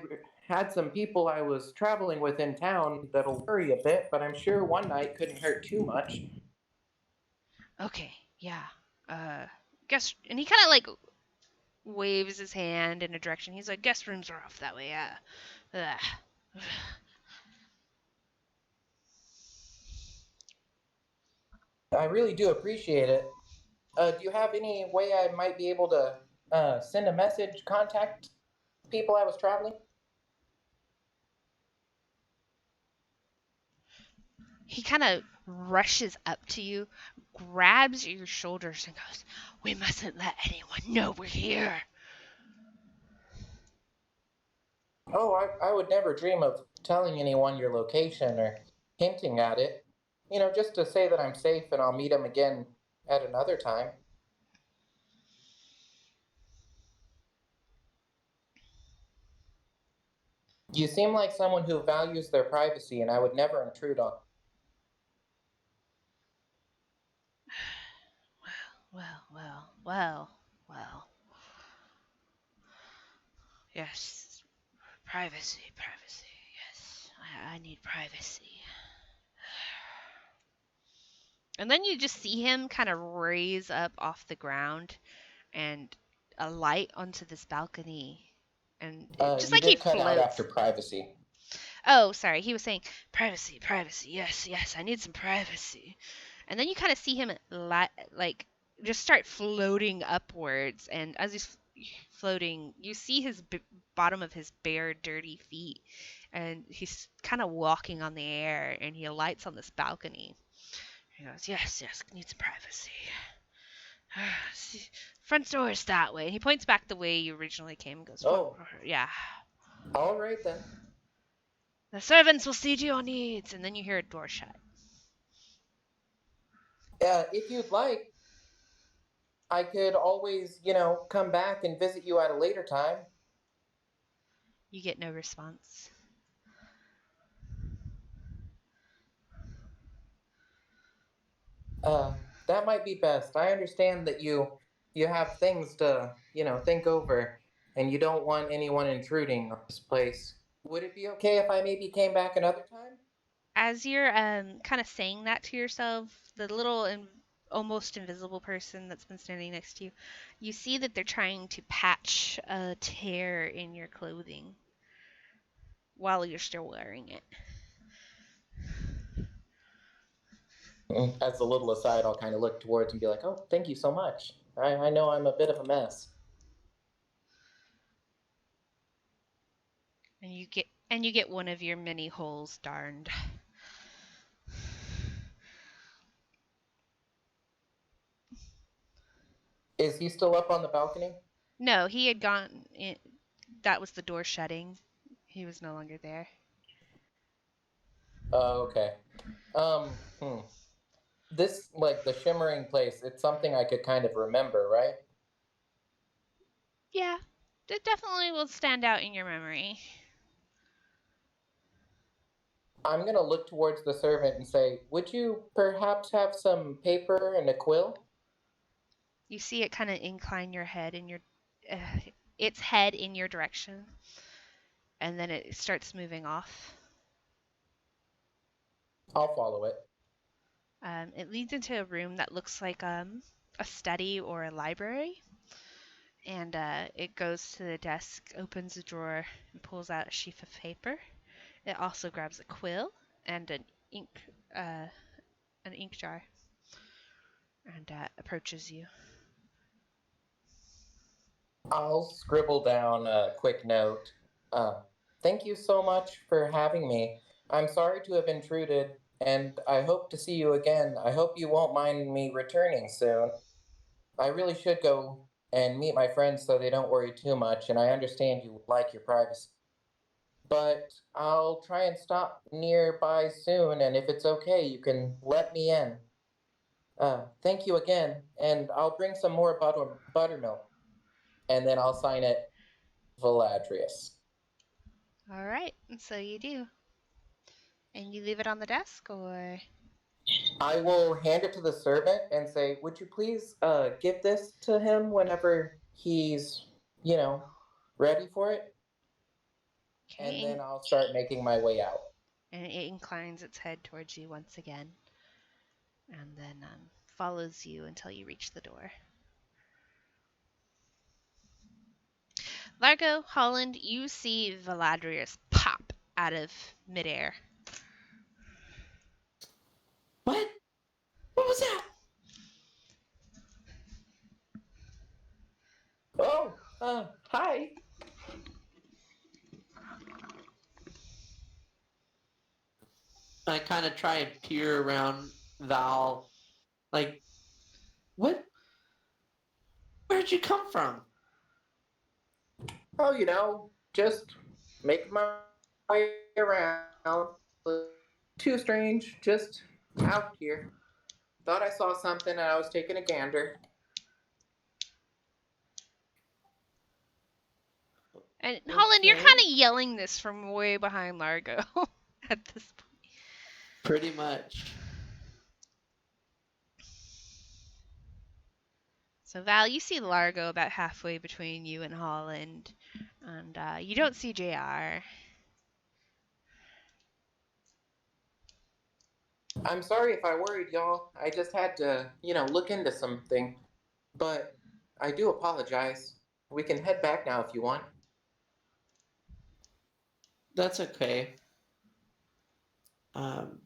had some people I was traveling with in town that'll worry a bit, but I'm sure one night couldn't hurt too much. Okay, yeah. Guess, and he kind of like waves his hand in a direction. He's like, guest rooms are off that way. Yeah. I really do appreciate it. Do you have any way I might be able to send a message, contact people I was traveling? He kind of rushes up to you, grabs your shoulders, and goes, "We mustn't let anyone know we're here." Oh, I would never dream of telling anyone your location or hinting at it. Just to say that I'm safe and I'll meet him again at another time. You seem like someone who values their privacy, and I would never intrude on. Well. Yes, privacy. Yes, I need privacy. And then you just see him kind of raise up off the ground and alight onto this balcony. And just You like he did cut out after floats. privacy. Oh, sorry. He was saying, privacy. Yes, I need some privacy. And then you kind of see him like just start floating upwards. And as he's floating, you see his bottom of his bare, dirty feet. And he's kind of walking on the air, and he alights on this balcony. He goes, yes, need some privacy. See, front door is that way. And he points back the way you originally came and goes, Oh, yeah. all right then. The servants will see to your needs. And then you hear a door shut. If you'd like, I could always, come back and visit you at a later time. You get no response. That might be best. I understand that you have things to, think over, and you don't want anyone intruding on this place. Would it be okay if I maybe came back another time? As you're kind of saying that to yourself, the little almost invisible person that's been standing next to you, you see that they're trying to patch a tear in your clothing while you're still wearing it. As a little aside, I'll kind of look towards and be like, "Oh, thank you so much. I know I'm a bit of a mess." And you get one of your many holes darned. Is he still up on the balcony? No, he had gone. That was the door shutting. He was no longer there. Oh, okay. Hmm. This, like the shimmering place, it's something I could kind of remember, right? Yeah, it definitely will stand out in your memory. I'm going to look towards the servant and say, would you perhaps have some paper and a quill? You see it kind of incline your head in your, uh, its head in your direction, and then it starts moving off. I'll follow it. It leads into a room that looks like a study or a library, and it goes to the desk, opens a drawer, and pulls out a sheaf of paper. It also grabs a quill and ink, uh, an ink jar, and approaches you. I'll scribble down a quick note. Uh, Thank you so much for having me. I'm sorry to have intruded, and I hope to see you again. I hope you won't mind me returning soon. I really should go and meet my friends so they don't worry too much, and I understand you like your privacy. But I'll try and stop nearby soon, and if it's okay, you can let me in. Thank you again, and I'll bring some more buttermilk, and then I'll sign it Valadrius. All right, and so you do. And you leave it on the desk, or? I will hand it to the servant and say, would you please give this to him whenever he's, you know, ready for it? And Okay, then I'll start making my way out. and it inclines its head towards you once again, and then follows you until you reach the door. Largo, Holland, you see Valadrius pop out of midair. What? What was that? Oh, hi. I kind of try and peer around Val. Like, what? Where'd you come from? Oh, just making my way around. Too strange, just out here. Thought I saw something and I was taking a gander. And Holland, you're kind Okay. of yelling this from way behind Largo at this point. Pretty much. So Val, you see Largo about halfway between you and Holland, and you don't see JR. I'm sorry if I worried y'all. I just had to, look into something. But I do apologize. We can head back now if you want. That's okay. Um,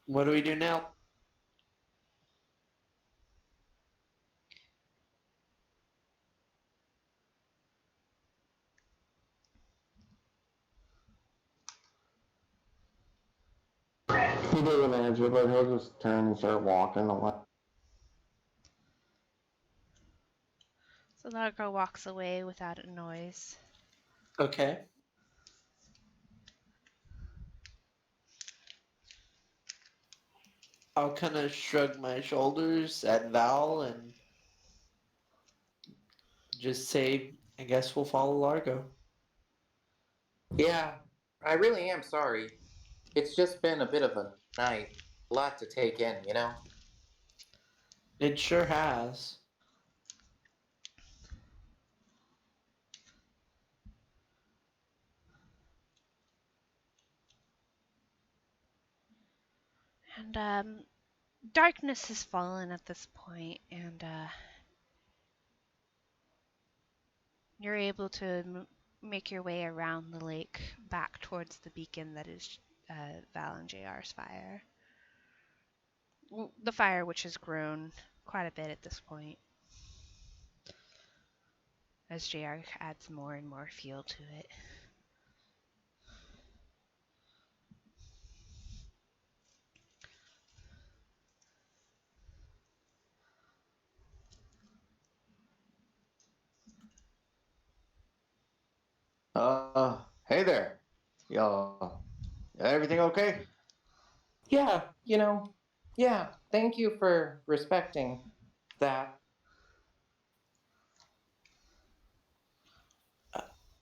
what do we do now? He doesn't answer, but he'll just turn and start walking away. So Largo walks away without a noise. Okay. I'll kind of shrug my shoulders at Val and just say, I guess we'll follow Largo. Yeah, I really am sorry. It's just been a bit of a night. A lot to take in. It sure has. And darkness has fallen at this point, and you're able to make your way around the lake back towards the beacon that is Val and JR's fire. The fire, which has grown quite a bit at this point, as JR adds more and more fuel to it. Hey there. Y'all, everything okay? Yeah, yeah, thank you for respecting that.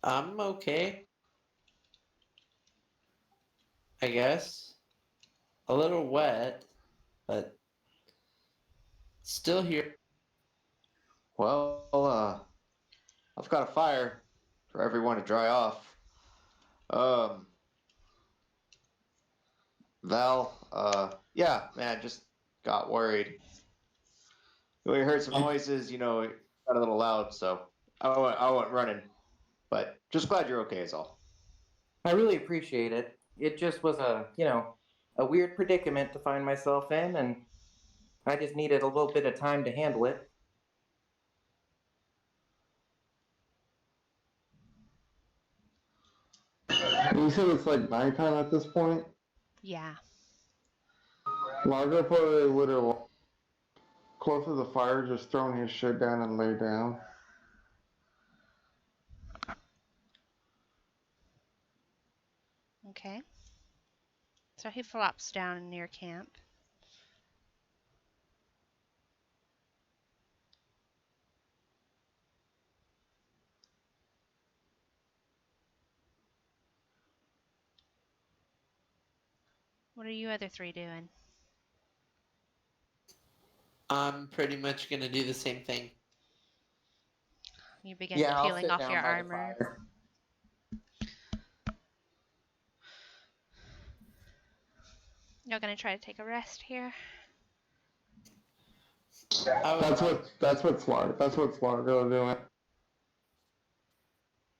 I'm okay, I guess. A little wet, but still here. Well, I've got a fire for everyone to dry off. Um, Val, yeah, man, just got worried. We heard some noises, it got a little loud, so I went running. But just glad you're okay, is all. I really appreciate it. It just was a weird predicament to find myself in, and I just needed a little bit of time to handle it. You said it's like nighttime at this point. Yeah. Largo probably would have close to the fire, just thrown his shit down and laid down. Okay. So he flops down near camp. What are you other three doing? I'm pretty much gonna do the same thing. You begin Yeah, I'll peeling sit off down your by the armor. fire. You're gonna try to take a rest here. That's what Largo doing.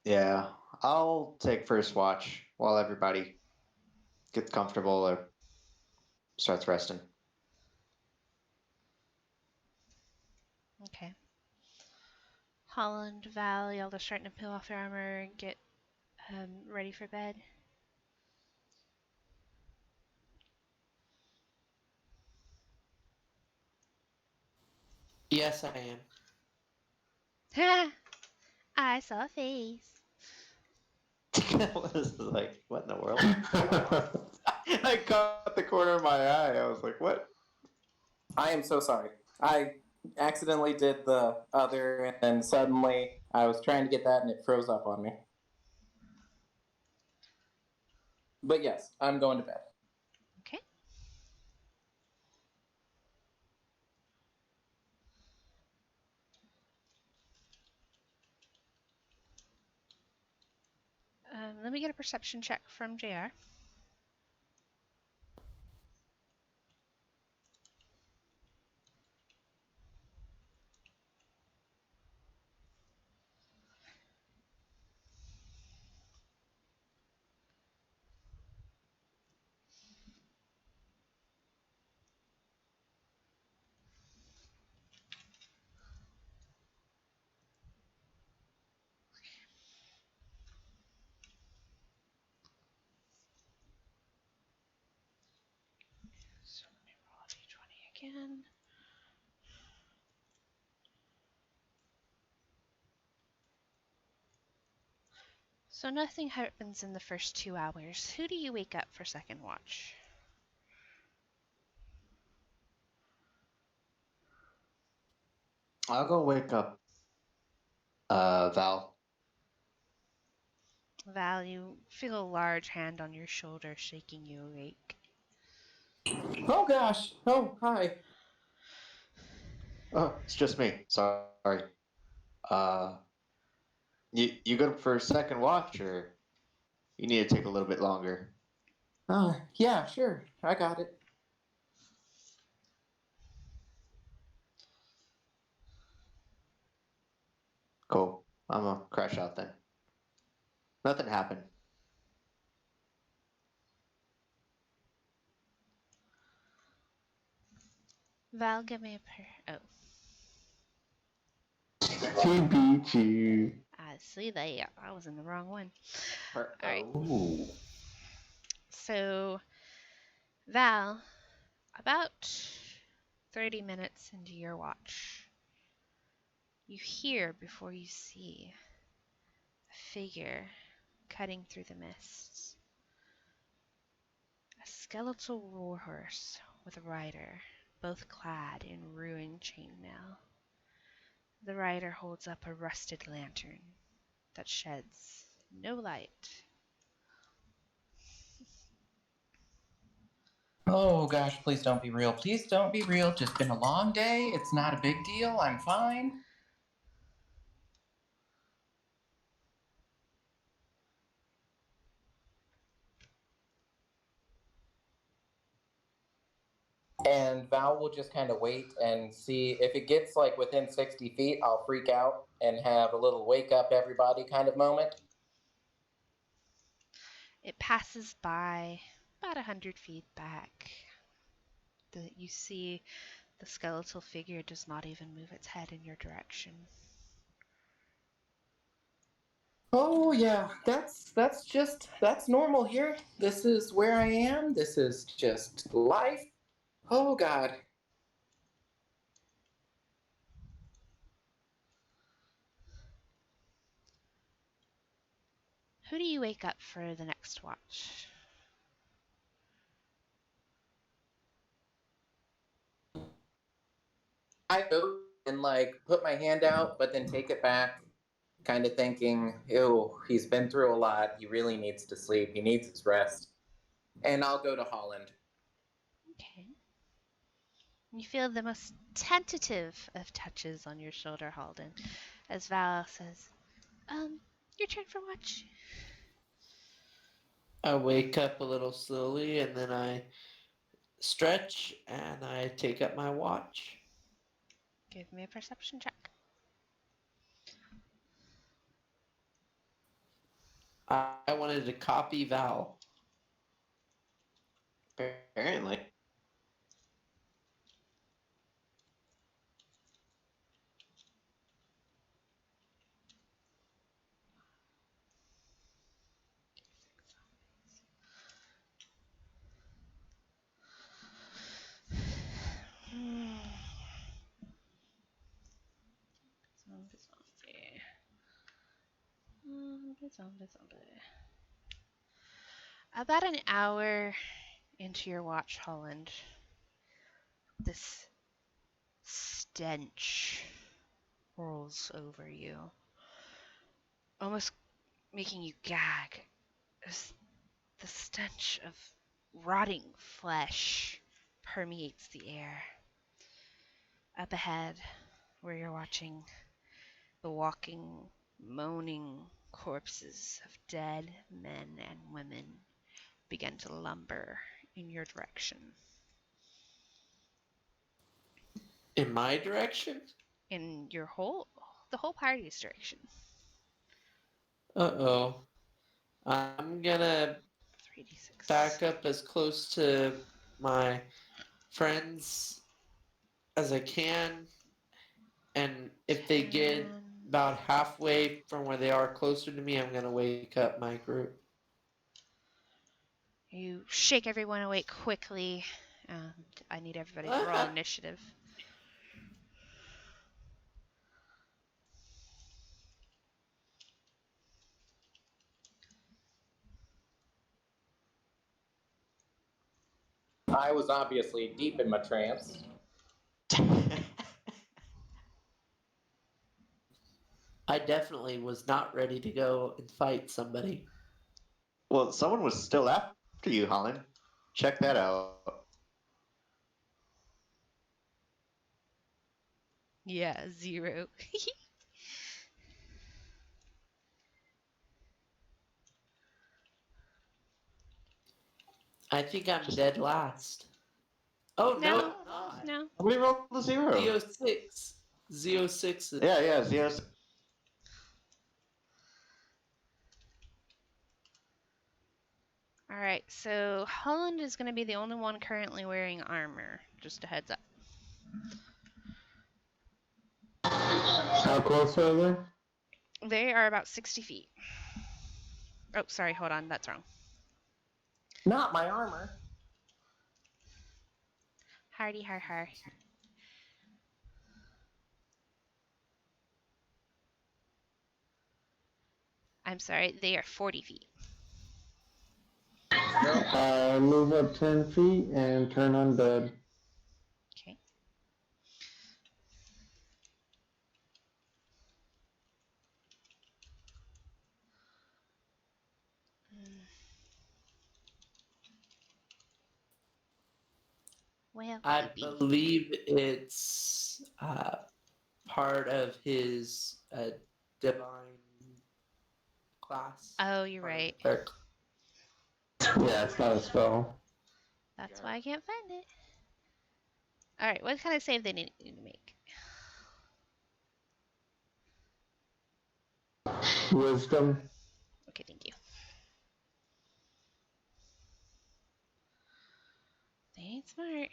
Yeah, I'll take first watch while everybody gets comfortable or starts resting. Okay. Holland, Val, y'all are starting to peel off your armor and get ready for bed. Yes, I am. Ha! I saw a face. Was like, what in the world? I caught the corner of my eye. I was like, what? I am so sorry. I accidentally did the other, and then suddenly I was trying to get that, and it froze up on me. But yes, I'm going to bed. Okay. Let me get a perception check from JR. So let me roll a d20 again. So nothing happens in the first 2 hours. Who do you wake up for second watch? I'll go wake up Val. Val, you feel a large hand on your shoulder shaking you awake. Oh gosh. Oh, hi. Oh, it's just me. Sorry. Uh, you good for a second watch, or you need to take a little bit longer? Yeah, sure. I got it. Cool. I'm gonna crash out then. Nothing happened. Val, give me a oh, He beat you. I see that. I was in the wrong one. All right. Oh. So, Val, about 30 minutes into your watch, you hear before you see a figure cutting through the mists. A skeletal warhorse with a rider, both clad in ruined chainmail. The rider holds up a rusted lantern that sheds no light. Oh gosh, please don't be real. Please don't be real. Just been a long day. It's not a big deal. I'm fine. And Val will just kind of wait and see if it gets like within 60 feet, I'll freak out and have a little wake up everybody kind of moment. It passes by about 100 feet back. You see the skeletal figure does not even move its head in your direction. Oh yeah, that's normal here. This is where I am. This is just life. Oh god. Who do you wake up for the next watch? I go and like put my hand out, but then take it back, kind of thinking, ew, he's been through a lot. He really needs to sleep. He needs his rest. And I'll go to Holland. Okay. You feel the most tentative of touches on your shoulder, Halden, as Val says, your turn for watch. I wake up a little slowly and then I stretch and I take up my watch. Give me a perception check. I wanted to copy Val. Apparently. About an hour into your watch, Holland, this stench rolls over you, almost making you gag. As the stench of rotting flesh permeates the air. Up ahead, where you're watching the walking, moaning corpses of dead men and women begin to lumber in your direction. In my direction? In the whole party's direction. Uh-oh. I'm gonna 3d6. back up as close to my friends as I can, and if they get 10. about halfway from where they are closer to me, I'm gonna wake up my group. You shake everyone awake quickly, and I need everybody to roll initiative. I was obviously deep in my trance. I definitely was not ready to go and fight somebody. Well, someone was still after you, Holland. Check that out. Yeah, 0. I think I'm Just dead last. Oh No, no, I'm not. no. we rolled a 0. Z06. Z06 is Yeah, 0. All right, so Holland is going to be the only one currently wearing armor. Just a heads up. How close are they? They are about 60 feet. Oh, sorry, hold on, that's wrong. Not my armor. Hardy har har. I'm sorry, they are 40 feet. Move up 10 feet and turn undead. Okay. Well, I poopy. believe it's part of his divine class. Oh, you're Part of right. their Yeah, it's not a spell. That's why I can't find it. Alright, what kind of save they need to make? Wisdom. Okay, thank you. They ain't smart.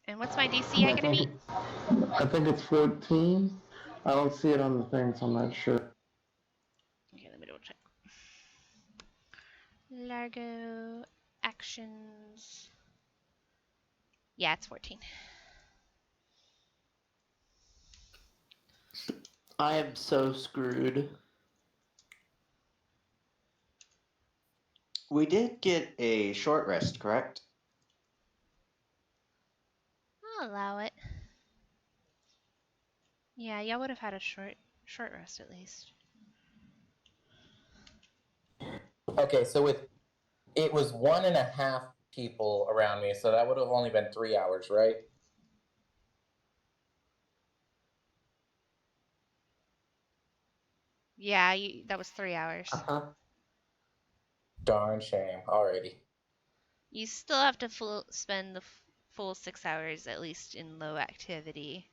And what's my DC I gotta beat? I think it's 14. I don't see it on the thing, so I'm not sure. Okay, let me double check. Largo actions. Yeah, it's 14. I am so screwed. We did get a short rest, correct? I'll allow it. Yeah, y'all would have had a short rest at least. Okay, so it was 1.5 people around me, so that would have only been 3 hours, right? Yeah, that was 3 hours. Uh-huh. Darn shame. Alrighty. You still have to spend the full 6 hours at least in low activity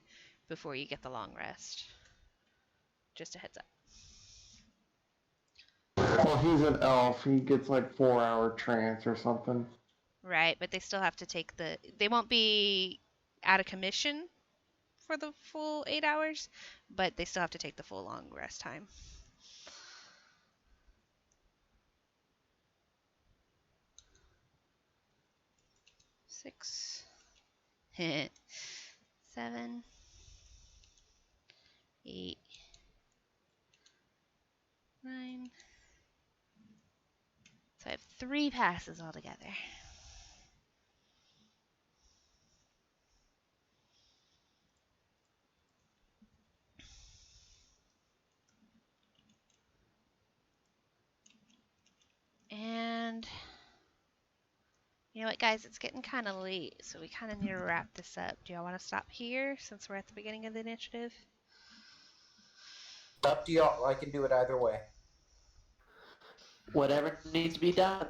before you get the long rest. Just a heads up. Well, he's an elf. He gets like 4-hour trance or something. Right, but they still have to take they won't be out of commission for the full 8 hours, but they still have to take the full long rest time. Six, 7, 8, 9. So I have 3 passes altogether. And you know what, guys? It's getting kind of late, so we kind of need to wrap this up. Do y'all want to stop here since we're at the beginning of the initiative? It's up to y'all. I can do it either way. Whatever needs to be done.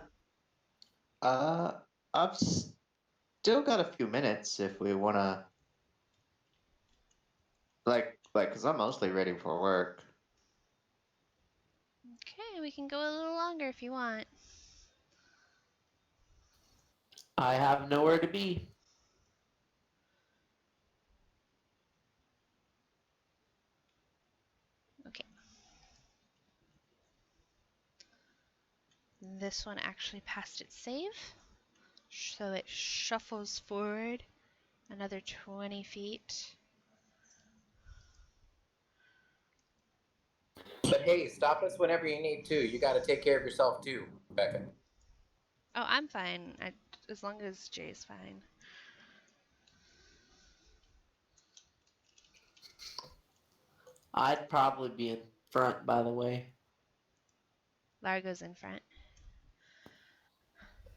I've still got a few minutes if we wanna because I'm mostly ready for work. Okay, we can go a little longer if you want. I have nowhere to be. Okay. This one actually passed its save, so it shuffles forward another 20 feet. But hey, stop us whenever you need to. You got to take care of yourself too, Becca. Oh, I'm fine. As long as Jay's fine. I'd probably be in front, by the way. Largo's in front.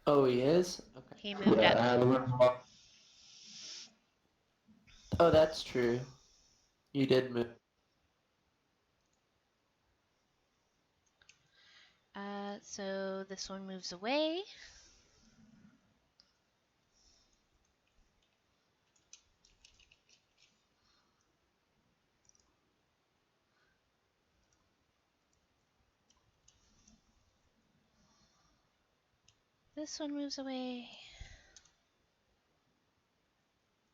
Oh, he is? Okay. He moved Yeah, up. I had a little. Oh, that's true. You did move. So this one moves away. This one moves away.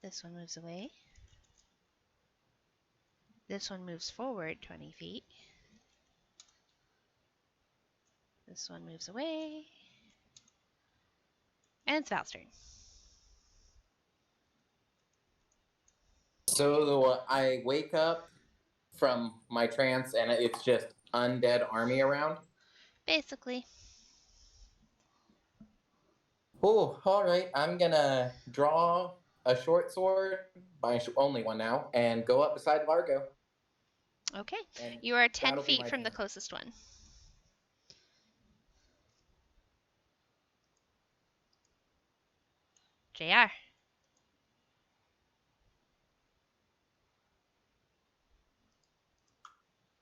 This one moves away. This one moves forward 20 feet. This one moves away. And it's Val's turn. So I wake up from my trance and it's just undead army around. Basically. Oh, all right. I'm gonna draw a short sword, buy only one now, and go up beside Largo. Okay. And You are 10 that'll be feet my from the turn. closest one. JR.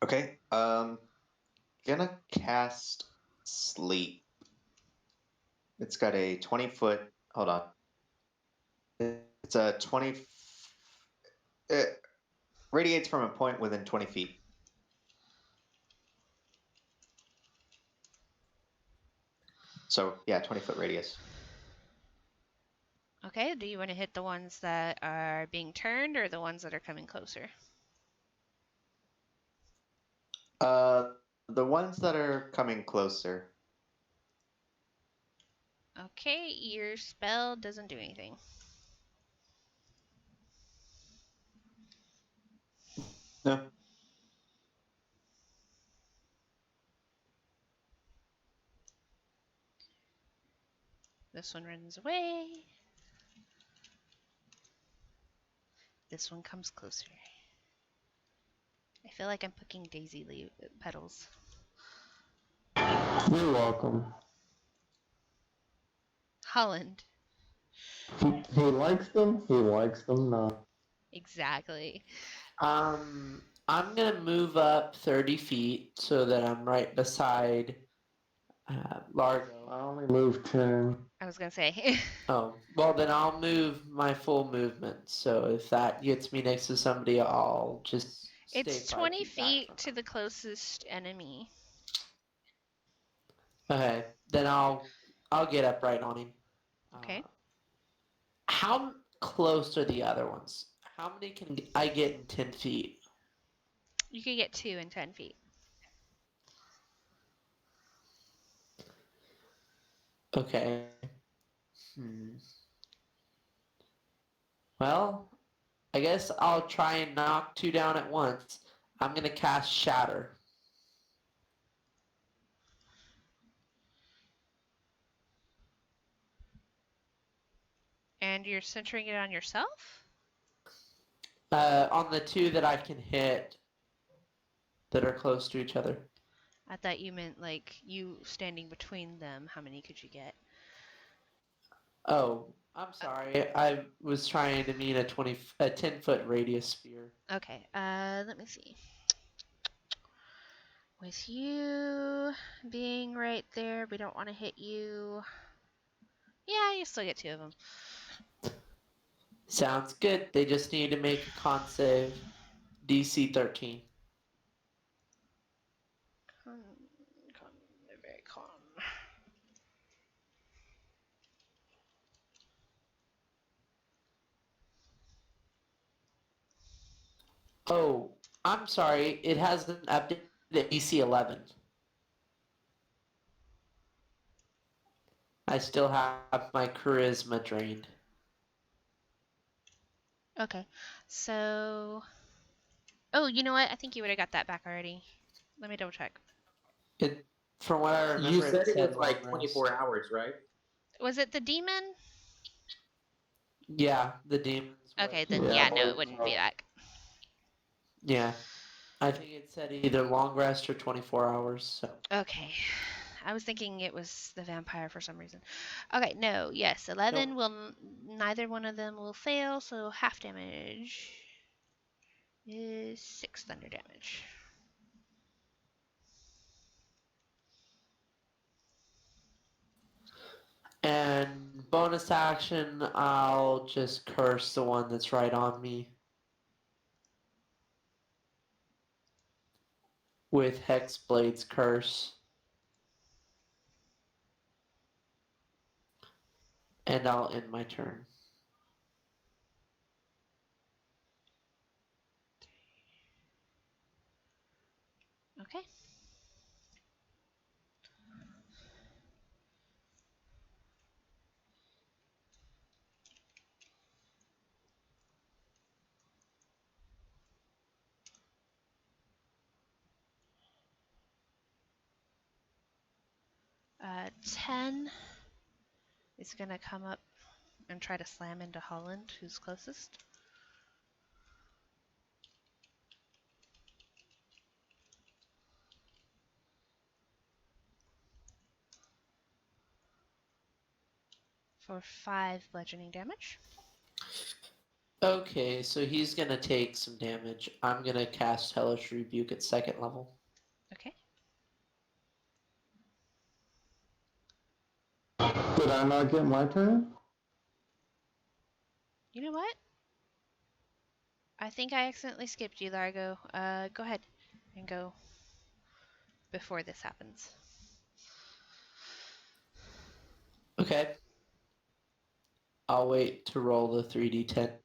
Okay. Gonna cast sleep. It's got a 20-foot. Hold on. It's a 20. It radiates from a point within 20 feet. So yeah, 20-foot radius. Okay, do you want to hit the ones that are being turned or the ones that are coming closer? The ones that are coming closer. Okay, your spell doesn't do anything. No. This one runs away. This one comes closer. I feel like I'm picking daisy petals. You're welcome. Holland. He likes them. He likes them not. Exactly. I'm gonna move up 30 feet so that I'm right beside Largo. I only move 10. I was gonna say. Oh, well then I'll move my full movement. So if that gets me next to somebody, I'll just stay It's 5 20 feet back feet from to them. the closest enemy. Okay, then I'll get up right on him. Okay. How close are the other ones? How many can I get in 10 feet? You could get 2 in 10 feet. Okay. Well, I guess I'll try and knock 2 down at once. I'm gonna cast Shatter. And you're centering it on yourself? On the 2 that I can hit that are close to each other. I thought you meant like you standing between them. How many could you get? Oh, I'm sorry. I was trying to mean a 10-foot radius sphere. Okay, let me see. With you being right there, we don't want to hit you. Yeah, you still get 2 of them. Sounds good. They just need to make a con save. DC 13. They're very calm. Oh, I'm sorry. It hasn't updated to DC 11. I still have my charisma drained. Okay, so. Oh, you know what? I think you would have got that back already. Let me double check. It, from what I You remember, said it it said was long like rest. 24 hours, right? Was it the demon? Yeah, the demons. Okay, Yeah, then I yeah, no, believe it wouldn't so. be back. Yeah, I think it said either long rest or 24 hours. So Okay. I was thinking it was the vampire for some reason. Okay, no, yes, 11 nope. will, neither one of them will fail, so half damage is 6 thunder damage. And bonus action, I'll just curse the one that's right on me with Hexblade's curse. And I'll end my turn. 10 is going to come up and try to slam into Holland, who's closest. For 5 bludgeoning damage. Okay, so he's gonna take some damage. I'm gonna cast Hellish Rebuke at 2nd level. Okay. Did I not get my turn? You know what? I think I accidentally skipped you, Largo. Go ahead and go before this happens. Okay. I'll wait to roll the 3d10.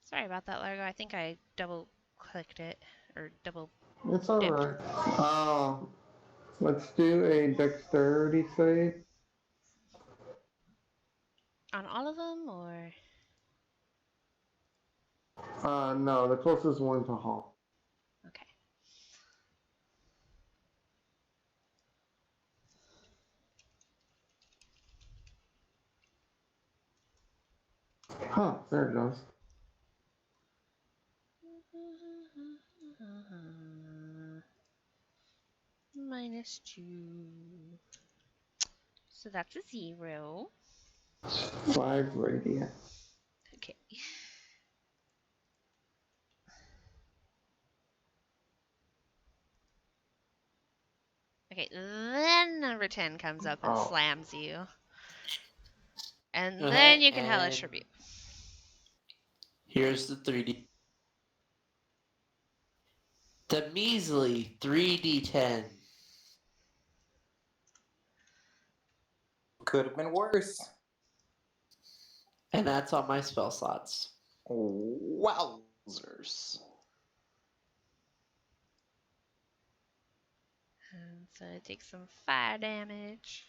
Sorry about that, Largo. I think I double clicked it or double It's dipped. alright. Let's do a dexterity save. On all of them, or No, the closest one to Hall. okay. Huh, there it goes. -2. So that's a 0. 5 radiant. Okay. Okay, then number 10 comes up and slams you. And then you can Hellish and Rebuke. here's the 3d. The measly 3d10. Could have been worse. And that's on my spell slots. Wowzers. And so it takes some fire damage.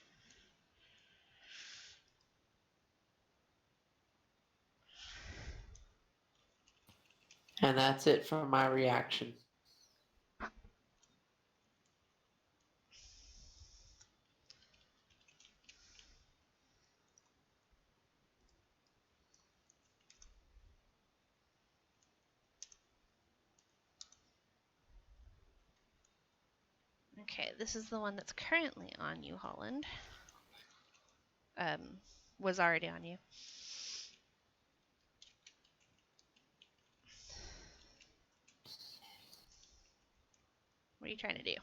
And that's it for my reaction. Okay, this is the one that's currently on you, Holland. Was already on you. What are you trying to do?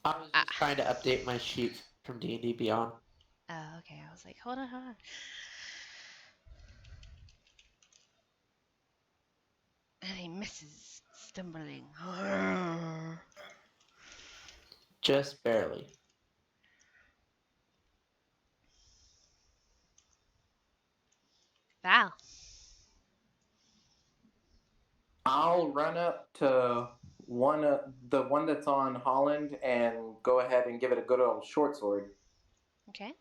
I was just trying to update my sheet from D&D Beyond. Oh, okay. I was like, hold on. And he misses, stumbling. Just barely. Val. I'll run up to the one that's on Holland and go ahead and give it a good old short sword. Okay.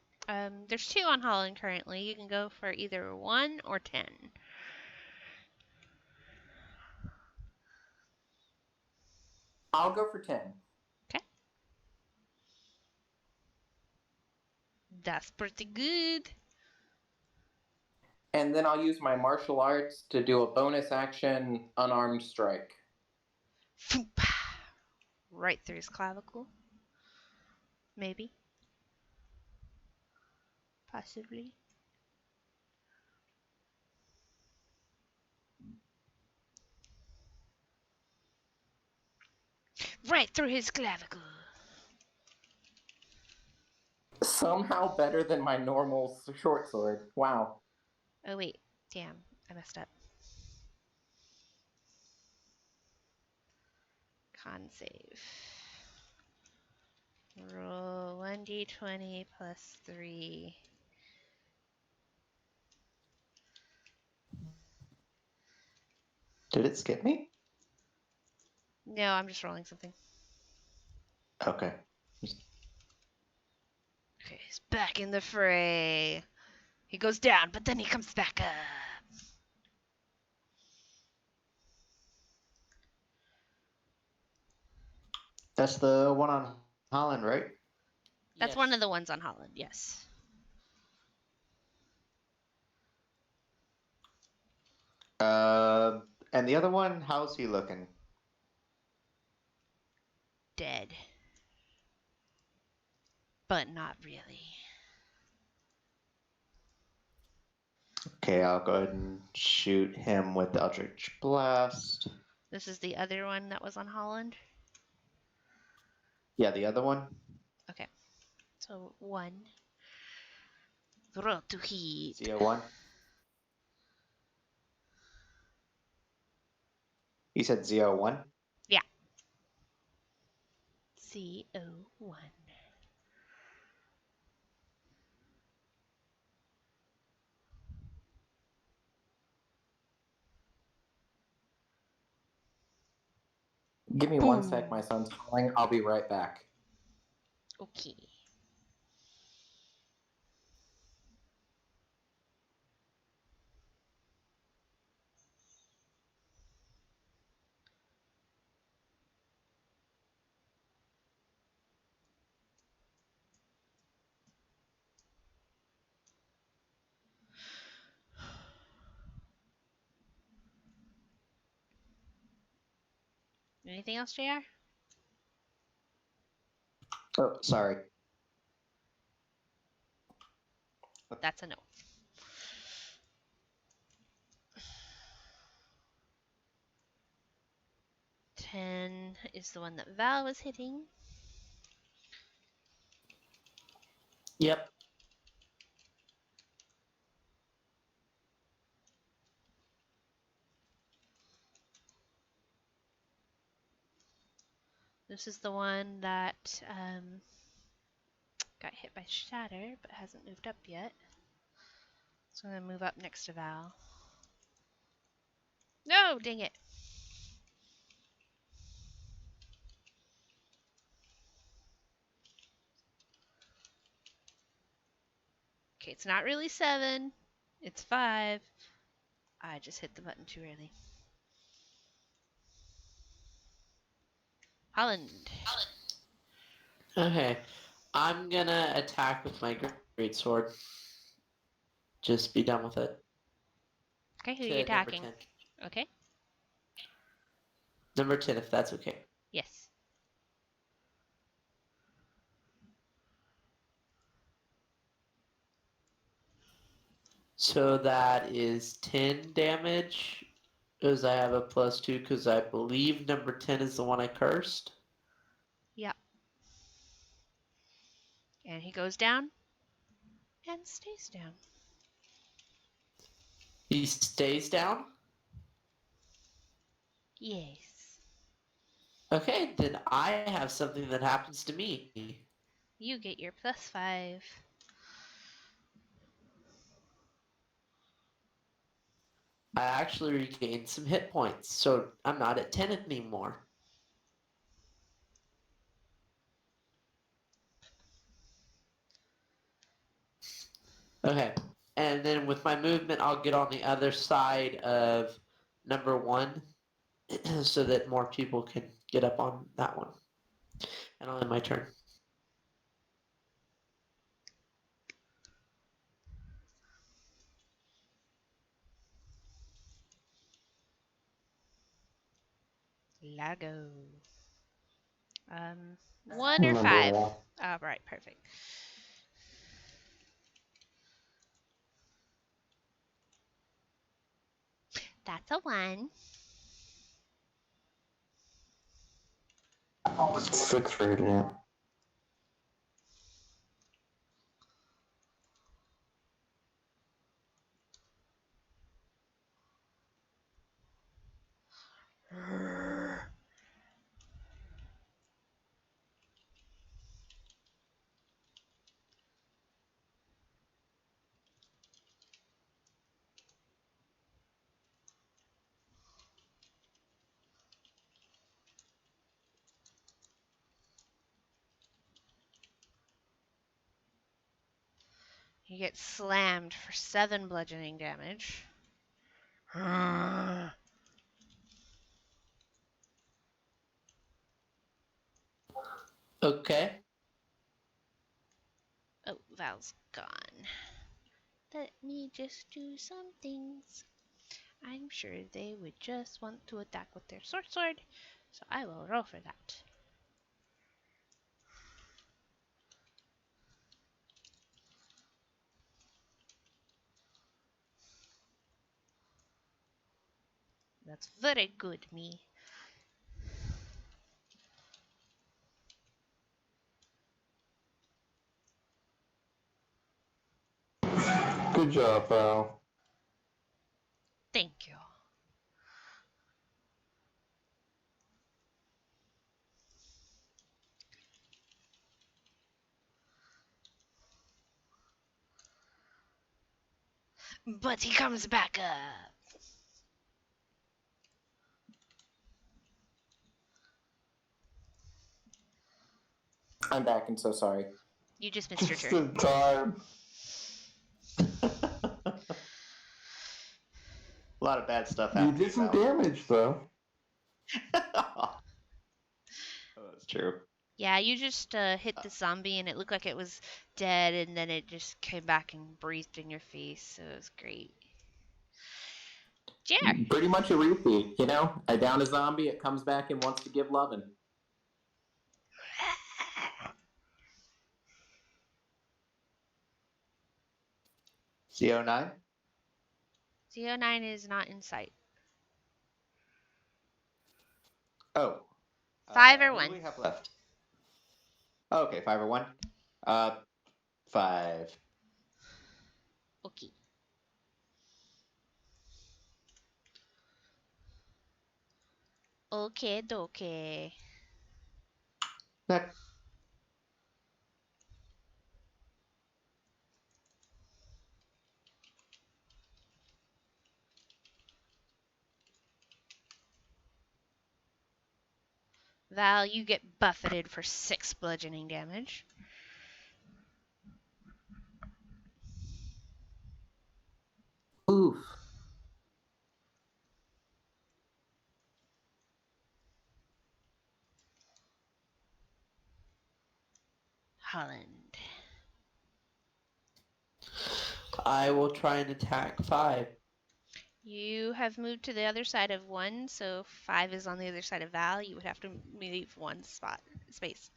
There's 2 on Holland currently. You can go for either 1 or 10. I'll go for 10. Okay. That's pretty good. And then I'll use my martial arts to do a bonus action unarmed strike. Right through his clavicle. Maybe. Possibly. Right through his clavicle. Somehow better than my normal short sword. Wow. Oh, wait. Damn. I messed up. Con save. Roll 1d20 plus 3. Did it skip me? No, I'm just rolling something. Okay. Okay, he's back in the fray. He goes down, but then he comes back up. That's the one on Holland, right? That's one of the ones on Holland, yes. And the other one, how's he looking? Dead. But not really. Okay, I'll go ahead and shoot him with the Eldritch Blast. This is the other one that was on Holland? Yeah, the other one. Okay. So 1. Roll to hit. CO1. You said ZO1? Yeah. CO1. Give me one sec. Boom. My son's calling. I'll be right back. Okay. Anything else, JR? Oh, sorry. That's a no. Ten is the one that Val was hitting. Yep. This is the one that got hit by Shatter, but hasn't moved up yet. So I'm gonna move up next to Val. No, dang it. Okay, it's not really 7. It's 5. I just hit the button too early. Holland. Okay. I'm gonna attack with my great sword. Just be done with it. Okay, who are To you number attacking? 10. Okay. Number 10, if that's okay. Yes. So that is 10 damage. Because I have a +2, because I believe number 10 is the one I cursed. Yep. And he goes down and stays down. He stays down? Yes. Okay, then I have something that happens to me. You get your +5. I actually regained some hit points, so I'm not at 10 anymore. Okay, and then with my movement, I'll get on the other side of number 1 so that more people can get up on that one. And I'll end my turn. Lago. 1 or Number 5? 1. Oh, right, perfect. That's a 1. 6 radiant. You get slammed for 7 bludgeoning damage. Okay. Oh, Val's gone. Let me just do some things. I'm sure they would just want to attack with their sword, so I will roll for that. That's very good, me. Good job, Val. Thank you. But he comes back up. I'm back and so sorry. You just missed your Just turn. in time. A lot of bad stuff You happened. did some damage, though. Oh, that's true. Yeah, you just hit the zombie and it looked like it was dead, and then it just came back and breathed in your face, so it was great. Jer! Pretty much a repeat, you know? I down a zombie, it comes back and wants to give lovin'. CO9? CO9 is not in sight. Oh. 5 or Who 1? do we have left? Okay, 5 or 1. 5. Okay. Okay, dokie. Next. Val, you get buffeted for 6 bludgeoning damage. Oof. Holland. I will try and attack 5. You have moved to the other side of 1, so 5 is on the other side of Val. You would have to move 1 space.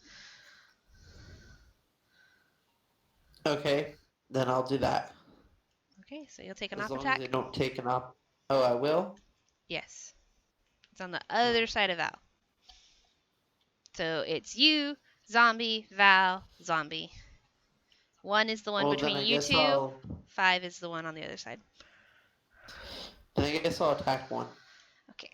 Okay, then I'll do that. Okay, so you'll take an As off long attack? as they don't take an op. Oh, I will? Yes. It's on the other Oh. side of Val. So it's you, zombie, Val, zombie. 1 is the one Well, then between I you guess two. 5 is the one on the other side. I'll attack 1. Okay.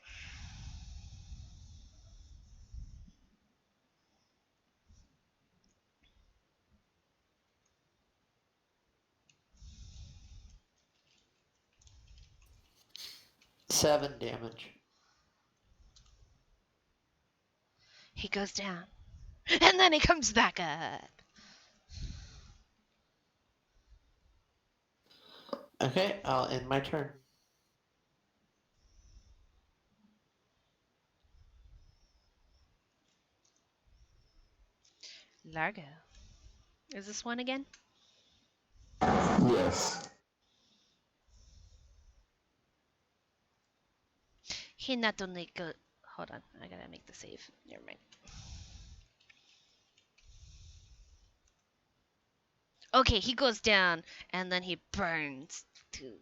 Seven damage. He goes down. And then he comes back up. Okay, I'll end my turn. Largo. Is this one again? Yes. He not only go. Hold on, I gotta make the save. Never mind. Okay, he goes down and then he burns to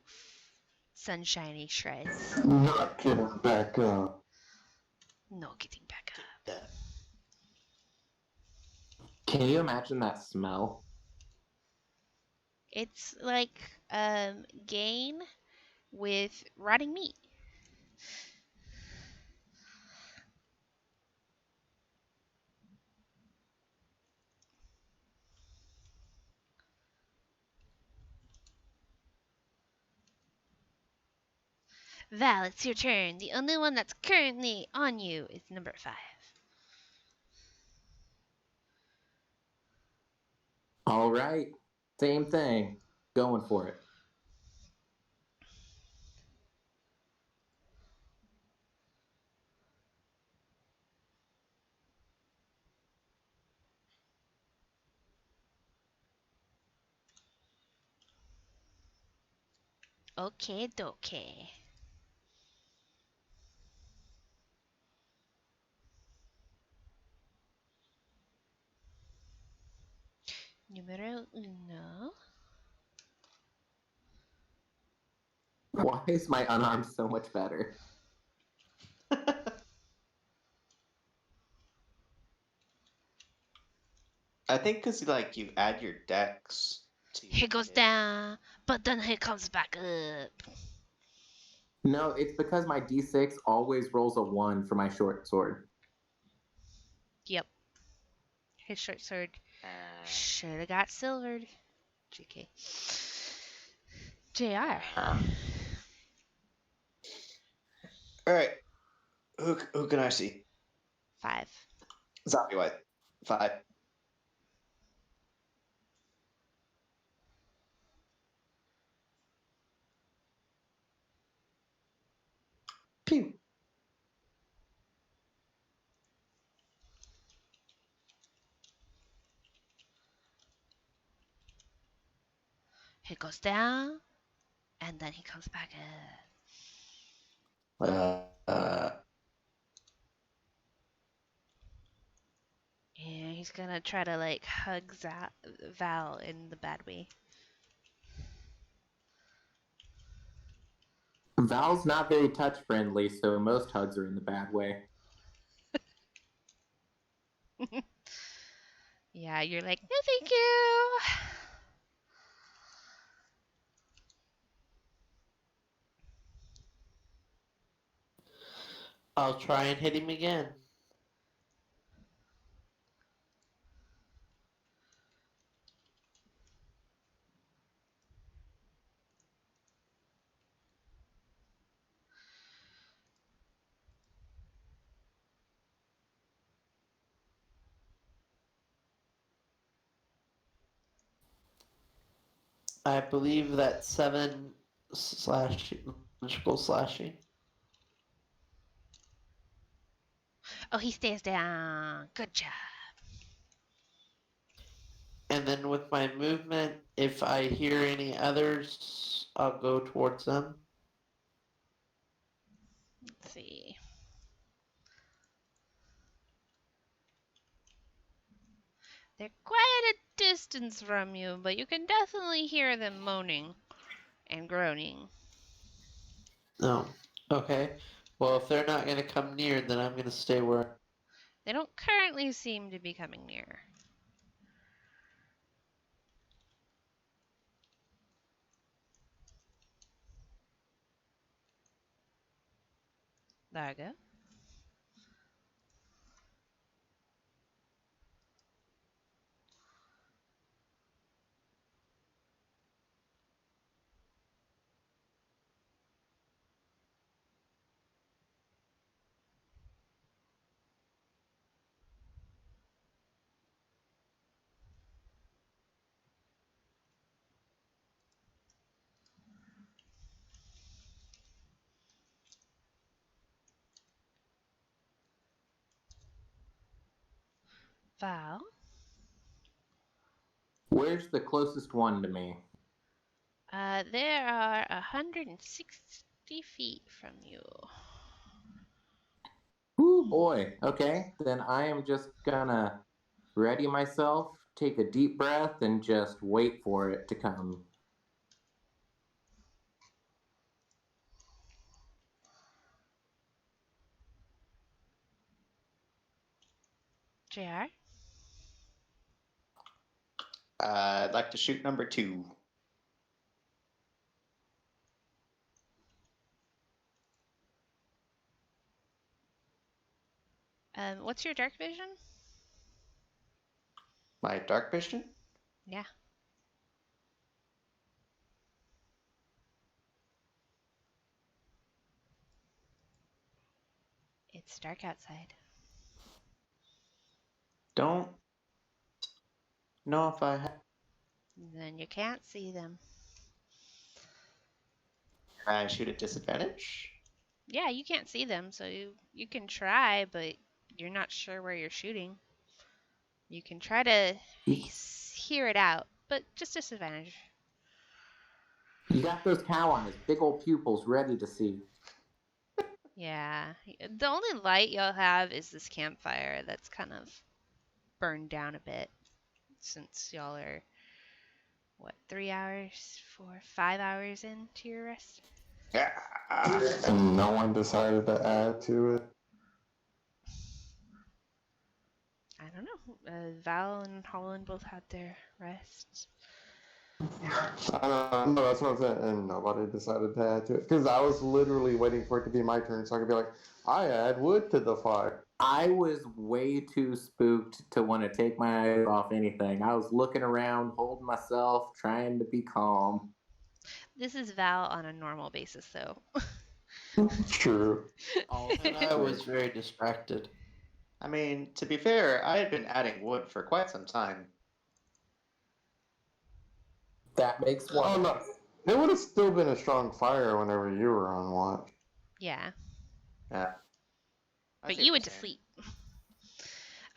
sunshiny shreds. Not getting back up. No getting back up. Can you imagine that smell? It's like gain with rotting meat. Val, it's your turn. The only one that's currently on you is number 5. All right. Same thing. Going for it. Okay, dokie. Numero uno. Why is my unarmed so much better? I think because like you add your dex to He goes it. down, but then he comes back up. No, it's because my d6 always rolls a 1 for my short sword. Yep. His short sword Uh, should have got silvered. JK. JR. all right. Who can I see? 5. Zombie White. 5. Pew. He goes down, and then he comes back up. Yeah, he's gonna try to like hug Val in the bad way. Val's not very touch friendly, so most hugs are in the bad way. Yeah, you're like, no, thank you. I'll try and hit him again. I believe that's 7 magical slashing. Oh, he stays down. Good job. And then with my movement, if I hear any others, I'll go towards them. Let's see. They're quite a distance from you, but you can definitely hear them moaning and groaning. No. Okay. Well, if they're not going to come near, then I'm going to stay where. They don't currently seem to be coming near. There we go. Val. Where's the closest one to me? There are 160 feet from you. Ooh, boy. Okay, then I am just gonna ready myself, take a deep breath, and just wait for it to come. JR. I'd like to shoot number 2. What's your dark vision? My dark vision? Yeah. It's dark outside. Don't know if I have. Then you can't see them. I shoot at disadvantage. Yeah, you can't see them, so you can try, but you're not sure where you're shooting. You can try to hear it out, but just disadvantage. You got those cow eyes, big old pupils ready to see. Yeah. The only light you'll have is this campfire that's kind of burned down a bit since y'all are, what, 3 hours, 4, 5 hours into your rest? Yeah. And no one decided to add to it. I don't know. Val and Holland both had their rests. I don't know, that's what I'm saying. And nobody decided to add to it. Because I was literally waiting for it to be my turn so I could be like, I add wood to the fire. I was way too spooked to want to take my eyes off anything. I was looking around, holding myself, trying to be calm. This is Val on a normal basis, though. True. And I was very distracted. I mean, to be fair, I had been adding wood for quite some time. That makes one. Oh, no. It would have still been a strong fire whenever you were on watch. Yeah. Yeah. I But see you what went to you're saying. sleep.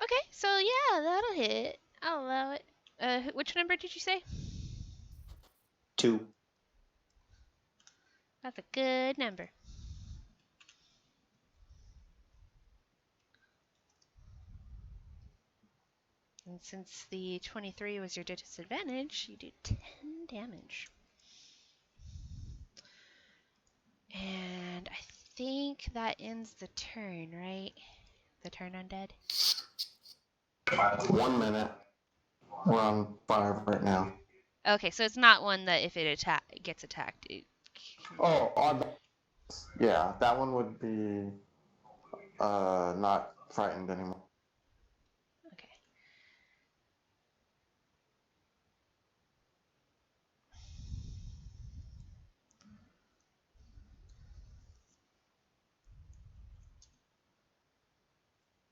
Okay, so yeah, that'll hit. I'll allow it. Which number did you say? 2. That's a good number. And since the 23 was your disadvantage, you do 10 damage. And I think that ends the turn, right? The turn undead? 1 minute. We're on 5 right now. Okay, so it's not one that if it gets attacked, it Oh, yeah, that one would be not frightened anymore. Okay.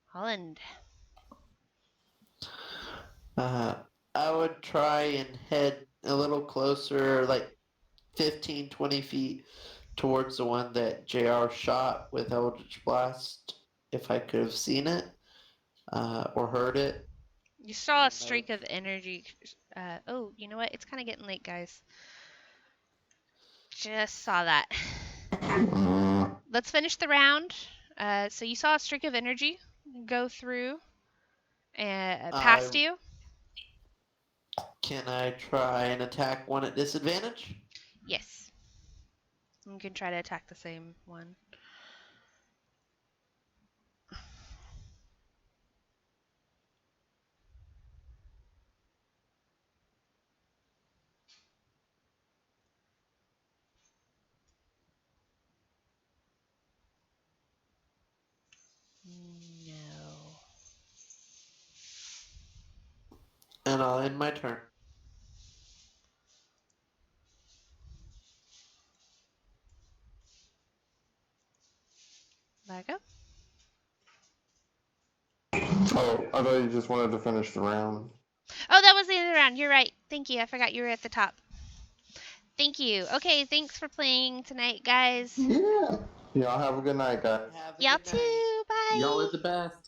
Holland. I would try and head a little closer, like 15, 20 feet towards the one that JR shot with Eldritch Blast, if I could have seen it or heard it. You saw a streak of energy. Oh, you know what? It's kind of getting late, guys. Just saw that. Let's finish the round. So you saw a streak of energy go through and past you. Can I try and attack one at disadvantage? Yes. You can try to attack the same one. No. And I'll end my turn. Largo? Oh, I thought you just wanted to finish the round. Oh, that was the end of the round. You're right. Thank you. I forgot you were at the top. Thank you. Okay, thanks for playing tonight, guys. Yeah. Y'all have a good night, guys. Have a Y'all good night. too. Bye. Y'all are the best.